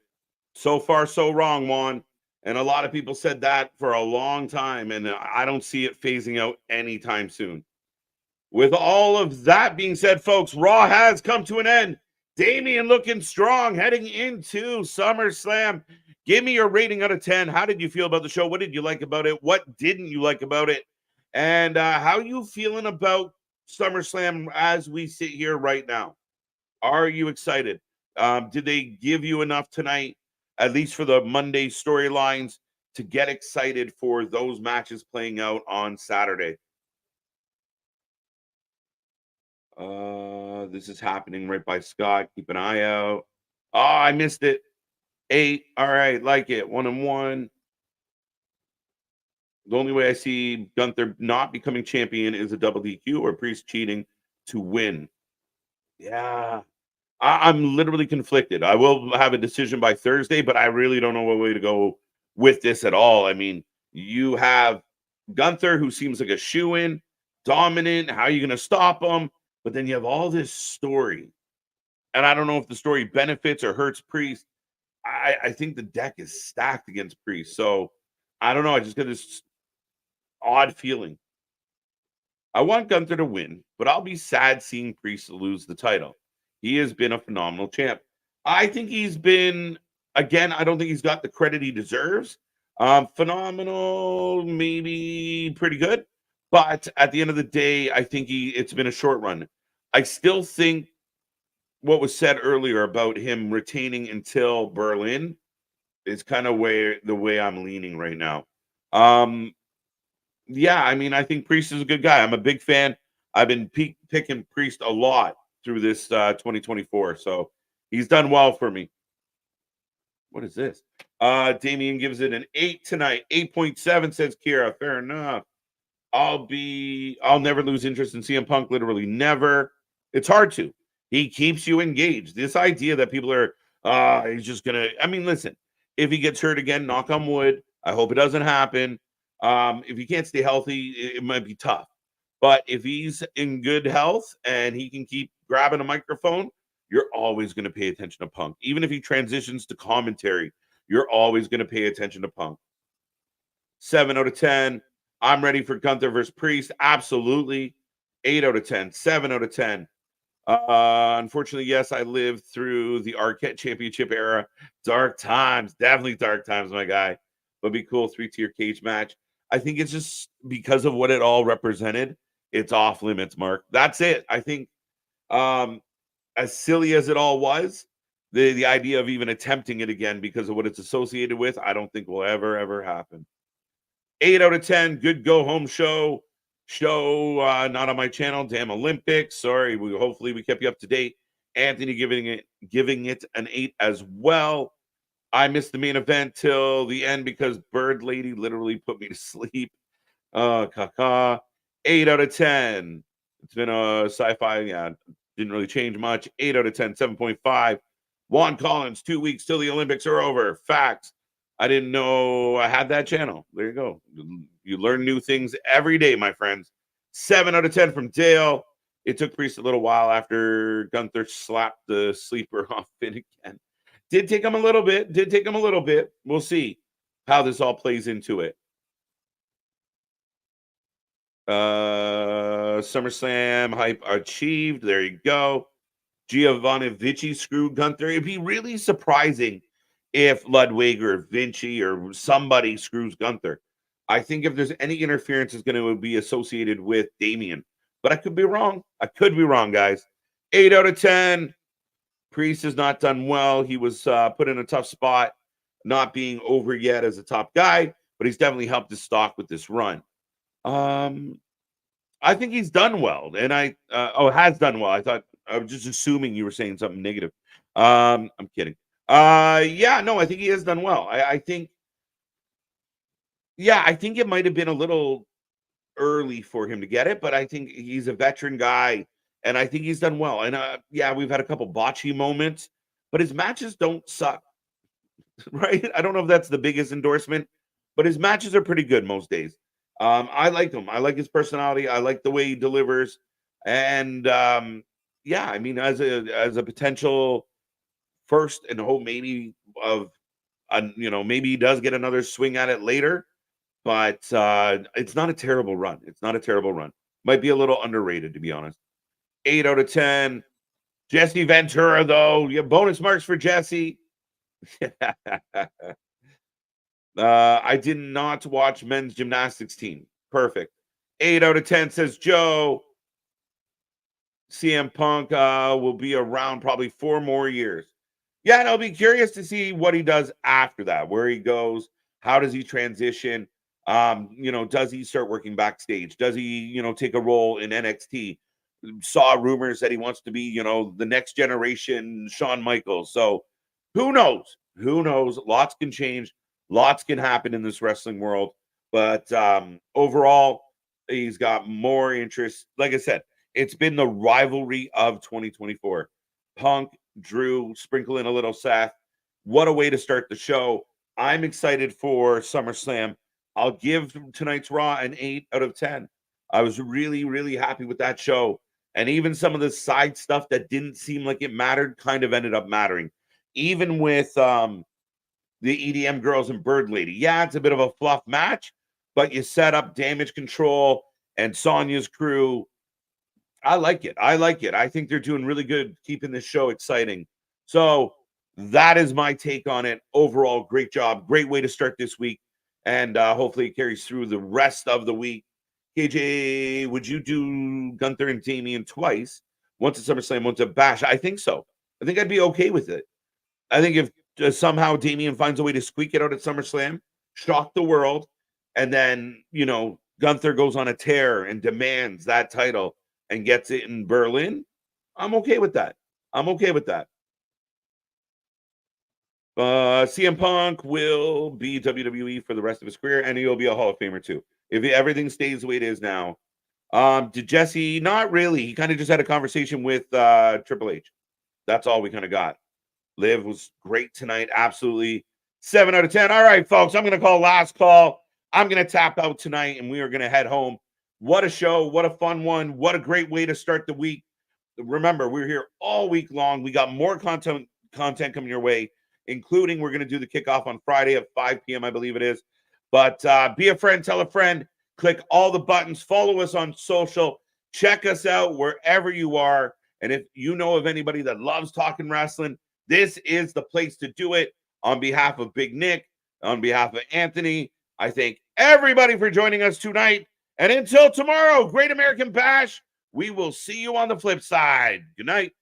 So far, so wrong, Juan. And a lot of people said that for a long time, and I don't see it phasing out anytime soon. With all of that being said, folks, Raw has come to an end. Damian looking strong heading into SummerSlam. Give me your rating out of 10. How did you feel about the show? What did you like about it? What didn't you like about it? And how are you feeling about SummerSlam as we sit here right now? Are you excited? Did they give you enough tonight, at least for the Monday storylines, to get excited for those matches playing out on Saturday? This is happening right by Scott. Keep an eye out. Oh, I missed it. 8. All right, like it. 1-1. The only way I see Gunther not becoming champion is a double DQ or Priest cheating to win. Yeah. I'm literally conflicted. I will have a decision by Thursday, but I really don't know what way to go with this at all. I mean, you have Gunther, who seems like a shoe-in, dominant. How are you going to stop him? But then you have all this story. And I don't know if the story benefits or hurts Priest. I think the deck is stacked against Priest. So I don't know. I just get this odd feeling. I want Gunther to win, but I'll be sad seeing Priest lose the title. He has been a phenomenal champ. I think he's been, again, I don't think he's got the credit he deserves. Phenomenal, maybe pretty good. But at the end of the day, I think it's been a short run. I still think what was said earlier about him retaining until Berlin is kind of the way I'm leaning right now. Yeah, I mean, I think Priest is a good guy. I'm a big fan. I've been picking Priest a lot through this 2024, so he's done well for me. What is this? Damian gives it an 8 tonight. 8.7 says Kira. Fair enough. I'll never lose interest in CM Punk, literally never. It's hard to. He keeps you engaged. This idea that people are he's just gonna, I mean, listen, if he gets hurt again, knock on wood. I hope it doesn't happen. If he can't stay healthy, it might be tough. But if he's in good health and he can keep grabbing a microphone, you're always going to pay attention to Punk. Even if he transitions to commentary, you're always going to pay attention to Punk. 7 out of 10. I'm ready for Gunther versus Priest. Absolutely. 8 out of 10. 7 out of 10. Unfortunately, yes, I lived through the Arquette Championship era. Dark times. Definitely dark times, my guy. But be cool. 3-tier cage match. I think it's just because of what it all represented. It's off limits, Mark. That's it. I think as silly as it all was, the idea of even attempting it again because of what it's associated with, I don't think will ever happen. 8 out of 10. Good go home show. Not on my channel. Damn Olympics. Sorry. Hopefully we kept you up to date. Anthony giving it an 8 as well. I missed the main event till the end because Bird Lady literally put me to sleep. Caca. 8 out of 10. It's been a sci-fi. Yeah, didn't really change much. 8 out of 10. 7.5. Juan Collins. 2 weeks till the Olympics are over. Facts. I didn't know I had that channel. There you go. You learn new things every day, my friends. 7 out of 10 from Dale. It took Priest a little while after Gunther slapped the sleeper off Finn again. Did take him a little bit. We'll see how this all plays into it. SummerSlam hype achieved. There you go. Giovanni Vinci screwed Gunther. It'd be really surprising if Ludwig or Vinci or somebody screws Gunther. I think if there's any interference, it's going to be associated with Damian. But I could be wrong. Guys. 8 out of 10. Priest has not done well. He was put in a tough spot, not being over yet as a top guy, but he's definitely helped his stock with this run. I think he's done well, and has done well. I was just assuming you were saying something negative. I'm kidding. Yeah, no, I think he has done well. I think it might have been a little early for him to get it, but I think he's a veteran guy, and I think he's done well. And yeah, we've had a couple botchy moments, but his matches don't suck, right? I don't know if that's the biggest endorsement, but his matches are pretty good most days. I like him. I like his personality. I like the way he delivers, and yeah, I mean, as a potential first and hope maybe of, maybe he does get another swing at it later. But it's not a terrible run. It's not a terrible run. Might be a little underrated, to be honest. 8 out of 10. Jesse Ventura, though. Yeah, bonus marks for Jesse. I did not watch men's gymnastics team. Perfect. 8 out of 10 says Joe. CM Punk will be around probably 4 more years. Yeah, and I'll be curious to see what he does after that, where he goes, how does he transition? Does he start working backstage? Does he, take a role in NXT? Saw rumors that he wants to be, the next generation Shawn Michaels. So who knows? Who knows? Lots can change. Lots can happen in this wrestling world. But overall, he's got more interest. Like I said, it's been the rivalry of 2024. Punk, Drew, sprinkle in a little Seth. What a way to start the show. I'm excited for SummerSlam. I'll give tonight's Raw an 8 out of 10. I was really, really happy with that show. And even some of the side stuff that didn't seem like it mattered kind of ended up mattering. Even with the EDM girls and Bird Lady. Yeah, it's a bit of a fluff match, but you set up Damage Control and Sonya's crew. I like it. I think they're doing really good keeping this show exciting. So that is my take on it. Overall, great job. Great way to start this week. And hopefully it carries through the rest of the week. KJ, would you do Gunther and Damian twice? Once at SummerSlam, once at Bash? I think so. I think I'd be okay with it. I think if somehow Damian finds a way to squeak it out at SummerSlam, shock the world, and then, Gunther goes on a tear and demands that title and gets it in Berlin, I'm okay with that. CM Punk will be WWE for the rest of his career, and he'll be a Hall of Famer too. If everything stays the way it is now. Did Jesse? Not really. He kind of just had a conversation with Triple H. That's all we kind of got. Liv was great tonight. Absolutely. 7 out of 10. All right, folks. I'm going to call last call. I'm going to tap out tonight, and we are going to head home. What a show. What a fun one. What a great way to start the week. Remember, we're here all week long. We got more content coming your way, including we're going to do the kickoff on Friday at 5 p.m., I believe it is. But be a friend, tell a friend, click all the buttons, follow us on social, check us out wherever you are. And if you know of anybody that loves talking wrestling, this is the place to do it. On behalf of Big Nick, on behalf of Anthony, I thank everybody for joining us tonight. And until tomorrow, Great American Bash, we will see you on the flip side. Good night.